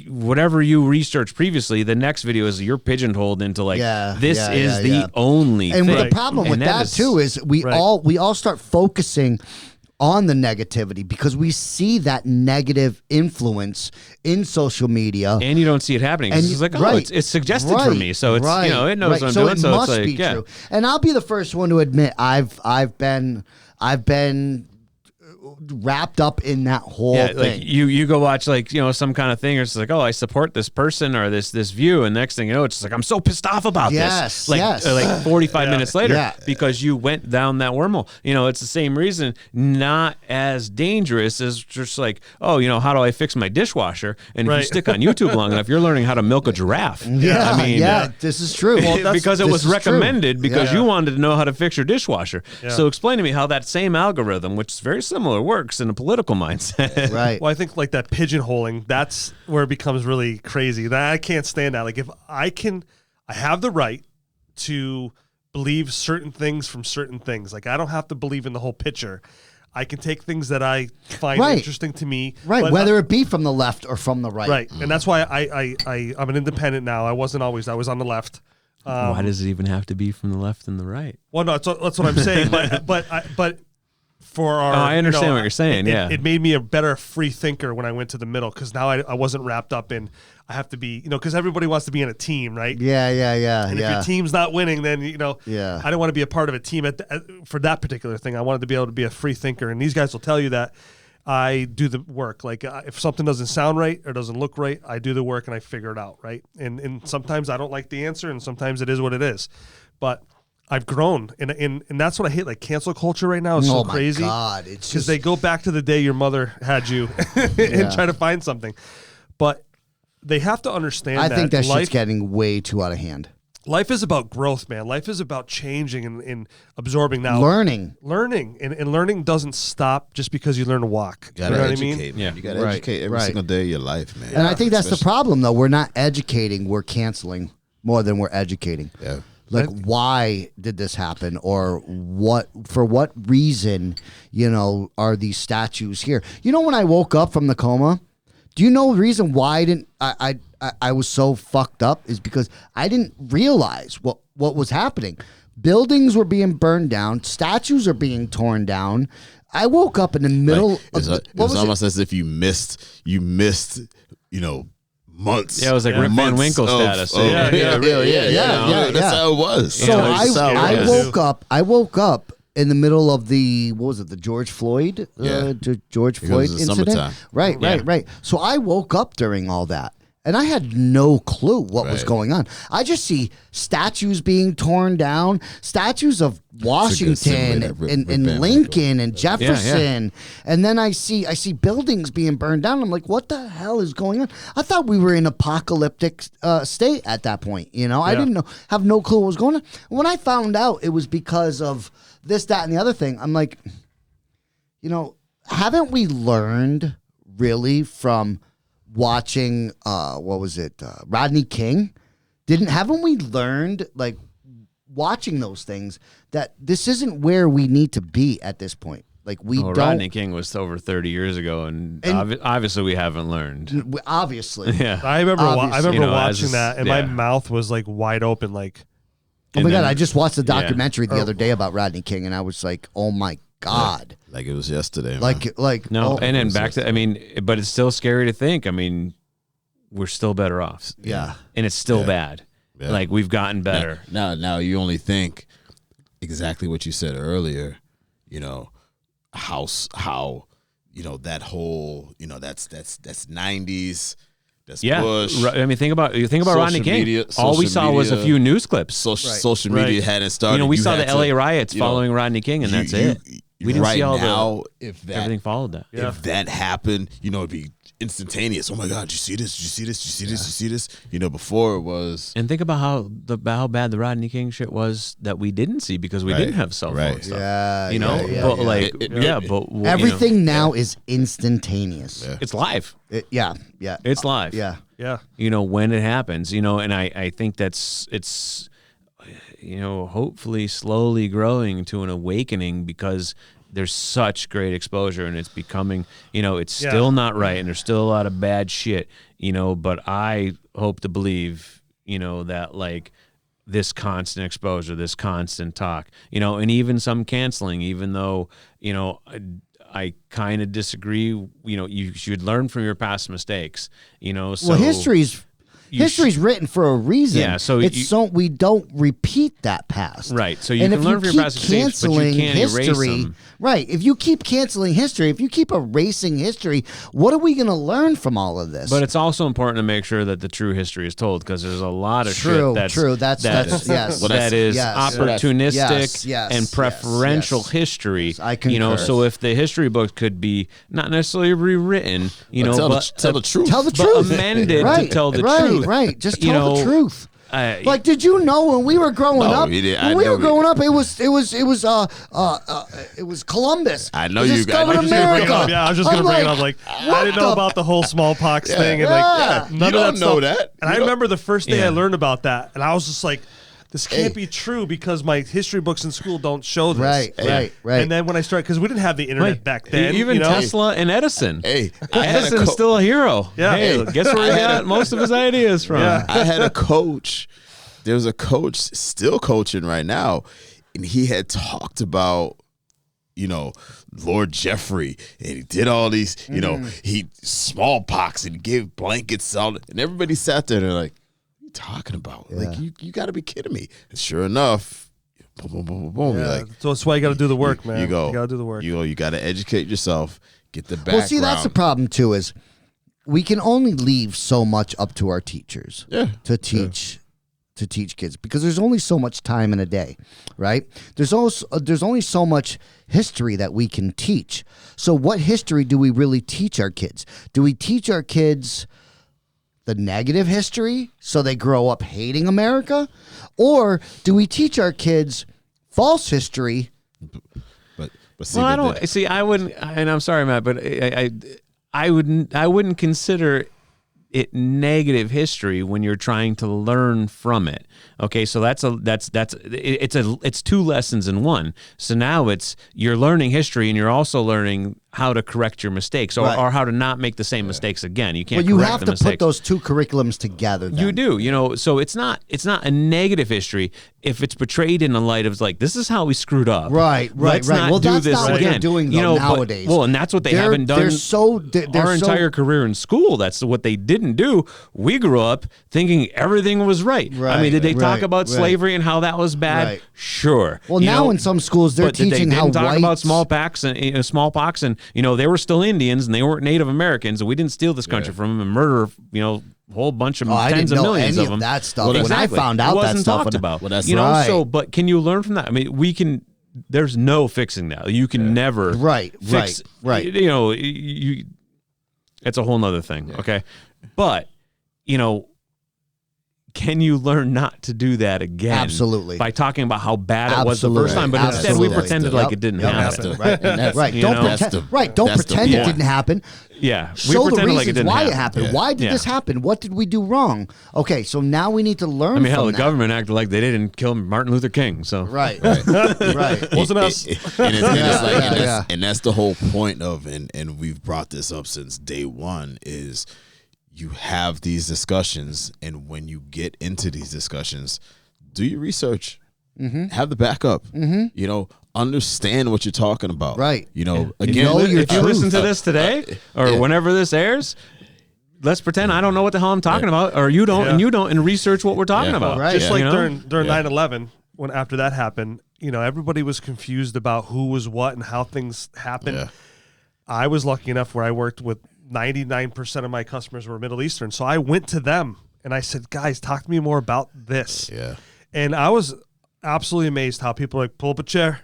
whatever you researched previously, the next video is you're pigeonholed into like, this is the only and thing. The problem with that too is we all start focusing on the negativity because we see that negative influence in social media, and you don't see it happening. And it's like, it's suggested for me, so it's it knows what I'm doing. So it's like, true. And I'll be the first one to admit I've been wrapped up in that whole thing. Like you go watch some kind of thing, or it's like, oh, I support this person or this view, and next thing you know, it's just like, I'm so pissed off about this. Like 45 minutes later, because you went down that wormhole. It's the same reason, not as dangerous as just like, oh, how do I fix my dishwasher? And if you stick on YouTube long enough, you're learning how to milk a giraffe. This is true. Well, because it was recommended because you wanted to know how to fix your dishwasher. So explain to me how that same algorithm, which is very similar, works in a political mindset. Right. Well, I think like that pigeonholing, that's where it becomes really crazy. That I can't stand that. Like if I have the right to believe certain things from certain things. Like I don't have to believe in the whole picture. I can take things that I find interesting to me. Right, whether it be from the left or from the right. Right, and that's why I'm an independent now. I wasn't always. I was on the left. Why does it even have to be from the left and the right? Well, no, that's what I'm saying. But for our, I understand what you're saying. It made me a better free thinker when I went to the middle, because now I wasn't wrapped up in I have to be, because everybody wants to be in a team, right? Yeah. And if your team's not winning, then I didn't want to be a part of a team for that particular thing. I wanted to be able to be a free thinker, and these guys will tell you that I do the work. Like if something doesn't sound right or doesn't look right, I do the work and I figure it out, right? And sometimes I don't like the answer, and sometimes it is what it is, but I've grown, and that's what I hate. Like cancel culture right now is so crazy. Oh my God, it's because they go back to the day your mother had you and try to find something, but they have to understand. I think that shit's getting way too out of hand. Life is about growth, man. Life is about changing and absorbing. Now, learning, and learning doesn't stop just because you learn to walk. You gotta educate, what I mean? man. You gotta educate every single day of your life, man. And I think that's the problem, though. We're not educating; we're canceling more than we're educating. Yeah. Like, why did this happen, or for what reason, are these statues here? When I woke up from the coma, do you know the reason why I was so fucked up is because I didn't realize what was happening. Buildings were being burned down, statues are being torn down. I woke up in the middle of it was almost as if you missed, months. Yeah, it was like Rip Van Winkle status. Yeah. That's how it was. So I woke up in the middle of the George Floyd incident. Summertime. Right. So I woke up during all that. And I had no clue what was going on. I just see statues being torn down, statues of Washington and Lincoln and Jefferson. And then I see buildings being burned down. I'm like, what the hell is going on? I thought we were in apocalyptic state at that point. I didn't have no clue what was going on. When I found out it was because of this, that, and the other thing, I'm like, haven't we learned really from watching Rodney King? Haven't we learned, like, watching those things, that this isn't where we need to be at this point? Like, Rodney King was over 30 years ago, and obviously we haven't learned. Obviously. Yeah. I remember watching that, and my mouth was like wide open, like. Oh my God, I just watched a documentary the other day about Rodney King, and I was like, oh my God. Like it was yesterday. Like no, and then back to, but it's still scary to think. We're still better off. Yeah. And it's still bad. Yeah. Like, we've gotten better. Now you only think exactly what you said earlier, how that whole, that's 90s. That's Bush. Think about Rodney King. All we saw was a few news clips. Social media hadn't started. We saw the LA riots following Rodney King, and that's it. We didn't see all everything followed that. Yeah. If that happened, it'd be instantaneous. Oh my God, you see this? You see this? You see this? You see this? You know, before it was. And think about how bad the Rodney King shit was that we didn't see because we didn't have cell phone stuff. Yeah, you know, yeah, but yeah. but everything now is instantaneous. Yeah. it's live. Yeah. It's live. Yeah. Yeah. You know, when it happens, you know, and I think it's, you know, hopefully slowly growing to an awakening because there's such great exposure and it's becoming, you know, it's still not right and there's still a lot of bad shit, you know, but I hope to believe, you know, that like this constant exposure, this constant talk, you know, and even some canceling, even though, you know, I kind of disagree. You know, you should learn from your past mistakes. You know, so well, history's written for a reason. Yeah, so we don't repeat that past. Right. So you can learn from your past mistakes, but you can't erase them. Right. If you keep canceling history, if you keep erasing history, what are we going to learn from all of this? But it's also important to make sure that the true history is told because there's a lot of shit that's yes. Well, that is opportunistic yes, and preferential yes. history. I concur. You know, so if the history book could be not necessarily rewritten, you know, tell the truth. Tell the but truth. amended to tell the truth. Right. Just You tell know, the truth. Like, did you know when we were growing up? It was Columbus. I know who you discovered guys. America. I was just gonna bring it up. Like, I didn't know about the whole smallpox thing, and like none you of that don't know stuff. that. And I remember the first day Yeah. I learned about that, and I was just like, "This can't be true because my history books in school don't show this." Right. And then when I started, because we didn't have the internet back then, even you know? Tesla and Edison. Hey, I had a Edison's still a hero. Yeah. Hey, guess where he got most of his ideas from? Yeah. I had a coach. There was a coach still coaching right now, and he had talked about, you know, Lord Jeffrey, and he did all these, you know, he smallpox and gave blankets out, and everybody sat there and they're like, "What are you talking about? Like, you got to be kidding me!" And sure enough, boom, boom, boom, boom, boom. You're like, So that's why you got to do the work, man. You got to do the work. You got to educate yourself, get the background. Well, see, that's the problem too. Is we can only leave so much up to our teachers to teach. To teach kids because there's only so much time in a day, right? There's only so much history that we can teach. So what history do we really teach our kids? Do we teach our kids the negative history so they grow up hating America? Or do we teach our kids false history? But see, Well, I don't see. I wouldn't, and I'm sorry, Matt, but I wouldn't consider it negative history when you're trying to learn from it. Okay, so it's two lessons in one. So now you're learning history and you're also learning how to correct your mistakes or how to not make the same mistakes again. You can't. Well, you correct have the to mistakes. put those two curriculums together. Then. You do, you know. So it's not a negative history if it's portrayed in the light of like this is how we screwed up. Right. Let's not well, do that's this not what again. they're doing though, you know, nowadays. and that's what they haven't done. They're Entire career in school. That's what they didn't do. We grew up thinking everything was right. I mean, did they talk about slavery and how that was bad? Right. Sure. Well, now in some schools they're teaching how talk whites about smallpox and you know they were still Indians and they weren't Native Americans and we didn't steal this country from them and murder a whole bunch of tens of millions of them. That stuff. Well, when I found out it wasn't that stuff, talked about. Well, that's you know, right. so but can you learn from that? I mean, we can. There's no fixing that. You can never fix. You know, it's a whole nother thing. Yeah. Okay, but you know. Can you learn not to do that again? Absolutely. By talking about how bad it was the first time, but instead we pretended like it didn't happen. Right. Don't pretend it didn't happen. Yeah. Show the reasons why it happened. Why did this happen? What did we do wrong? Okay, so now we need to learn. I mean, hell, from the that. government acted like they didn't kill Martin Luther King. So right. Wasn't us. And that's the whole point of, and we've brought this up since day one, is you have these discussions, and when you get into these discussions, do your research. Have the backup. You know, understand what you're talking about. Right. You know, Yeah. again, if you listen to this today or whenever this airs, let's pretend I don't know what the hell I'm talking about, or you don't, and you don't, and research what we're talking about. Right. Just like You know? during 9/11, when after that happened, you know, everybody was confused about who was what and how things happened. Yeah. I was lucky enough where I worked with 99% of my customers were Middle Eastern. So I went to them and I said, guys, talk to me more about this. Yeah. And I was absolutely amazed how people like pull up a chair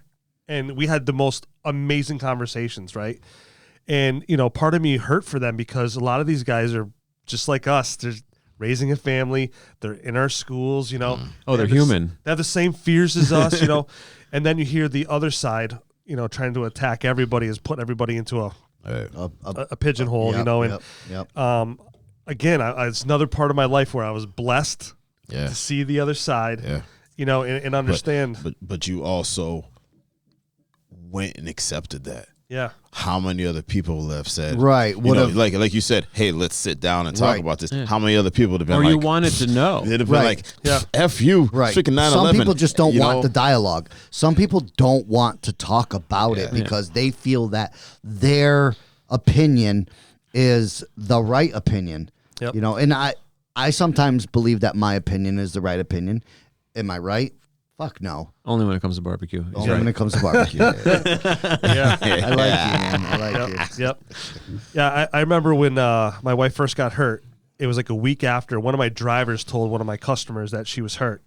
and we had the most amazing conversations, right? And, part of me hurt for them because a lot of these guys are just like us. They're raising a family. They're in our schools, Oh, they're human. They have the same fears as us, And then you hear the other side, trying to attack everybody, is putting everybody into a pigeonhole, And again, it's another part of my life where I was blessed to see the other side, and understand. But you also went and accepted that. Yeah. How many other people have said, right? Like you said, hey, let's sit down and talk about this. Yeah. How many other people have been or like, you wanted to know? They'd have been like, F you, freaking 9/11. Some people just don't want the dialogue. Some people don't want to talk about it because they feel that their opinion is the right opinion. Yep. And I sometimes believe that my opinion is the right opinion. Am I right? Fuck no. Only when it comes to barbecue. Only when it comes to barbecue. Yeah. I like you, man. I like you. Yep. Yeah, I remember when my wife first got hurt. It was like a week after. One of my drivers told one of my customers that she was hurt.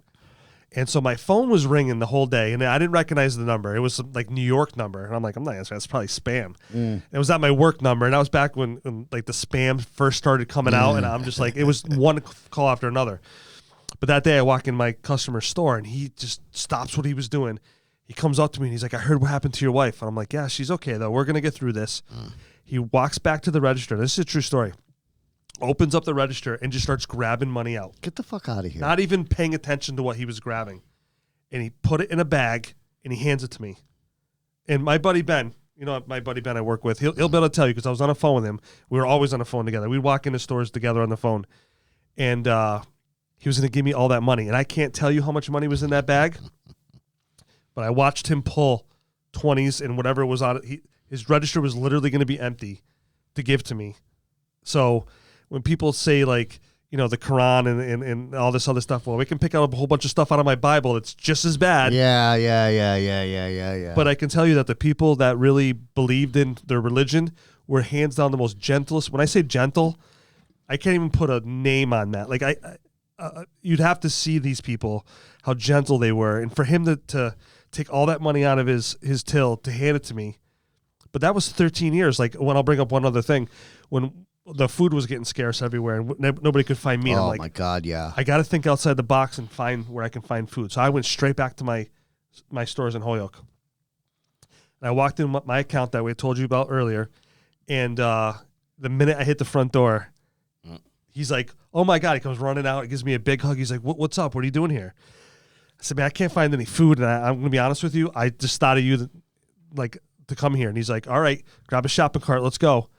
And so my phone was ringing the whole day, and I didn't recognize the number. It was like New York number. And I'm like, I'm not answering. That's probably spam. It was at my work number, and that was back when like the spam first started coming out, and I'm just like, it was one call after another. But that day I walk in my customer's store and he just stops what he was doing. He comes up to me and he's like, I heard what happened to your wife. And I'm like, yeah, she's okay though. We're going to get through this. He walks back to the register. This is a true story. Opens up the register and just starts grabbing money out. Get the fuck out of here. Not even paying attention to what he was grabbing. And he put it in a bag and he hands it to me. And my buddy Ben, my buddy Ben I work with, he'll be able to tell you because I was on the phone with him. We were always on the phone together. We'd walk into stores together on the phone. And, he was going to give me all that money. And I can't tell you how much money was in that bag, but I watched him pull 20s and whatever was on it. His register was literally going to be empty to give to me. So when people say like, the Quran and all this other stuff, well, we can pick out a whole bunch of stuff out of my Bible that's just as bad. Yeah. But I can tell you that the people that really believed in their religion were hands down the most gentlest. When I say gentle, I can't even put a name on that. Like you'd have to see these people, how gentle they were. And for him to take all that money out of his till to hand it to me. But that was 13 years. Like when I'll bring up one other thing, when the food was getting scarce everywhere and nobody could find meat. I'm like, my God, yeah. I got to think outside the box and find where I can find food. So I went straight back to my stores in Holyoke. And I walked in my account that we told you about earlier. And the minute I hit the front door, he's like, oh, my God. He comes running out. He gives me a big hug. He's like, what's up? What are you doing here? I said, man, I can't find any food. And I'm going to be honest with you. I just thought of you to come here. And he's like, all right, grab a shopping cart. Let's go.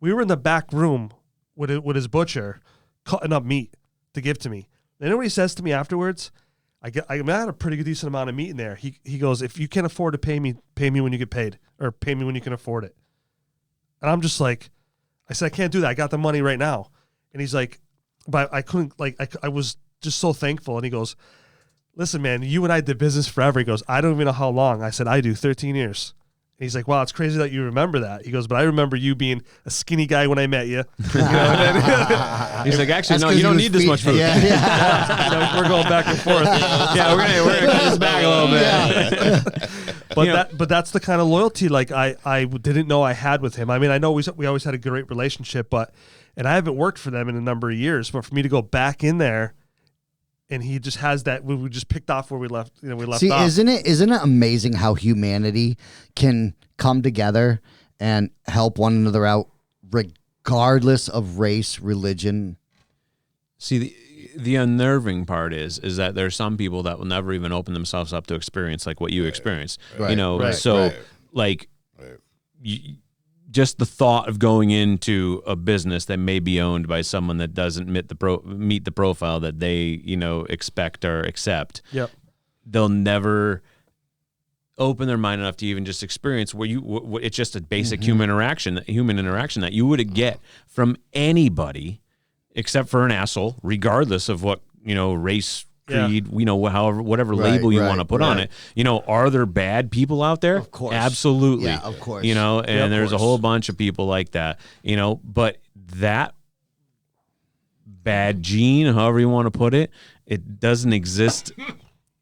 We were in the back room with his butcher cutting up meat to give to me. And you know what he says to me afterwards? I had a pretty good decent amount of meat in there. He goes, if you can't afford to pay me when you get paid, or pay me when you can afford it. And I'm just like, I said, I can't do that. I got the money right now. And he's like, but I couldn't, I was just so thankful. And he goes, listen, man, you and I did business forever. He goes, I don't even know how long. I said, I do, 13 years. And he's like, wow, it's crazy that you remember that. He goes, but I remember you being a skinny guy when I met you. He's like, actually, no, you don't need this much food. Yeah. We're going back and forth. Yeah, we're gonna cut this back a little bit. But that's the kind of loyalty like I didn't know I had with him. I mean, I know we always had a great relationship, and I haven't worked for them in a number of years. But for me to go back in there, and he just has that. We just picked off where we left. We left. See, off. isn't it amazing how humanity can come together and help one another out, regardless of race, religion? See, the unnerving part is that there are some people that will never even open themselves up to experience like what you experienced. Just the thought of going into a business that may be owned by someone that doesn't meet the profile that they, expect or accept. Yep. They'll never open their mind enough to even just experience where it's just a basic human interaction that you would get from anybody except for an asshole, regardless of what, race, creed, whatever label you want to put on it. Are there bad people out there? Of course. Absolutely. Yeah, of course. And there's a whole bunch of people like that, but that bad gene, however you want to put it, it doesn't exist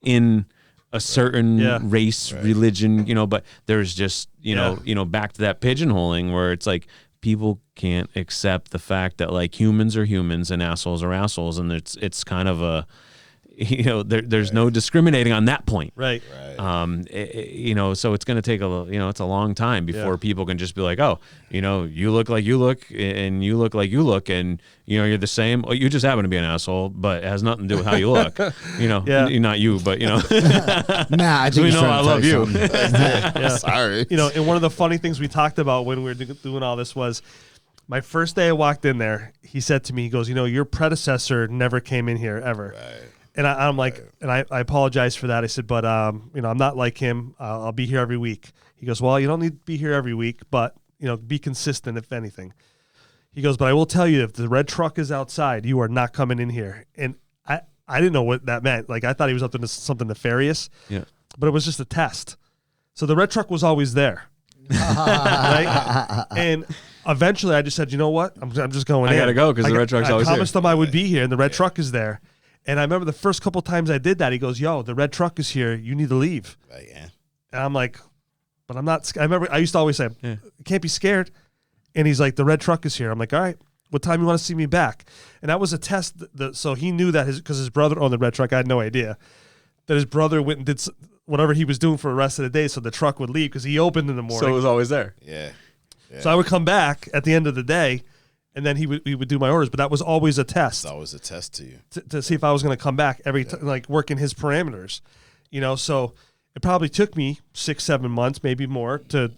in a certain Yeah. race, religion, but there's just, back to that pigeonholing where it's like people can't accept the fact that like humans are humans and assholes are assholes. And it's kind of a, there's no discriminating on that point. Right. So it's going to take it's a long time before people can just be like, oh, you look like you look and you look like you look and, you're the same. You just happen to be an asshole, but it has nothing to do with how you look, not you, but, Nah, I think we know I love you. Sorry. And one of the funny things we talked about when we were doing all this was my first day I walked in there, he said to me, he goes, your predecessor never came in here ever. Right. And I'm like, and I apologize for that. I said, but, I'm not like him. I'll be here every week. He goes, well, you don't need to be here every week, but, be consistent, if anything. He goes, but I will tell you, if the red truck is outside, you are not coming in here. And I didn't know what that meant. Like, I thought he was up to something nefarious. Yeah. But it was just a test. So the red truck was always there. Right? And eventually I just said, you know what? I'm just going in. I got to go because the red truck's always there. I here. promised them I would be here, and the red truck is there. And I remember the first couple times I did that, he goes, yo, the red truck is here. You need to leave. Yeah. And I'm like, but I'm not. I remember I used to always say, you can't be scared. And he's like, the red truck is here. I'm like, all right, what time you want to see me back? And that was a test. So he knew that because his brother owned the red truck. I had no idea that his brother went and did whatever he was doing for the rest of the day so the truck would leave because he opened in the morning. So it was always there. Yeah. So I would come back at the end of the day. And then he would do my orders, but that was always a test. It's always a test to you to see if I was going to come back every time, like working his parameters, So it probably took me 6-7 months, maybe more, to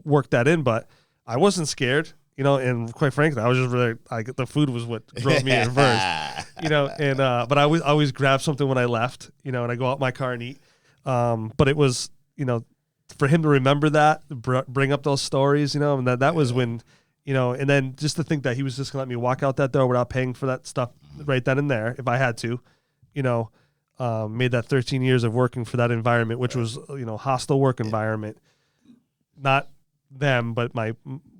work that in. But I wasn't scared, And quite frankly, I was just really the food was what drove me in first, And but I always grab something when I left, and I go out my car and eat. But it was for him to remember that, bring up those stories, and that was when. And then just to think that he was just going to let me walk out that door without paying for that stuff right then and there, if I had to, made that 13 years of working for that environment, which was, hostile work environment, not them, but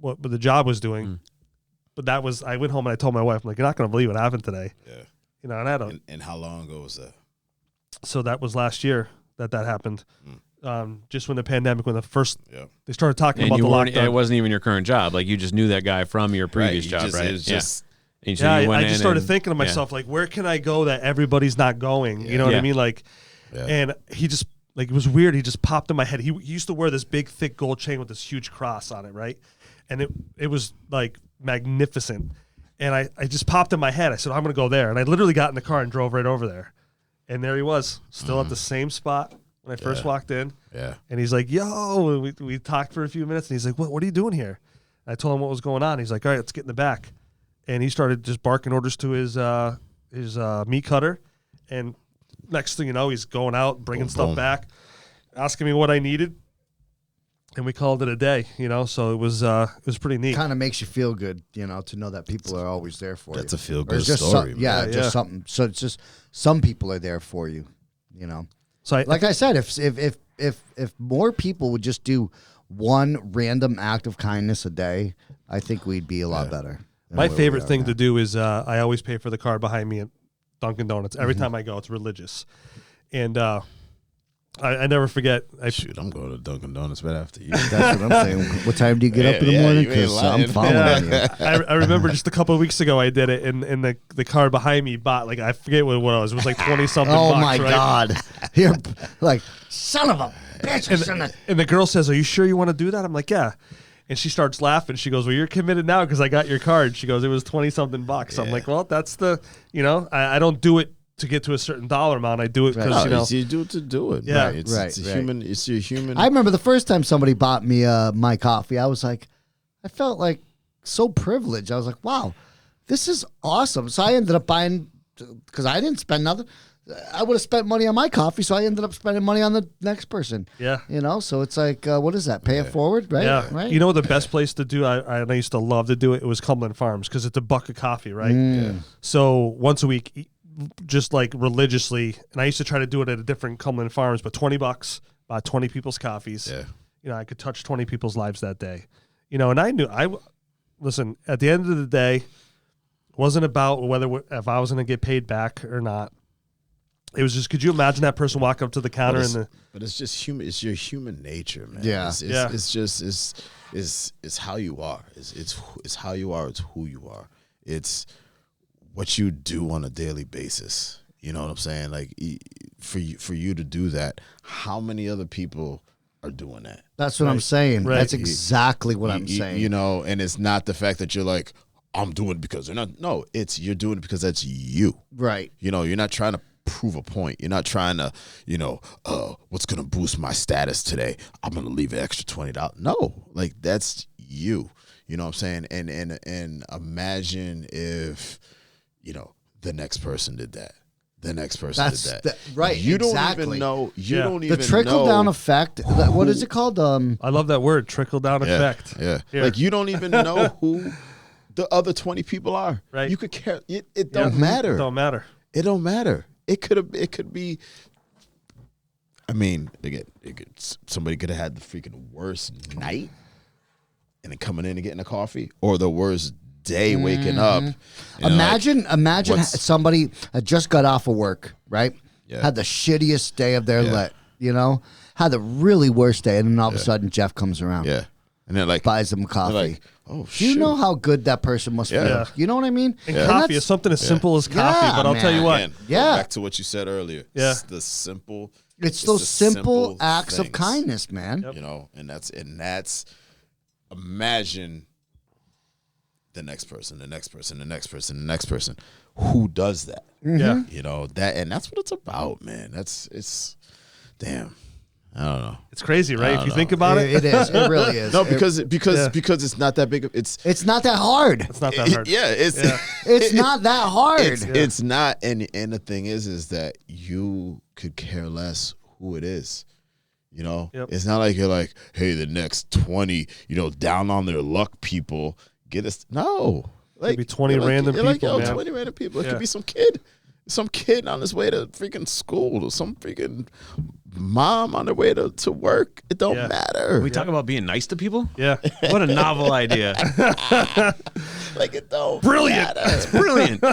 what the job was doing. But I went home and I told my wife, I'm like, you're not going to believe what happened today. Yeah. And I don't. And how long ago was that? So that was last year that happened. Just when the pandemic, they started talking about the lockdown. It wasn't even your current job. Like you just knew that guy from your previous job, right? It was just, I just started thinking to myself, like, where can I go that everybody's not going? You know what I mean? Like, and he just, like, it was weird. He just popped in my head. He used to wear this big, thick gold chain with this huge cross on it, right? And it was, like, magnificent. And I just popped in my head. I said, I'm going to go there. And I literally got in the car and drove right over there. And there he was, still at the same spot when I first walked in. Yeah. And he's like, yo, and we talked for a few minutes, and he's like, what are you doing here? And I told him what was going on. He's like, all right, let's get in the back. And he started just barking orders to his meat cutter. And next thing you know, he's going out, bringing stuff back, asking me what I needed. And we called it a day, so it was pretty neat. Kind of makes you feel good, to know that people are always there for you. That's a feel-good story. Just something. So it's just some people are there for you, So like I said, if more people would just do one random act of kindness a day, I think we'd be a lot better. My favorite thing to do is I always pay for the car behind me at Dunkin' Donuts. Every time I go, it's religious. And I never forget. I'm going to Dunkin' Donuts right after you. That's what I'm saying. What time do you get up in the morning? Because I'm following you. I remember just a couple of weeks ago I did it, and the car behind me bought, like, I forget what it was. It was like 20-something bucks, Oh, my right? God. You're like, son of a bitch. And the girl says, are you sure you want to do that? I'm like, yeah. And she starts laughing. She goes, well, you're committed now because I got your card. She goes, it was 20-something bucks. I'm like, well, that's I don't do it to get to a certain dollar amount. I do it because, you do it to do it. Yeah. Right. It's human. It's your human. I remember the first time somebody bought me my coffee, I was like, I felt like so privileged. I was like, wow, this is awesome. So I ended up buying, because I didn't spend nothing. I would have spent money on my coffee, so I ended up spending money on the next person. Yeah. So it's like, what is that? Pay it forward, right? Yeah. Right? You know what the best place to do, I used to love to do it, was Cumberland Farms, because it's a buck of coffee, right? Yeah. So once a week, just like religiously, and I used to try to do it at a different Cumberland Farms, but $20, about 20 people's coffees. Yeah. I could touch 20 people's lives that day. And I knew, listen, at the end of the day, it wasn't about if I was going to get paid back or not. it was just, could you imagine that person walk up to the counter but it's just human. It's your human nature, man. Yeah. It's just it's how you are. It's how you are. It's who you are. It's what you do on a daily basis. You know what I'm saying? Like for you to do that, how many other people are doing that? That's what I'm saying. Right. That's exactly what I'm saying. You know, and it's not the fact that you're like, I'm doing it because they're not. No, it's you're doing it because that's you. Right. You know, you're not trying to prove a point. You're not trying to, what's going to boost my status today? I'm going to leave an extra $20. No, like that's you. You know what I'm saying? And imagine if, the next person did that. The next person did that. Right. You exactly. don't even know. You Yeah. don't even The trickle down know. effect. What is it called? I love that word, trickle down effect. Yeah. Here. Like you don't even know who the other 20 people are. Right. You could care. It don't matter. It don't matter. It don't matter. It could be. I mean, somebody could have had the freaking worst night, and then coming in and getting a coffee, or the worst day waking up. Imagine what's- somebody had just got off of work, right? Yeah. Had the shittiest day of their life, had the really worst day, and then all of a sudden Jeff comes around, Yeah, and they're like, buys them they're coffee. like, oh Do you shoot. know how good that person must feel? Yeah. You know what I mean? And And coffee that's- is something as simple as coffee, Yeah, but I'll tell you man. what. Again, Yeah. back to what you said earlier. Yeah. It's the simple. It's the those simple acts of things, kindness, man. Yep. and that's imagine the next person, the next person, the next person, the next person. Who does that? Yeah. And that's what it's about, man. It's damn. I don't know. It's crazy, right? If you think about it. It is. It really is. No, because Yeah. it's not that big. It's not that hard. It's not that hard. It's not that hard. It's not. And the thing is that you could care less who it is. Yep. It's not like you're like, hey, the next 20, down on their luck people get us. No, like be 20 you're like- random you're like, people, yo, man. 20 random people. It Yeah. could be some kid on his way to freaking school, or some freaking mom on their way to work. It don't Yeah. matter. We talk about being nice to people. Yeah. What a novel idea! Like it don't. Brilliant. matter. Brilliant.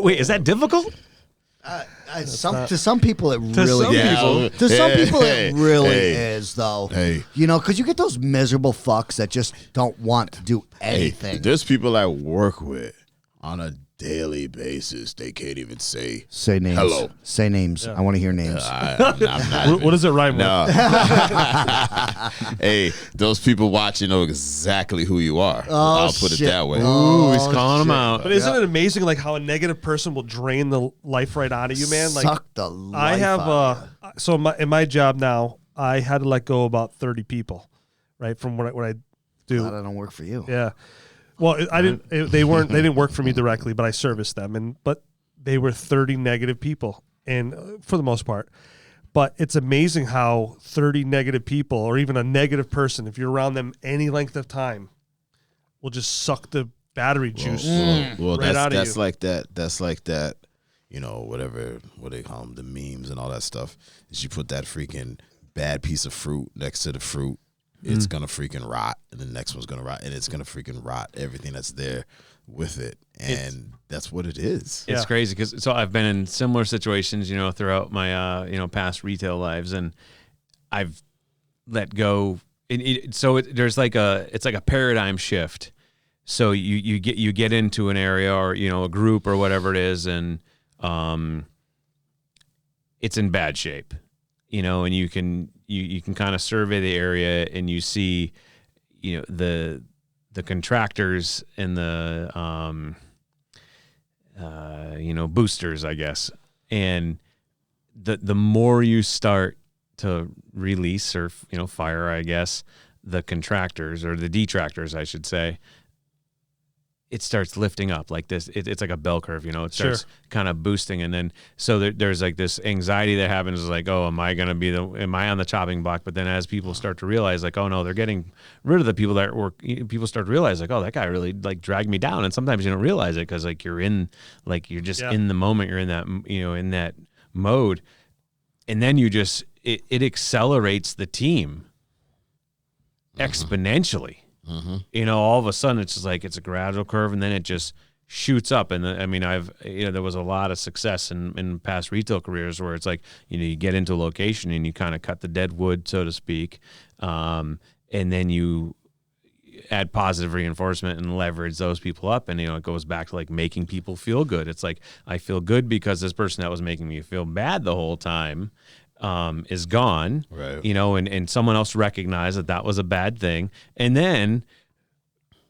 Wait, is that difficult? To some people, it really some is. people. To some people, Hey, it really hey, is, though. hey. Because you get those miserable fucks that just don't want to do Hey, anything. there's people I work with on a daily basis. They can't even say Say names. hello. Say names. I want to hear names. I'm not What does it rhyme with? No. Hey, those people watching know exactly who you are. I'll put it shit. that way. Ooh, he's calling him out. But isn't it amazing, like how a negative person will drain the life right out of you, man? Like Suck the life I have, out of so in my job now, I had to let go about 30 people, right? From what I you. do. Glad I don't work for you. Yeah. Well, I didn't. They didn't work for me directly, but I serviced them, but they were 30 negative people, and for the most part. But it's amazing how 30 negative people, or even a negative person, if you're around them any length of time, will just suck the battery juice Well, right out of that's you. like that. That's like that. Whatever, what they call them, the memes and all that stuff. Is you put that freaking bad piece of fruit next to the fruit, it's gonna freaking rot, and the next one's gonna rot, and it's gonna freaking rot everything that's there with it, and that's what it is. Yeah. It's crazy because I've been in similar situations, throughout my past retail lives, and I've let go. There's like it's like a paradigm shift. So you get into an area or a group or whatever it is, and it's in bad shape, and you can kind of survey the area and you see, the contractors and the boosters, I guess, and the more you start to release or fire, I guess, the contractors or the detractors, I should say, it starts lifting up like this. It's like a bell curve, it starts kind of boosting. And then, so there's like this anxiety that happens, is like, oh, am I on the chopping block? But then as people start to realize like, oh no, they're getting rid of the people that work, people start to realize like, oh, that guy really like dragged me down. And sometimes you don't realize it because like you're just in the moment, you're in that, in that mode. And then you just, it accelerates the team exponentially. All of a sudden it's just like, it's a gradual curve, and then it just shoots up. And I mean, there was a lot of success in past retail careers where it's like, you get into a location and you kind of cut the dead wood, so to speak. And then you add positive reinforcement and leverage those people up. And, it goes back to like making people feel good. It's like, I feel good because this person that was making me feel bad the whole time is gone, right? And someone else recognized that was a bad thing. And then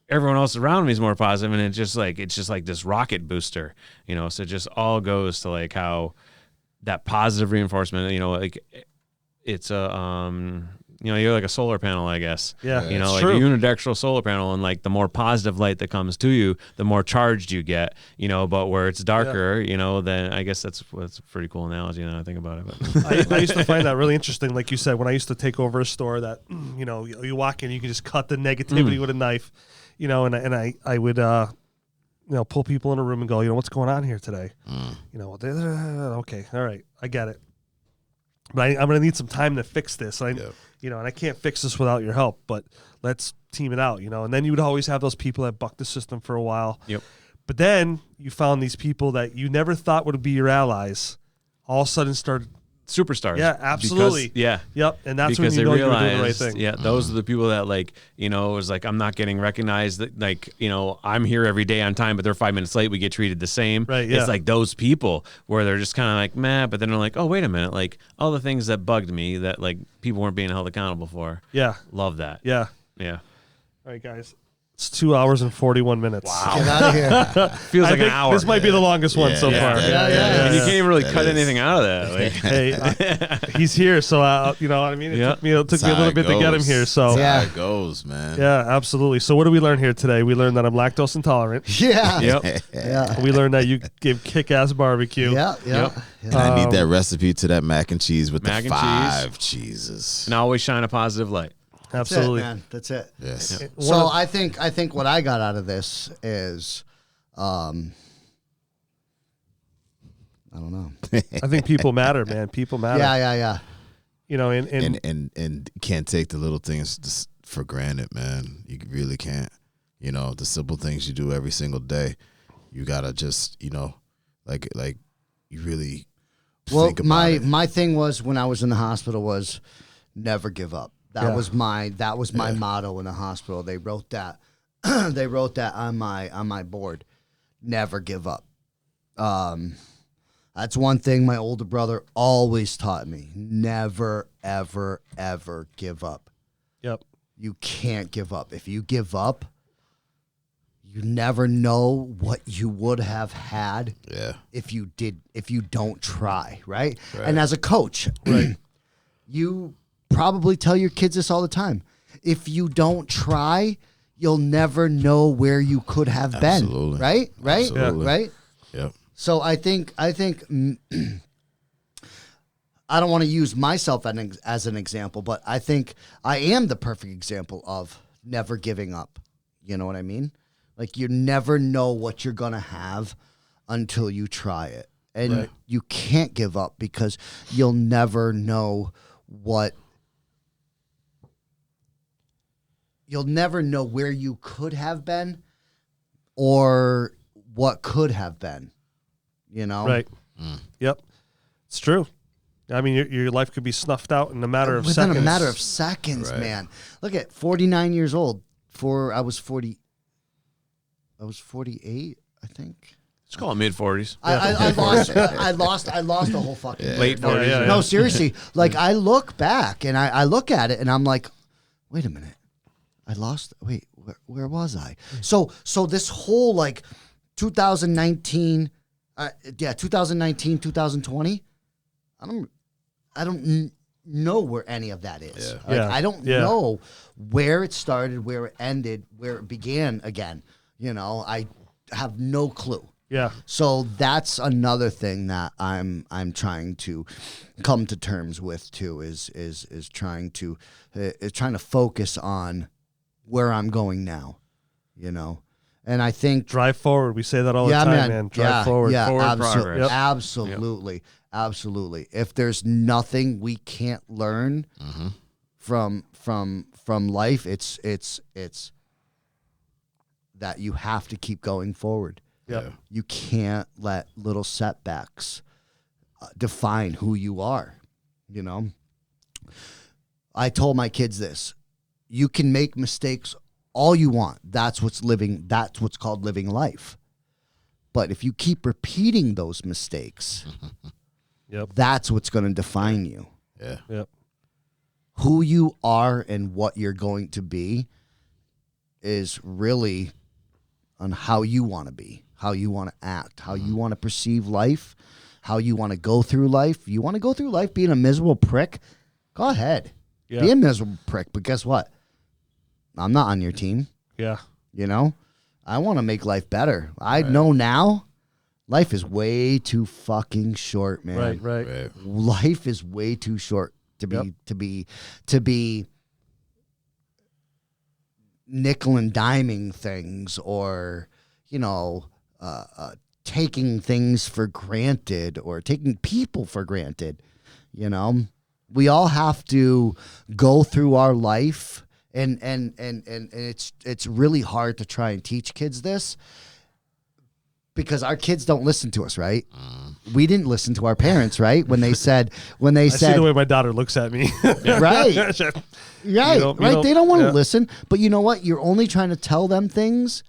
everyone else around me is more positive, and it's just like this rocket booster, so it just all goes to like how that positive reinforcement, like it's you're like a solar panel, I guess. Yeah, like true. a unidirectional solar panel, and like the more positive light that comes to you, the more charged you get, but where it's darker, then I guess that's a pretty cool analogy now I think about it. But I used to find that really interesting. Like you said, when I used to take over a store that, you walk in, you can just cut the negativity with a knife, and I would, pull people in a room and go, what's going on here today? Okay, all right, I get it. But I'm going to need some time to fix this. And I can't fix this without your help, but let's team it out, And then you would always have those people that bucked the system for a while. Yep. But then you found these people that you never thought would be your allies all of a sudden started superstars. Yeah, absolutely. Yep. And that's because when you they know realized, you're doing the right thing. Yeah, those are the people that it was like, I'm not getting recognized. That I'm here every day on time, but they're 5 minutes late. We get treated the same. Right. Yeah. It's like those people where they're just kind of like, meh, but then they're like, oh, wait a minute. Like all the things that bugged me that like people weren't being held accountable for. Yeah. Love that. Yeah. Yeah. All right, guys. It's 2 hours and 41 minutes. Wow. Get out of here. Feels like an hour. This might be the longest one so far. And you can't even really cut anything out of that. Like, hey, he's here, so you know what I mean. It took me a little bit to get him here. So That's how it goes, man. Yeah, absolutely. So what did we learn here today? We learned that I'm lactose intolerant. Yeah. Yep. Yeah. We learned that you give kick-ass barbecue. Yeah. Yep. And I need that recipe to that mac and cheese with Mac the and 5 cheeses. And always shine a positive light. Absolutely. That's it. Yes. Yeah. So I think what I got out of this is, I don't know. I think people matter, man. People matter. Yeah. And can't take the little things just for granted, man. You really can't. The simple things you do every single day, you gotta just, like you really think about it. My thing was when I was in the hospital was never give up. That was my motto in the hospital. They wrote that on my board. Never give up. That's one thing my older brother always taught me. Never, ever, ever give up. Yep. You can't give up. If you give up, you never know what you would have had if you don't try, right? And as a coach, right, you probably tell your kids this all the time. If you don't try, you'll never know where you could have been. Right? Absolutely. Right? Yep. So I think I don't want to use myself as an example, but I think I am the perfect example of never giving up. You know what I mean? Like you never know what you're going to have until you try it. And you can't give up because you'll never know you'll never know where you could have been or what could have been, Right. Yep. It's true. I mean, your life could be snuffed out in a matter of seconds. Within a matter of seconds, man. Look at 49 years old. I was 48, I think. Let's call it mid-40s. I lost the whole fucking late 40s. Yeah. No, seriously. Like I look back and I look at it and I'm like, wait a minute. I lost. Wait, where was I? So this whole like 2019, 2020. I don't know where any of that is. I don't know where it started, where it ended, where it began again. I have no clue. Yeah. So that's another thing that I'm trying to come to terms with too. Is trying to focus on where I'm going now, and I think drive forward. We say that all the time, man. Drive forward. Yeah, forward progress. Yep. Absolutely. If there's nothing we can't learn from life, it's that you have to keep going forward. Yeah. You can't let little setbacks define who you are. You know, I told my kids this: you can make mistakes all you want. That's what's called living life. But if you keep repeating those mistakes, that's what's going to define you. Yeah. Yep. Who you are and what you're going to be is really on how you want to be, how you want to act, how you want to perceive life, how you want to go through life. You want to go through life being a miserable prick? Go ahead. Yeah. Be a miserable prick. But guess what? I'm not on your team. Yeah. You know? I want to make life better. I know now life is way too fucking short, man. Right. Life is way too short to be nickel and diming things, or taking things for granted, or taking people for granted. You know, we all have to go through our life, and it's really hard to try and teach kids this, because our kids don't listen to us, right? We didn't listen to our parents, right? When they said, I see the way my daughter looks at me. right. Right. They don't want to yeah. listen. But you know what? You're only trying to tell them things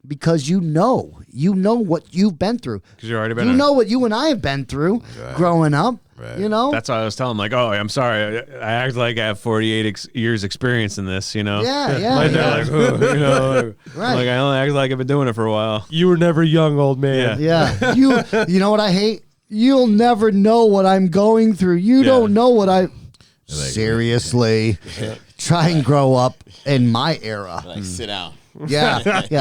because you know what you've been through. Because you've already been. You know what you and I have been through growing up. Right. You know. That's why I was telling him, like, oh, I'm sorry, I act like I have 48 years experience in this. You know. Yeah. My dad, like, oh, you know, Right. like I only act like I've been doing it for a while. You were never young, old man. Yeah. You know what I hate? You'll never know what I'm going through. You don't know what I. Seriously, try and grow up in my era. Like, sit down. Yeah.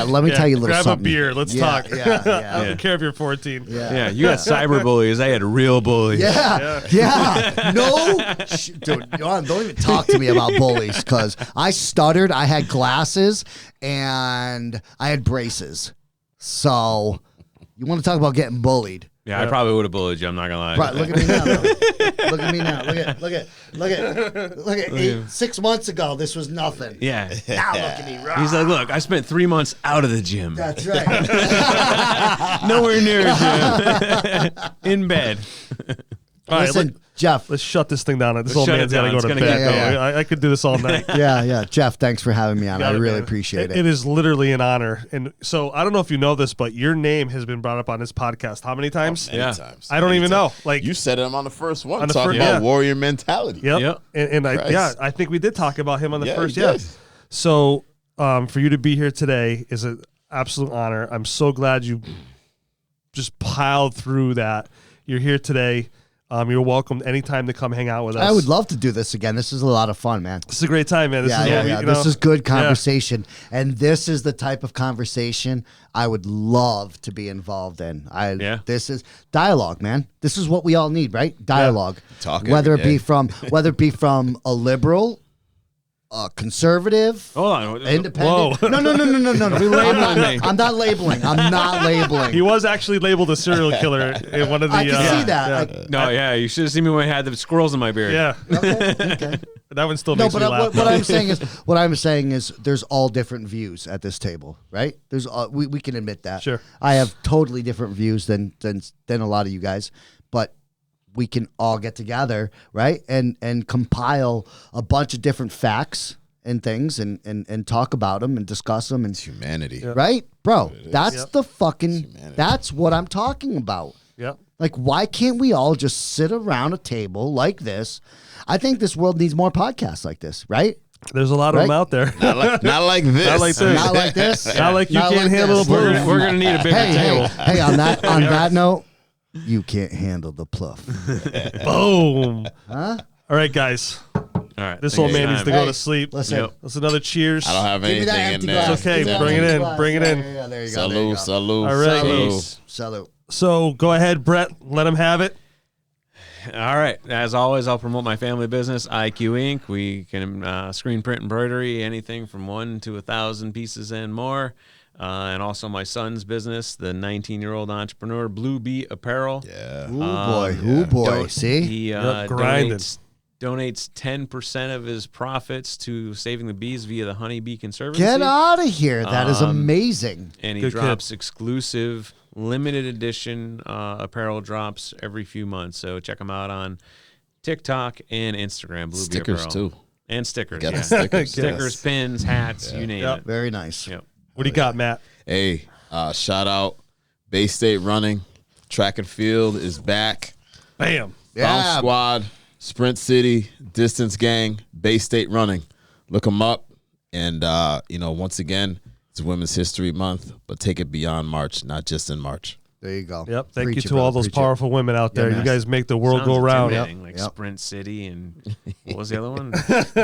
Let me tell you a little Grab something. a beer. Let's talk. Yeah. I don't care if you're 14. Yeah, you got cyber bullies. I had real bullies. Yeah. No, dude, don't even talk to me about bullies, because I stuttered. I had glasses and I had braces. So you want to talk about getting bullied? Yeah, I probably would have bullied you. I'm not gonna lie. Right, look at me now. Look at me now. Look at 6 months ago, this was nothing. Yeah. Now look at me. Rah. He's like, look, I spent 3 months out of the gym. That's right. Nowhere near a gym. In bed. All right, Listen, Jeff. let's shut this thing down. This Let's old shut man's it got to down. go It's to gonna bed. get though. I could do this all night. Yeah. Jeff, thanks for having me on. I Got it, really man. appreciate it. It is literally an honor. And so I don't know if you know this, but your name has been brought up on this podcast how many times? Many times. I don't even know. Like, You said it on the first one. On the Talking first- about yeah. warrior mentality. Yep. And I think we did talk about him on the first. Yeah. So for you to be here today is an absolute honor. I'm so glad you just piled through that. You're here today. You're welcome anytime to come hang out with us. I would love to do this again. This is a lot of fun, man. This is a great time, man. This is what we, you know, This is good conversation, and this is the type of conversation I would love to be involved in. This is dialogue, man. This is what we all need, right? Dialogue. Talk whether every it be from a liberal, a conservative, Hold on. independent. Whoa. No. labeling me. I'm not labeling. I'm not labeling. He was actually labeled a serial killer in one of the. I can see that. Yeah. No, yeah, you should have seen me when I had the squirrels in my beard. Yeah. Okay. That one still No, makes but me laugh. what I'm saying is there's all different views at this table, right? There's we can admit that. Sure. I have totally different views than a lot of you guys, but we can all get together, right? And compile a bunch of different facts and things and talk about them and discuss them, and It's humanity. right? Bro, that's Yep. the fucking humanity. that's what I'm talking about. Yep. Like, why can't we all just sit around a table like this? I think this world needs more podcasts like this, right? There's a lot of them Right? out there. Not like this. Not like this. Not like this. Not like you Not can't like handle this. the proof. We're gonna need a bigger table. Hey, on that note, you can't handle the pluff. Boom. All right, guys. All right. This think old it's man needs time. to go Hey, to sleep. Listen, Yep. That's another cheers. I don't have give me anything that in empty there. glass. It's okay. Give me that Bring it empty in. glass. Bring it in. Yeah, there you go. There you Salute, go. salute, All right. salute. Salute. So go ahead, Brett. Let him have it. All right. As always, I'll promote my family business, IQ Inc. We can screen print embroidery, anything from 1 to 1,000 pieces and more. And also my son's business, the 19-year-old entrepreneur, Blue Bee Apparel. Yeah. Ooh boy. Ooh boy. See? He Yep, grinding. donates donates 10% of his profits to saving the bees via the Honeybee Conservancy. Get out of here. That is amazing. And he Good drops exclusive, limited edition apparel drops every few months. So check him out on TikTok and Instagram. Blue Bee Stickers Apparel. too. And stickers. Got the Yeah. stickers. Stickers, pins, hats, you name Yep. it. Very nice. Yep. What do you got, Matt? Hey, shout out Bay State Running. Track and field is back. Bam. Bounce Squad, Sprint City, Distance Gang, Bay State Running. Look them up. And, once again, it's Women's History Month, but take it beyond March, not just in March. There you go. Yep. Thank Preach you it, to all brother. those Preach it. powerful women out there. Yeah, You man. guys make the world Sounds go round. intimidating, like Yep. Sprint City and what was the other one?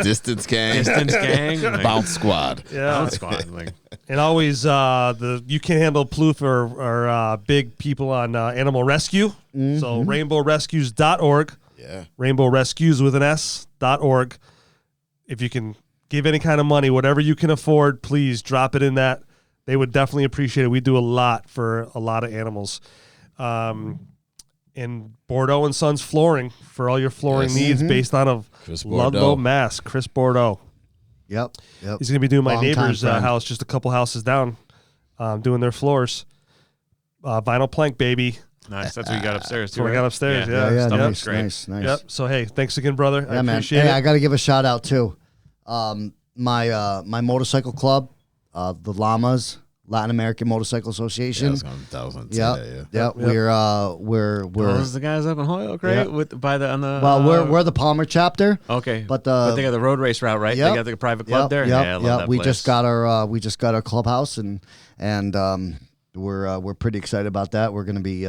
Distance Gang, Distance Gang. Like, Bounce Squad. Yeah. Bounce Squad. Like, And always You Can Handle Plouffe are big people on animal rescue. So rainbowrescues.org. Yeah. Rainbow Rescues with an S.org. If you can give any kind of money, whatever you can afford, please drop it in that. They would definitely appreciate it. We do a lot for a lot of animals. And Bordeaux and Sons Flooring for all your flooring Yes. needs based out of Chris Ludlow, Bordeaux. Mass. Chris Bordeaux. Yep. He's going to be doing my Long time neighbor's friend. house just a couple houses down, doing their floors. Vinyl plank, baby. nice. That's what you got upstairs, That's too. what I right? got upstairs. Yeah. Yeah, Stuff Yep. looks great. nice. Yep. So, hey, thanks again, brother. I Yeah, man. appreciate Hey, it. I got to give a shout out too. My motorcycle club, the Llamas Latin American Motorcycle Yeah, Association. I was gonna say Yep. that, yeah. Yep. We're Those the guys up in Holyoke, right? Yeah. Well, we're the Palmer chapter. okay, but they got the road race route, right? Yep. They got the private club there. Yep, Yeah, I love yep. that We place. just got our clubhouse and we're pretty excited about that. We're going to be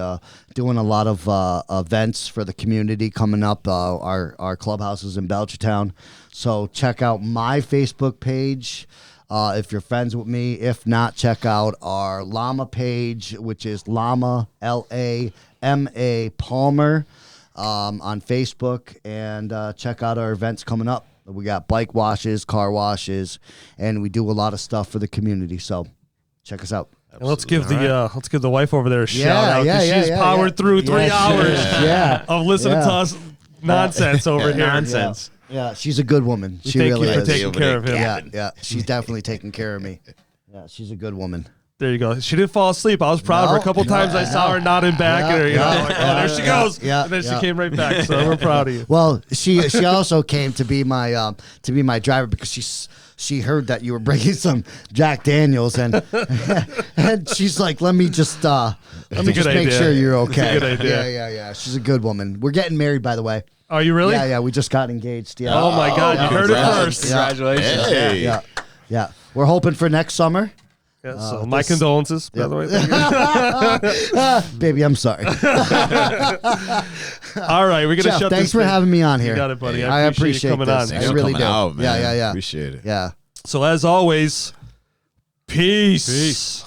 doing a lot of events for the community coming up. Our clubhouse is in Belchertown, so check out my Facebook page. If you're friends with me, if not, check out our Llama page, which is Llama LAMA Palmer on Facebook, and check out our events coming up. We got bike washes, car washes, and we do a lot of stuff for the community. So check us out. And let's give the wife over there a shout out. yeah, 'Cause yeah, she's yeah, powered yeah. through 3 Yeah, hours yeah. of listening to us nonsense over here. Nonsense. Yeah, she's a good woman. She Thank really you for is. taking care of him. Yeah, she's definitely taking care of me. Yeah, she's a good woman. There you go. She didn't fall asleep. I was proud of her. A couple times I saw her nodding back at her. You know, like, oh, there she goes. yeah, And then yeah. she came right back. So we're proud of you. Well, she also came to be my driver because she heard that you were bringing some Jack Daniels and and she's like, let me just a make good idea. sure you're It's a okay. good idea. Yeah. She's a good woman. We're getting married, by the way. Are you really? Yeah. We just got engaged. Yeah. Oh my God! You heard it Congrats. first. Yeah. Congratulations. Hey. Yeah. We're hoping for next summer. Yeah, so my condolences, by the way. Baby, I'm sorry. All right, we're gonna Jeff, shut thanks this for thing. having me on here. You got it, buddy. I appreciate you coming this. on. Thanks I for really coming do. out, man. Yeah. Appreciate it. Yeah. So as always, peace.